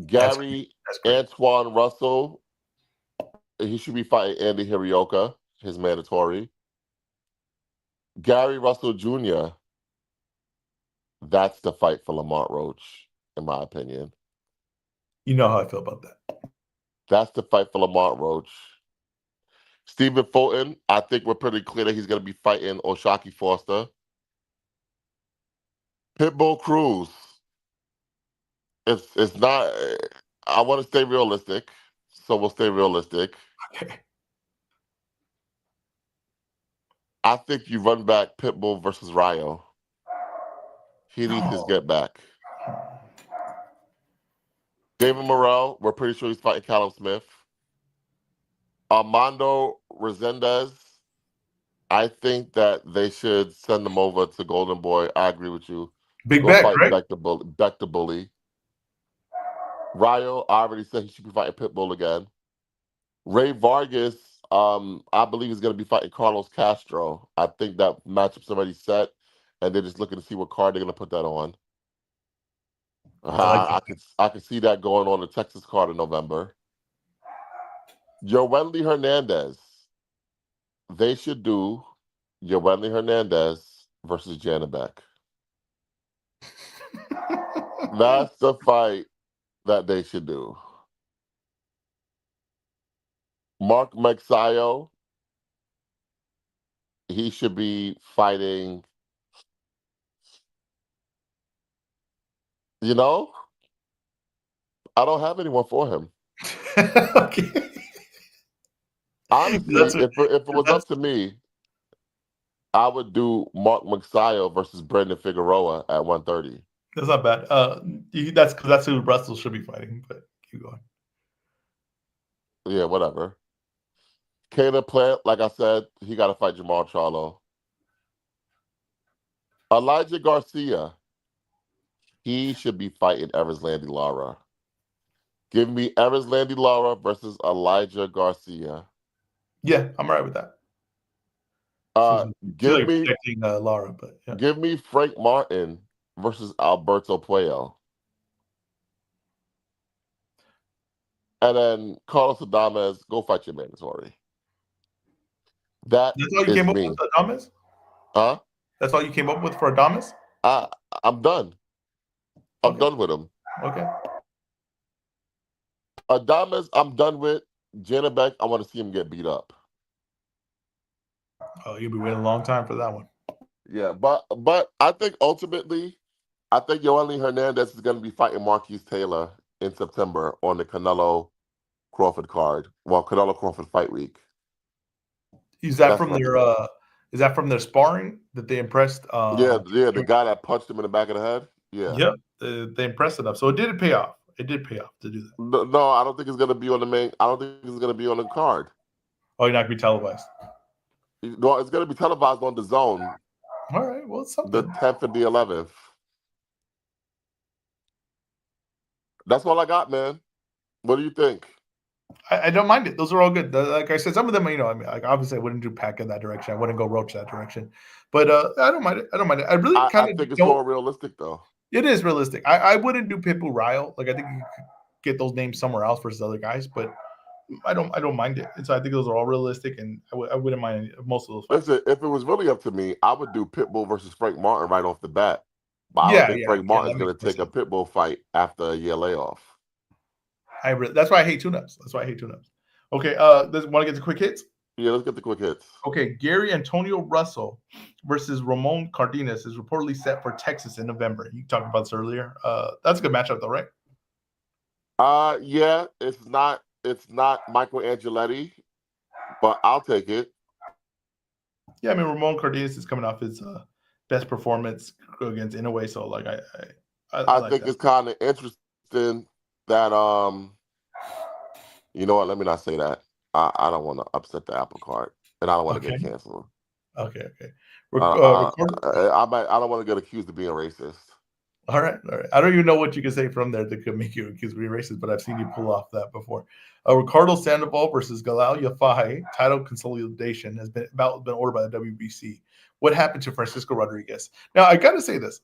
Gary Antoine Russell, he should be fighting Andy Hirioka, his mandatory. Gary Russell Jr., that's the fight for Lamont Roach, in my opinion. You know how I feel about that. That's the fight for Lamont Roach. Stephen Fulton, I think we're pretty clear that he's going to be fighting Oshaki Foster. Pitbull Cruz. It's not. I want to stay realistic, so we'll stay realistic. Okay. I think you run back Pitbull versus Rayo. He needs his get back. David Morrell, we're pretty sure he's fighting Callum Smith. Armando Resendez, I think that they should send him over to Golden Boy. I agree with you. Big Beck, right? Beck the Bully. Rayo, I already said he should be fighting Pitbull again. Ray Vargas, I believe he's going to be fighting Carlos Castro. I think that matchup's already set. and they're just looking to see what card they're going to put that on. I I could see that going on the Texas card in November. Yoeli Hernandez. They should do Yoeli Hernandez versus Janabek. That's the fight that they should do. Mark Magsayo, he should be fighting, I don't have anyone for him. Okay. Honestly, if it was up to me, I would do Mark Magsayo versus Brandon Figueroa at 130. That's not bad. That's because that's who Russell should be fighting, but keep going. Yeah, whatever. Caleb Plant, like I said, he got to fight Jamal Charlo. Elijah Garcia, he should be fighting Erislandy Lara. Give me Erislandy Lara versus Elijah Garcia. Yeah, I'm all right with that. Give me protecting Lara, but yeah. Give me Frank Martin versus Alberto Puello. And then Carlos Adames, go fight your mandatory. That's all you came up with for Adames? Huh? That's all you came up with for Adames? I'm done. I'm done with him. Okay. Adames, I'm done with. Janabek, I want to see him get beat up. Oh, you'll be waiting a long time for that one. Yeah, but I think ultimately, Yoeli Hernandez is going to be fighting Marquise Taylor in September on the Canelo Crawford card. Well, Canelo Crawford fight week. Is that from their sparring that they impressed? Yeah, the guy that punched him in the back of the head. Yeah. Yep, they impressed enough. So it did pay off. It did pay off to do that. No, I don't think it's going to be on the main. I don't think it's going to be on the card. Oh, you're not going to be televised. No, it's going to be televised on the Zone. All right, well, it's something. The 10th and the 11th. That's all I got, man. What do you think? I don't mind it. Those are all good. Like I said, some of them, like obviously I wouldn't do Pack in that direction. I wouldn't go Roach that direction. But I don't mind it. I really kind of think it's more realistic, though. It is realistic. I wouldn't do Pitbull Ryle. Like I think you could get those names somewhere else versus other guys, but I don't mind it. And so I think those are all realistic, and I wouldn't mind most of those fights. Listen, if it was really up to me, I would do Pitbull versus Frank Martin right off the bat. But I don't think Frank Martin's going to take a Pitbull fight after a year layoff. That's why I hate tune-ups. Okay, want to get the quick hits? Yeah, let's get the quick hits. Okay, Gary Antonio Russell versus Ramon Cardenas is reportedly set for Texas in November. You talked about this earlier. That's a good matchup, though, right? Yeah, it's not Michael Angeletti, but I'll take it. Yeah, I mean Ramon Cardenas is coming off his best performance against Inoue, so like I like think that. It's kind of interesting that you know what? Let me not say that. I don't want to upset the apple cart, and I don't want to get canceled. Okay. I don't want to get accused of being racist. All right. I don't even know what you can say from there that could make you accused of being racist, but I've seen you pull off that before. Ricardo Sandoval versus Galal Yafai title consolidation has been ordered by the WBC. What happened to Francisco Rodriguez? Now I got to say this.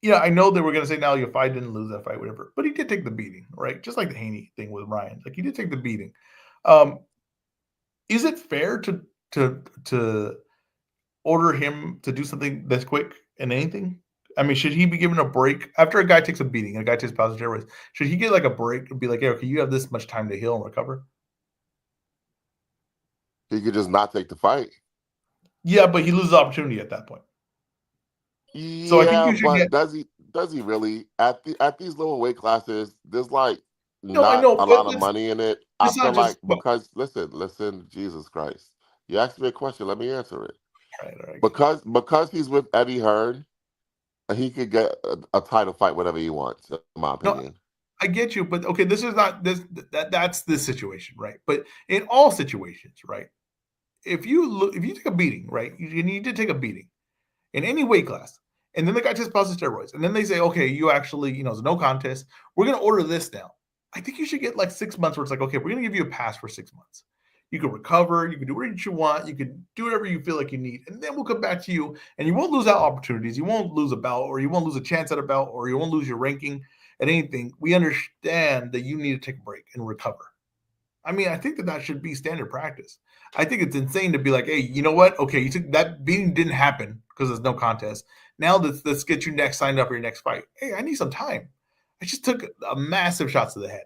Yeah, I know they were going to say now Yafai didn't lose that fight, whatever, but he did take the beating, right? Just like the Haney thing with Ryan, like he did take the beating. Is it fair to order him to do something this quick in anything? I mean, should he be given a break after a guy takes a beating? A guy takes positive steroids. Should he get like a break and be like, hey, okay, you have this much time to heal and recover? He could just not take the fight. Yeah, but he loses the opportunity at that point. Yeah, so I think you should does he really at these lower weight classes? There's like not a lot of money in it. I feel like because listen, Jesus Christ, you asked me a question, let me answer it. All right. Because he's with Eddie Hearn, he could get a title fight whatever he wants, in my opinion. No, I get you, but okay, this is not that's this situation, right? But in all situations, right? If you take a beating, right? You need to take a beating in any weight class, and then the guy tests positive steroids, and then they say, okay, you actually, it's no contest. We're gonna order this now. I think you should get like 6 months where it's like, okay, we're gonna give you a pass for 6 months. You can recover. You can do whatever you want. You can do whatever you feel like you need. And then we'll come back to you. And you won't lose out opportunities. You won't lose a bout, or you won't lose a chance at a bout, or you won't lose your ranking at anything. We understand that you need to take a break and recover. I mean, I think that should be standard practice. I think it's insane to be like, hey, you know what? Okay, you took that beating didn't happen because there's no contest. Now let's get you next signed up for your next fight. Hey, I need some time. I just took a massive shot to the head.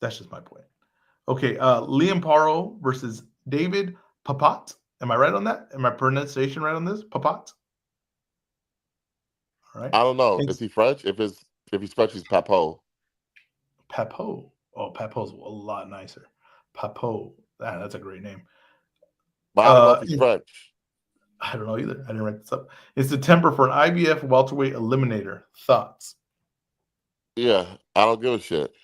That's just my point. Okay, Liam Paro versus David Papat. Am I right on that? Am my pronunciation right on this? Papat? All right. I don't know. Is he French? If he's French, he's Papo. Papo. Oh, Papo's a lot nicer. Papo. That's a great name. But I don't know if he's French. I don't know either. I didn't write this up. It's September for an IBF welterweight eliminator. Thoughts? Yeah, I don't give a shit.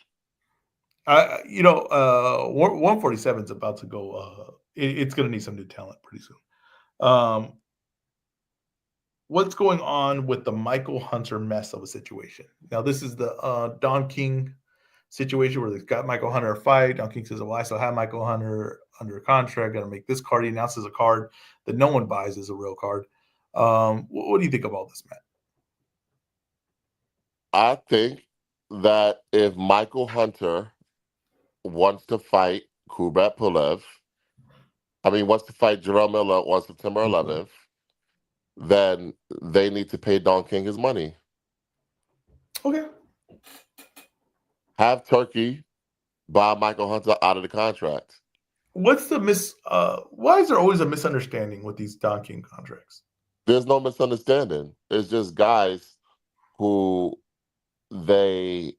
147 is about to go. It's going to need some new talent pretty soon. What's going on with the Michael Hunter mess of a situation? Now, this is the Don King situation where they've got Michael Hunter a fight. Don King says, well, I still have Michael Hunter under contract. Got to make this card. He announces a card that no one buys as a real card. What do you think of all this, Matt? I think that if Michael Hunter wants to fight Kubrat Pulev, wants to fight Jarrell Miller on September 11th, then they need to pay Don King his money. Okay. Have Turkey buy Michael Hunter out of the contract. What's the why is there always a misunderstanding with these Don King contracts? There's no misunderstanding. It's just guys who they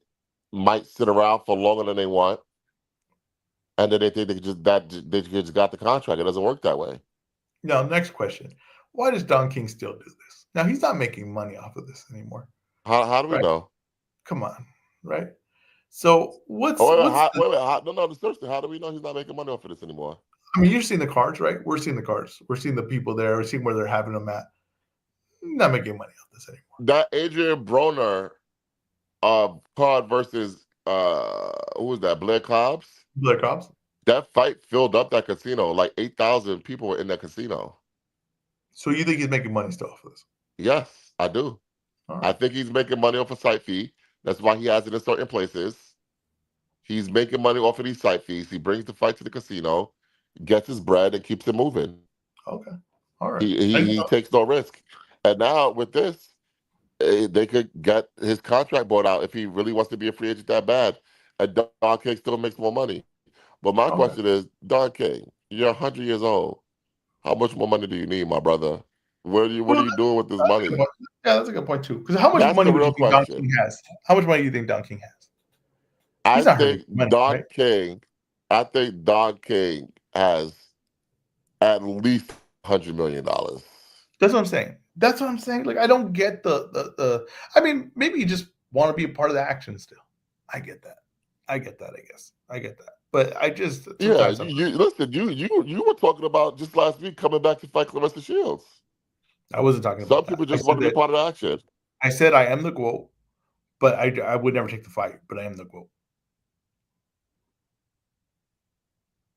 might sit around for longer than they want, and then they think they just got the contract. It doesn't work that way. Now, next question. Why does Don King still do this? Now, he's not making money off of this anymore. How do we know? Come on, right? So wait, how do we know he's not making money off of this anymore? You're seeing the cards, right? We're seeing the cards. We're seeing the people there. We're seeing where they're having them at. Not making money off this anymore. That Adrian Broner card versus who was that? Blair Cobbs? Blair Cobbs? That fight filled up that casino. Like 8,000 people were in that casino. So you think he's making money still off of this? Yes, I do. Right. I think he's making money off a site fee. That's why he has it in certain places. He's making money off of these site fees. He brings the fight to the casino, gets his bread, and keeps it moving. Okay. All right. He takes no risk. And now with this, they could get his contract bought out if he really wants to be a free agent that bad. And Don King still makes more money. But my question is, Don King, you're 100 years old. How much more money do you need, my brother? What are you doing with this money? Yeah, that's a good point too. Because how much money do you think Don King has? How much money do you think Don King has? I think Don King has at least $100 million. That's what I'm saying. Like, I don't get the. Maybe you just want to be a part of the action still. I get that. I guess. I get that. But I just you were talking about just last week coming back to fight Claressa Shields. I wasn't talking about some people just want to be part of the action. I said I am the GOAT, but I would never take the fight. But I am the GOAT.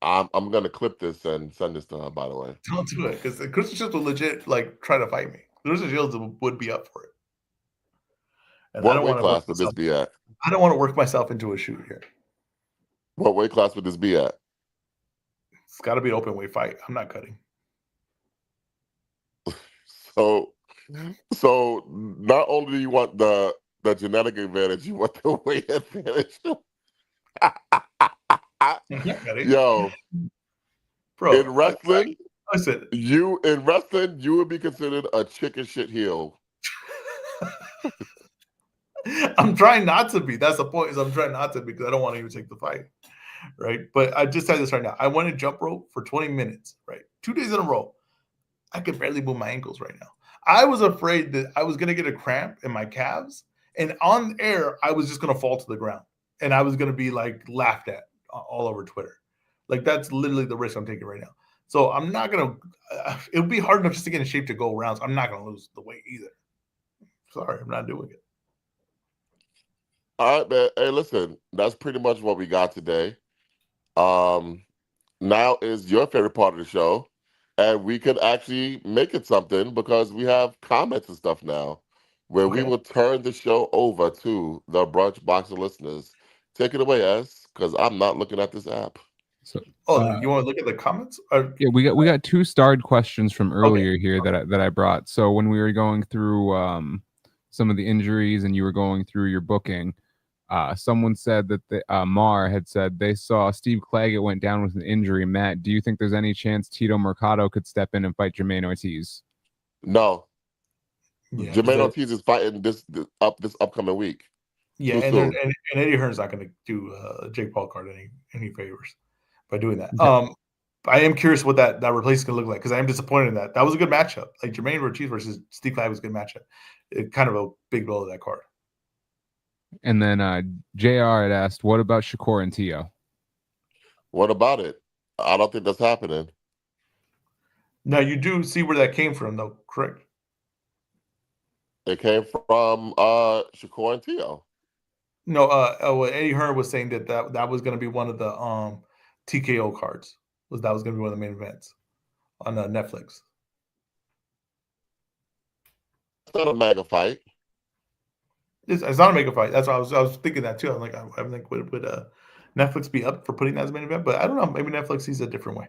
I'm gonna clip this and send this to her. By the way, don't do it because Claressa Shields will legit try to fight me. Claressa Shields would be up for it. And what weight class would this be at? I don't want to work myself into a shoot here. What weight class would this be at? It's got to be an open weight fight. I'm not cutting. So not only do you want the genetic advantage, you want the weight advantage. Yo, bro, in wrestling, listen, you would be considered a chicken shit heel. I'm trying not to be. That's the point. Is I'm trying not to be because I don't want to even take the fight, right? But I just tell you this right now. I went to jump rope for 20 minutes, right? 2 days in a row. I could barely move my ankles right now. I was afraid that I was going to get a cramp in my calves, and on air, I was just going to fall to the ground, and I was going to be like laughed at all over Twitter. Like, that's literally the risk I'm taking right now. So I'm not going to. It would be hard enough just to get in shape to go rounds. I'm not going to lose the weight either. Sorry, I'm not doing it. All right, man. Hey, listen, that's pretty much what we got today. Now is your favorite part of the show, and we could actually make it something because we have comments and stuff now, where we Okay. will turn the show over to the Brunch Boxer listeners. Take it away, S, because I'm not looking at this app. So, You want to look at the comments? yeah, we got two starred questions from Okay. earlier here that I brought. So when we were going through some of the injuries and you were going through your booking, someone said that Mar had said they saw Steve Claggett went down with an injury. Matt, do you think there's any chance Tito Mercado could step in and fight Jermaine Ortiz? No. Yeah, Jermaine Ortiz is fighting this upcoming week. Yeah, and Eddie Hearn's not going to do Jake Paul card any favors by doing that. Okay. I am curious what that replacement is going to look like because I am disappointed in that. That was a good matchup. Like Jermaine Ortiz versus Steve Claggett was a good matchup. It kind of a big blow of that card. And then JR had asked, what about Shakur and Tio? What about it? I don't think that's happening. Now, you do see where that came from, though, correct? It came from Shakur and Tio. No, Eddie Hearn was saying that was going to be one of the TKO cards. That was going to be one of the main events on Netflix. It's not a mega fight. It's not a mega fight. That's why I was thinking that too. I'm like, would Netflix be up for putting that as a main event? But I don't know. Maybe Netflix sees it a different way.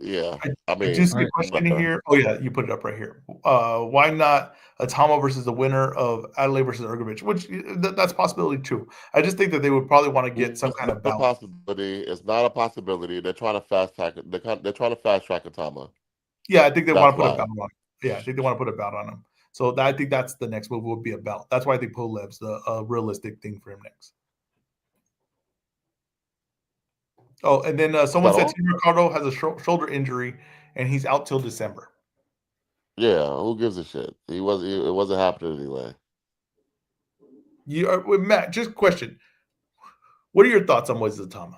Yeah, I do see a question in here. Oh yeah, you put it up right here. Why not Atama versus the winner of Adelaide versus Ergovic? Which that's a possibility too. I just think that they would probably want to get some kind of balance. Possibility. It's not a possibility. They're trying to fast track it. They're trying to fast track Atama. Yeah, I think they want to put a belt on him. Yeah, I think they want to put a belt on him. So I think that's the next move would be a belt. That's why I think Polev's the realistic thing for him next. Oh, and then someone said Tim Ricardo has a shoulder injury and he's out till December. Yeah, who gives a shit? It wasn't happening anyway. Matt, just a question. What are your thoughts on Moises Atama?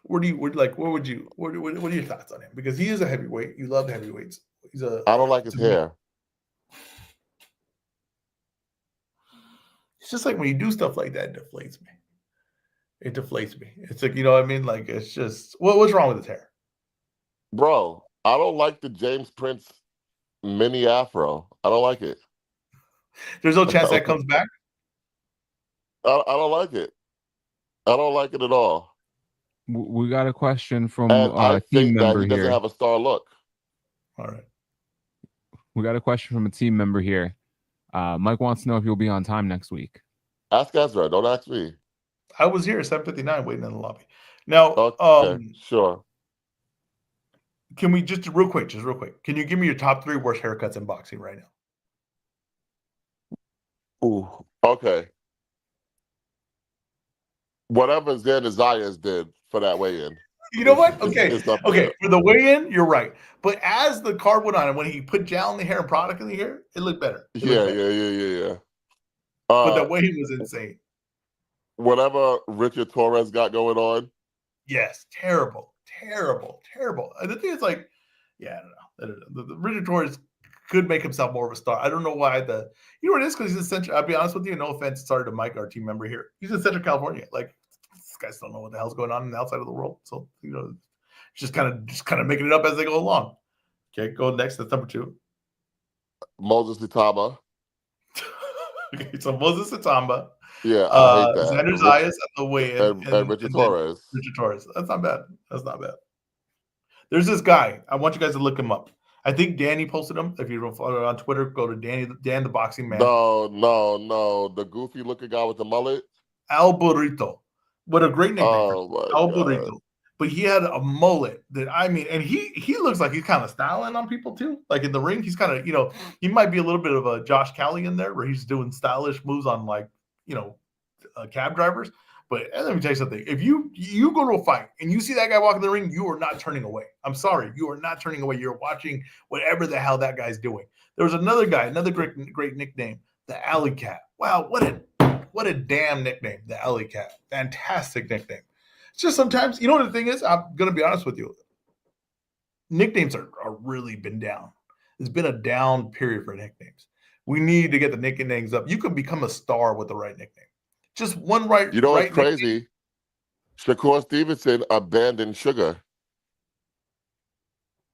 What are your thoughts on him? Because he is a heavyweight. You love heavyweights. I don't like his hair. It's just like when you do stuff like that, it deflates me. It deflates me. It's like, you know what I mean? Like, it's just, what's wrong with his hair? Bro, I don't like the James Prince mini afro. I don't like it. There's no chance that comes back? I don't like it. I don't like it at all. We got a question from a team member he doesn't have a star look. All right. We got a question from a team member here. Mike wants to know if you'll be on time next week. Ask EzRaw. Don't ask me. I was here at 7:59 waiting in the lobby. Now, okay, sure. Can we just real quick? Can you give me your top 3 worst haircuts in boxing right now? Ooh, okay. Whatever Zan Zayas did for that weigh-in. You know what? Okay. For the weigh-in, you're right. But as the card went on, and when he put gel in the hair and product in the hair, it looked better. Yeah. But the weigh-in was insane. Whatever Richard Torres got going on. Yes, terrible. And the thing is, like, yeah, I don't know. The Richard Torres could make himself more of a star. I don't know why you know what it is? Because he's in Central. I'll be honest with you, no offense, sorry to Mike, our team member here. He's in Central California. Like, these guys don't know what the hell's going on in the outside of the world. So, you know, just kind of making it up as they go along. Okay, go next. That's number 2. Moses Itama. Okay, so Moses Itama. Yeah, I hate that. Xander Zayas at the weigh-in. And Richard Torres. Richard Torres. That's not bad. There's this guy. I want you guys to look him up. I think Danny posted him. If you don't follow on Twitter, go to Dan the Boxing Man. No. The goofy looking guy with the mullet. Al Burrito. What a great nickname. Al Burrito. But he had a mullet that, I mean, and he looks like he's kind of styling on people too. Like in the ring, he's kind of, you know, he might be a little bit of a Josh Cali in there where he's doing stylish moves on, like, you know, cab drivers. But let me tell you something. If you go to a fight and you see that guy walk in the ring, you are not turning away. I'm sorry. You are not turning away. You're watching whatever the hell that guy's doing. There was another guy, another great nickname, the Alley Cat. Wow, what a damn nickname, the Alley Cat. Fantastic nickname. It's just sometimes, you know what the thing is? I'm going to be honest with you. Nicknames are really been down. There's been a down period for nicknames. We need to get the nicknames up. You can become a star with the right nickname. Just one right. You know what's right crazy? nickname. Shakur Stevenson abandoned Sugar.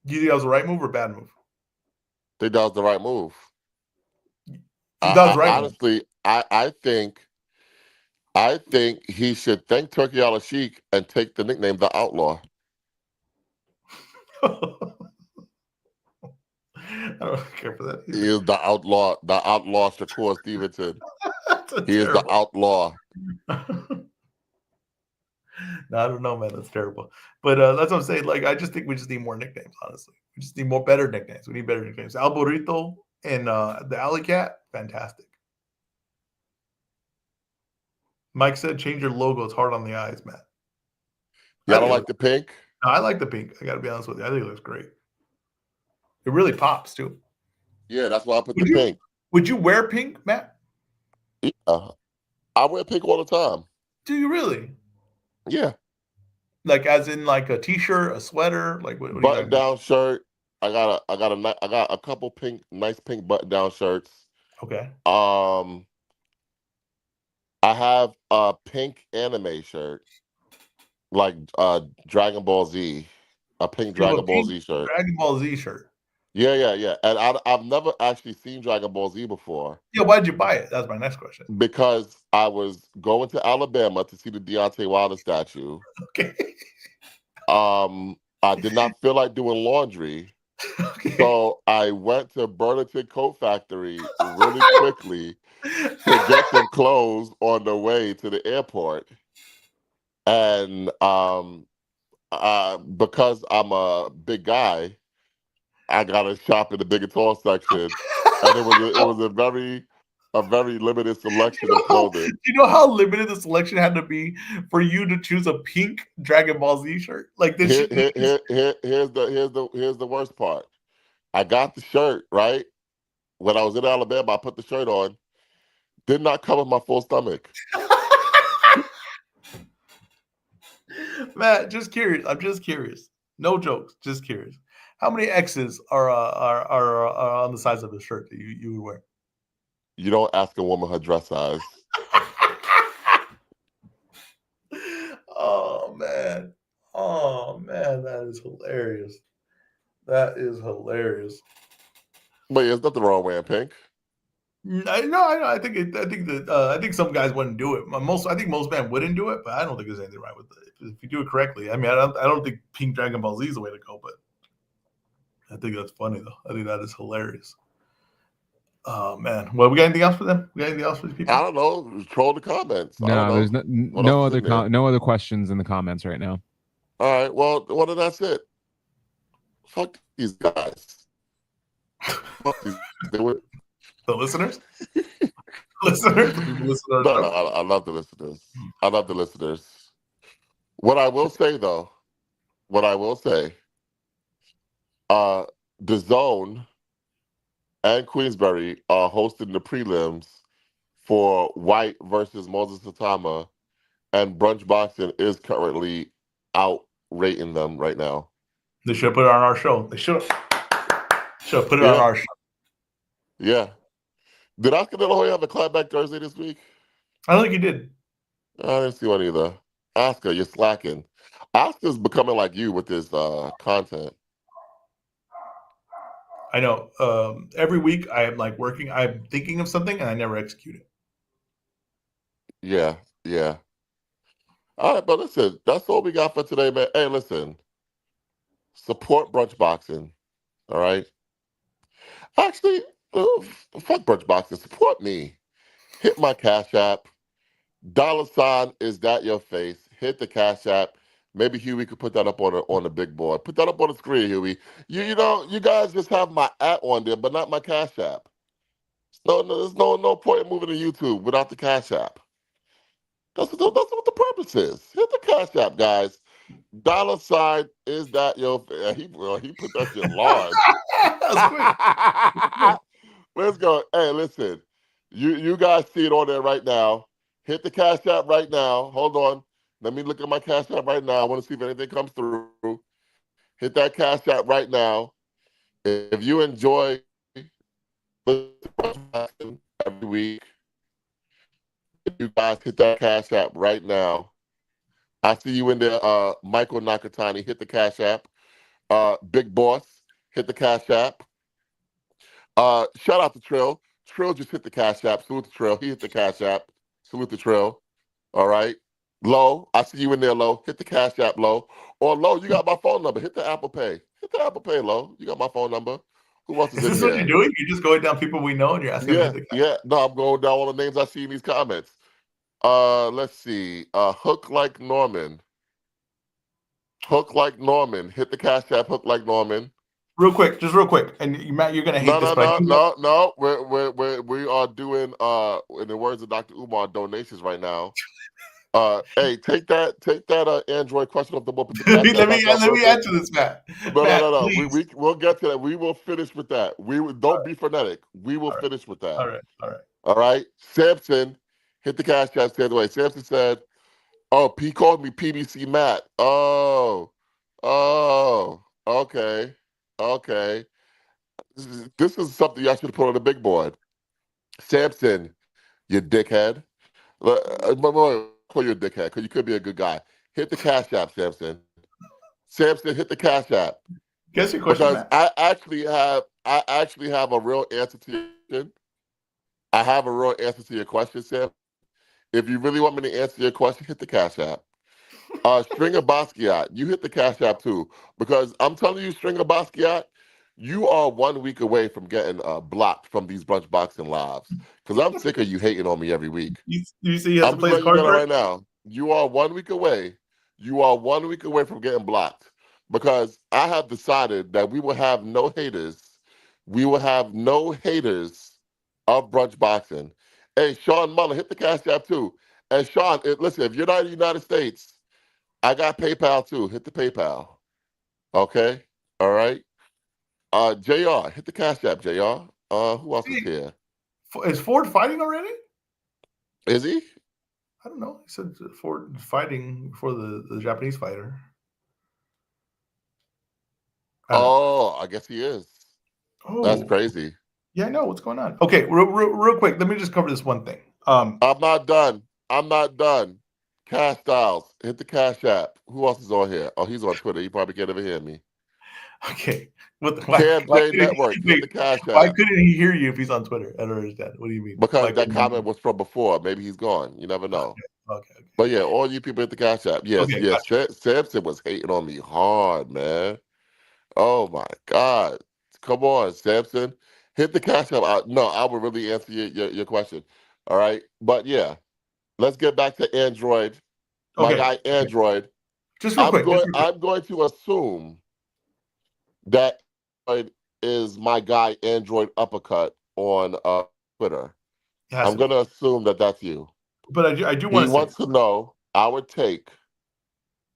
Do you think that was the right move or bad move? I think that was the right move. That was right. Honestly, I think he should thank Turkey Al Sheik and take the nickname the Outlaw. I don't care for that. He is the outlaw Shakur Stevenson. He is terrible. the outlaw. No, I don't know, man. That's terrible. But that's what I'm saying. Like, I just think we just need more nicknames, honestly. We just need more better nicknames. We need better nicknames. Al Burrito and the Alley Cat, fantastic. Mike said, change your logo. It's hard on the eyes, Matt. Y'all don't like the pink? No, I like the pink. I got to be honest with you. I think it looks great. It really pops, too. Yeah, that's why I put the pink. Would you wear pink, Matt? Yeah. I wear pink all the time. Do you really? Yeah. Like as in like a t-shirt, a sweater, like what button-down shirt. I got a couple nice pink button-down shirts. Okay. I have a pink anime shirt, like Dragon Ball Z, a pink Dragon Ball Z shirt. Dragon Ball Z shirt. Yeah. And I've never actually seen Dragon Ball Z before. Yeah, why'd you buy it? That's my next question. Because I was going to Alabama to see the Deontay Wilder statue. Okay. I did not feel like doing laundry. Okay. So I went to Burlington Coat Factory really quickly to get some clothes on the way to the airport. And because I'm a big guy, I got to shop in the big and tall section. And it was a very limited selection of clothing. Do you know how limited the selection had to be for you to choose a pink Dragon Ball Z shirt? Like this. Here's the worst part. I got the shirt, right? When I was in Alabama, I put the shirt on. Did not cover my full stomach. Matt, just curious. I'm just curious. No jokes. Just curious. How many X's are on the size of the shirt that you would wear? You don't ask a woman her dress size. Oh man, that is hilarious. That is hilarious. But there's nothing wrong wearing pink. No, I think some guys wouldn't do it. I think most men wouldn't do it, but I don't think there's anything right with it if you do it correctly. I mean, I don't think pink Dragon Ball Z is the way to go, but I think that's funny though. I think that is hilarious. Oh man, well, we got anything else for them? We got anything else for these people? I don't know. Troll the comments. No, there's no other questions in the comments right now. All right, well, then that's it. Fuck these guys. Fuck these. The listeners? Listeners? No, I love the listeners. I love the listeners. What I will say, the Zone and Queensberry are hosting the prelims for White versus Moses Satama, and Brunch Boxing is currently outrating them right now. They should put it on our show. They should have put it on our show. Yeah. Did Oscar De La Hoya have a clapback Thursday this week? I don't think he did. I didn't see one either. Oscar, you're slacking. Oscar's becoming like you with this content. I know. Every week I am like working. I'm thinking of something and I never execute it. Yeah. All right, but listen, that's all we got for today, man. Hey, listen. Support Brunch Boxing. All right. Actually, fuck Brunch Boxing. Support me. Hit my Cash App. $ is that your face. Hit the Cash App. Maybe Huey could put that up on the big board. Put that up on the screen, Huey. You know, you guys just have my @ on there, but not my Cash App. So there's no point in moving to YouTube without the Cash App. That's what the purpose is. Hit the Cash App, guys. $ is that your he put that shit large. That's quick. Let's go. Hey, listen. You guys see it on there right now. Hit the Cash App right now. Hold on. Let me look at my Cash App right now. I want to see if anything comes through. Hit that Cash App right now. If you enjoy every week. You guys hit that Cash App right now. I see you in there, Michael Nakatani. Hit the Cash App. Big Boss, hit the Cash App. Shout out to Trill. Trill just hit the Cash App. Salute the Trill. He hit the Cash App. Salute the Trill. All right. Low, I see you in there, Low. Hit the Cash App, Low. Or Low, you got my phone number. Hit the Apple Pay. Hit the Apple Pay, Low. You got my phone number. Who else is in this here? What you're doing? You're just going down people we know and you're asking them to hit the Yeah. No, I'm going down all the names I see in these comments. Let's see. Hook Like Norman. Hook Like Norman. Hit the Cash App, Hook Like Norman. Just real quick. And Matt, you're gonna hate this. No. We are doing in the words of Dr. Umar, donations right now. Hey, take that Android question off the board. Let me answer this, Matt. No. We'll get to that. We will finish with that. Don't be frenetic. We will finish with that. All right. Samson, hit the Cash App. Stand away. Samson said, "Oh, he called me PBC Matt. Oh, okay. This is something you should put on the big board. Samson, you dickhead. Call you a dickhead because you could be a good guy. Hit the Cash App, Samson. Samson, hit the Cash App. Guess your question, because Matt? I actually have a real answer to your question. I have a real answer to your question, Sam. If you really want me to answer your question, hit the Cash App. Stringer Basquiat, you hit the Cash App too. Because I'm telling you, Stringer Basquiat, you are 1 week away from getting blocked from these brunch boxing lives. Because I'm sick of you hating on me every week. You see, you have I'm to play just letting you know right now. You are 1 week away. You are 1 week away from getting blocked. Because I have decided that we will have no haters. We will have no haters of brunch boxing. Hey, Sean Muller, hit the Cash App too. And Sean, listen, if you're not in the United States, I got PayPal too. Hit the PayPal. Okay? All right? JR, hit the Cash App, JR. Who else is here? Is Ford fighting already? Is he? I don't know. He said Ford fighting for the Japanese fighter. I guess he is. Oh, that's crazy. Yeah, I know what's going on. Okay, real quick. Let me just cover this one thing. I'm not done. Cash Styles, hit the Cash App. Who else is on here? Oh, he's on Twitter. He probably can't even hear me. Okay. Cam J Network, hit the Cash App. Why couldn't he hear you if he's on Twitter? I don't understand. What do you mean? Because that comment was from before. Maybe he's gone. You never know. Okay. But yeah, all you people hit the Cash App. Yes. Gotcha. Samson was hating on me hard, man. Oh my God. Come on, Samson. Hit the Cash App. I will really answer your question. All right. But yeah, let's get back to Android. My guy, Android. Just real quick. I'm going to assume that is my guy, Android Uppercut on Twitter. I'm going to assume that that's you. But I do want to say. He wants to know our take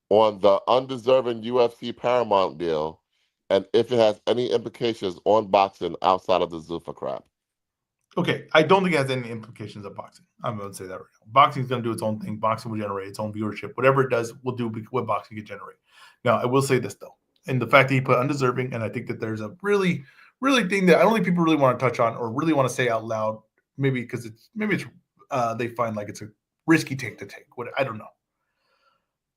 on the undeserving UFC Paramount deal and if it has any implications on boxing outside of the Zuffa crap. Okay, I don't think it has any implications of boxing. I'm going to say that right now. Boxing is going to do its own thing. Boxing will generate its own viewership. Whatever it does, will do what boxing can generate. Now, I will say this, though. And the fact that he put undeserving, and I think that there's a really thing that I don't think people really want to touch on or really want to say out loud, maybe because they find like it's a risky take to take. I don't know.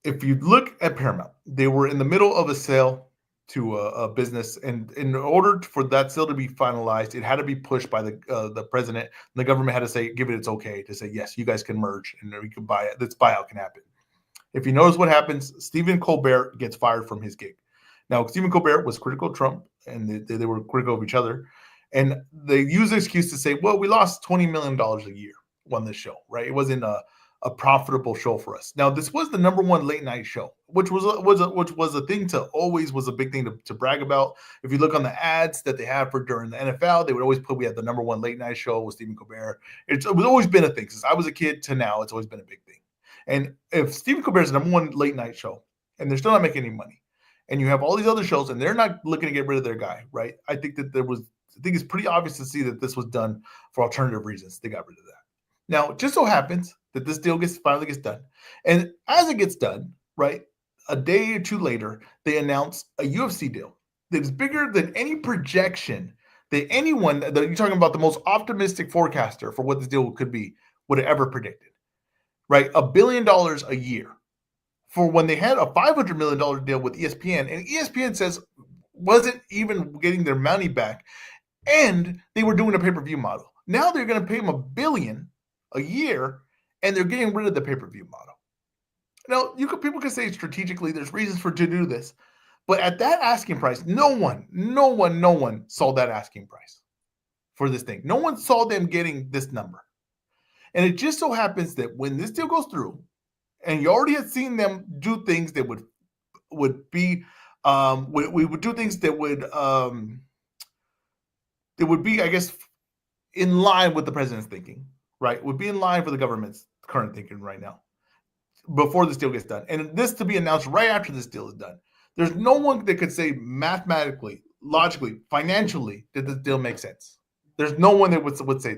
If you look at Paramount, they were in the middle of a sale to a business, and in order for that sale to be finalized, it had to be pushed by the president. And the government had to give it its okay to say, yes, you guys can merge and we can buy it. This buyout can happen. If you notice what happens, Stephen Colbert gets fired from his gig. Now, Stephen Colbert was critical of Trump, and they were critical of each other. And they use the excuse to say, well, we lost $20 million a year on this show, right? It wasn't a profitable show for us. Now, this was the number one late night show, which was a thing was a big thing to brag about. If you look on the ads that they had for during the NFL, they would always put we had the number one late night show with Stephen Colbert. It was always been a thing since I was a kid to now. It's always been a big thing. And if Stephen Colbert is the number one late night show, and they're still not making any money, and you have all these other shows, and they're not looking to get rid of their guy, right? I think it's pretty obvious to see that this was done for alternative reasons. They got rid of that. Now, it just so happens that this deal finally gets done. And as it gets done, right, a day or two later, they announce a UFC deal that is bigger than any projection that anyone that you're talking about, the most optimistic forecaster for what this deal could be, would have ever predicted. Right? $1 billion a year for when they had a $500 million deal with ESPN, and ESPN says wasn't even getting their money back, and they were doing a pay-per-view model. Now they're going to pay them $1 billion a year, and they're getting rid of the pay-per-view model. Now, people can say strategically there's reasons to do this, but at that asking price, no one saw that asking price for this thing. No one saw them getting this number. And it just so happens that when this deal goes through, and you already had seen them do things that would be we would do things that would be, I guess, in line with the president's thinking, right? Would be in line for the government's current thinking right now before this deal gets done. And this to be announced right after this deal is done. There's no one that could say mathematically, logically, financially that this deal makes sense. There's no one that would say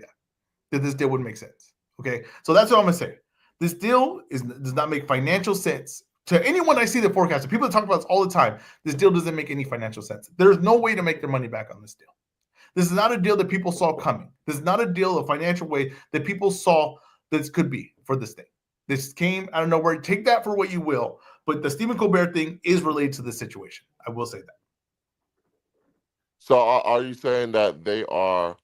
that this deal would make sense. Okay, so that's what I'm gonna say. This deal does not make financial sense to anyone I see the forecast. People that talk about this all the time. This deal doesn't make any financial sense. There's no way to make their money back on this deal. This is not a deal that people saw coming. This is not a deal, a financial way that people saw this could be for this thing. This came out of nowhere. Take that for what you will, but the Stephen Colbert thing is related to this situation. I will say that. So are you saying that they are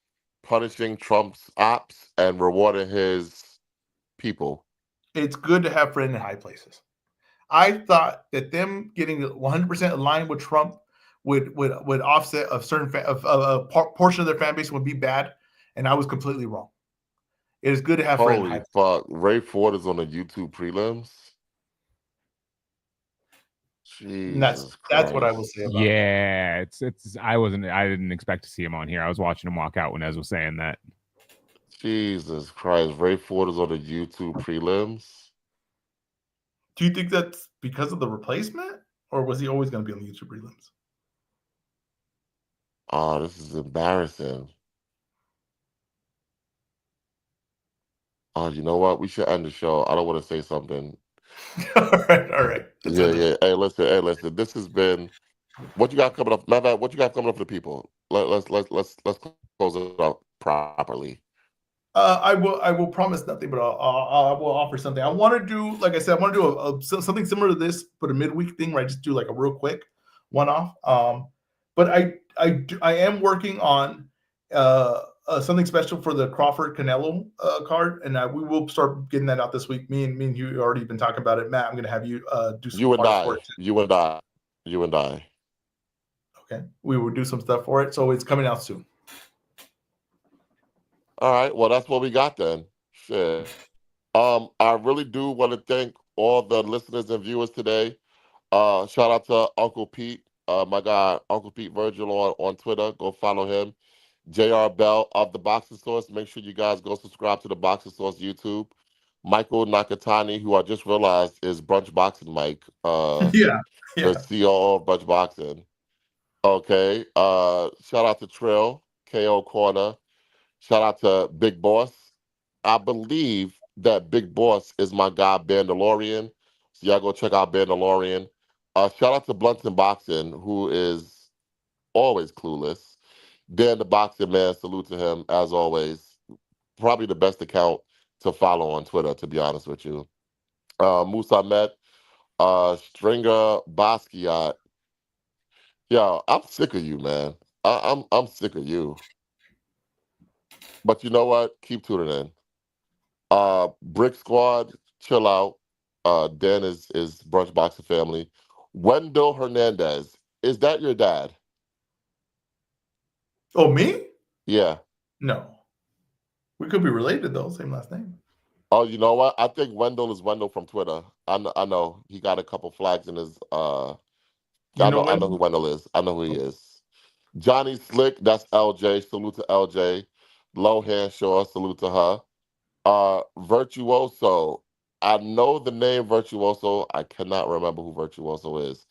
punishing Trump's ops and rewarding his people? It's good to have friends in high places. I thought that them getting 100% aligned with Trump would offset a certain a portion of their fan base would be bad, and I was completely wrong. It is good to have friends. Holy fuck! Ray Ford is on the YouTube prelims. That's what I will say about that. It's I didn't expect to see him on here. I was watching him walk out when Ez was saying that. Jesus Christ, Ray Ford is on the YouTube prelims. Do you think that's because of the replacement, or was he always going to be on the YouTube prelims? Oh, this is embarrassing. Oh, you know what? We should end the show. I don't want to say something. all right. Yeah. Hey, listen. This has been what you got coming up. What you got coming up for the people? Let's close it up properly. I will promise nothing, but I will offer something. I want to do, like I said, I want to do something similar to this, but a midweek thing where I just do like a real quick one-off. But I am working on something special for the Crawford Canelo card, and we will start getting that out this week. Me and you already been talking about it, Matt. I'm going to have you do some. You and I. Okay, we will do some stuff for it, so it's coming out soon. All right, well, that's what we got then. Shit. I really do want to thank all the listeners and viewers today. Shout out to Uncle Pete, my guy, Uncle Pete Virgil on Twitter. Go follow him. JR Bell of the Boxing Source. Make sure you guys go subscribe to the Boxing Source YouTube. Michael Nakatani, who I just realized is Brunch Boxing Mike. The CEO of Brunch Boxing. Okay. Shout out to Trill, KO Corner. Shout out to Big Boss. I believe that Big Boss is my guy, Bandalorian. So y'all go check out Bandalorian. Shout out to Blunts Boxing, who is always clueless. Dan the Boxing Man, salute to him, as always. Probably the best account to follow on Twitter, to be honest with you. Musa Met, Stringer Basquiat. Yo, I'm sick of you, man. I'm sick of you. But you know what? Keep tuning in. Brick Squad, chill out. Dan is Brunch Boxing family. Wendell Hernandez, is that your dad? Oh, me? Yeah. No. We could be related though, same last name. Oh, you know what? I think Wendell is Wendell from Twitter. I know he got a couple flags in his. I know who Wendell is. I know who he is. Johnny Slick, that's LJ. Salute to LJ. Lohan Shaw, salute to her. Virtuoso. I know the name Virtuoso. I cannot remember who Virtuoso is.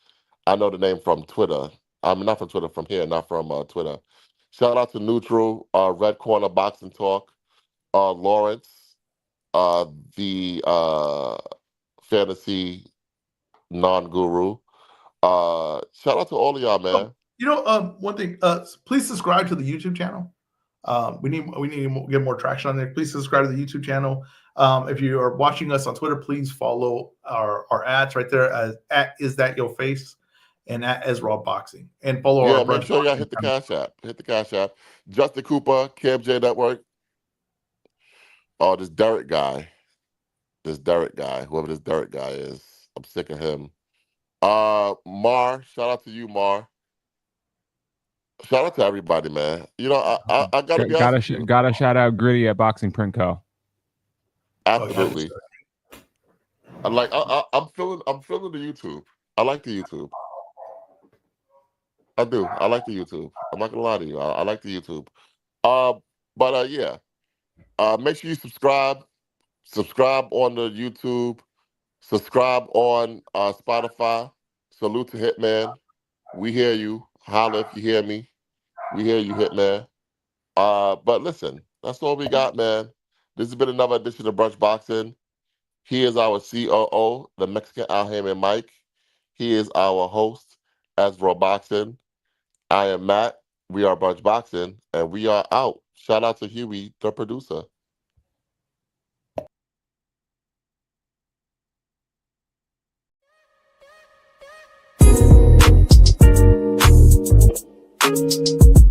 I know the name from Twitter. I'm not from Twitter, from here, not from Twitter. Shout out to Neutral, Red Corner Boxing Talk, Lawrence, the fantasy non-guru. Shout out to all of y'all, man. One thing. Please subscribe to the YouTube channel. We need to get more traction on there. Please subscribe to the YouTube channel. If you are watching us on Twitter, please follow our ads right there at Is That Your Face and at EzRawBoxing, and follow our make sure y'all hit the Cash App. Hit the Cash App. Justin Cooper, Cam J Network. Oh, this Derek guy, whoever this Derek guy is, I'm sick of him. Mar, shout out to you, Mar. Shout out to everybody, man. I gotta be honest with you. Gotta shout out Gritty at Boxing Print Co. Absolutely. I'm feeling the YouTube. I like the YouTube. I do. I like the YouTube. I'm not gonna lie to you. I like the YouTube. Yeah. Make sure you subscribe. Subscribe on the YouTube. Subscribe on Spotify. Salute to Hitman. We hear you. Holla if you hear me. We hear you, Hitman. But listen, that's all we got, man. This has been another edition of Brunch Boxing. He is our COO, the Mexican Alhamen Mike. He is our host, EzRawBoxing. I am Matt. We are Brunch Boxing, and we are out. Shout out to Huey, the producer. Thank you.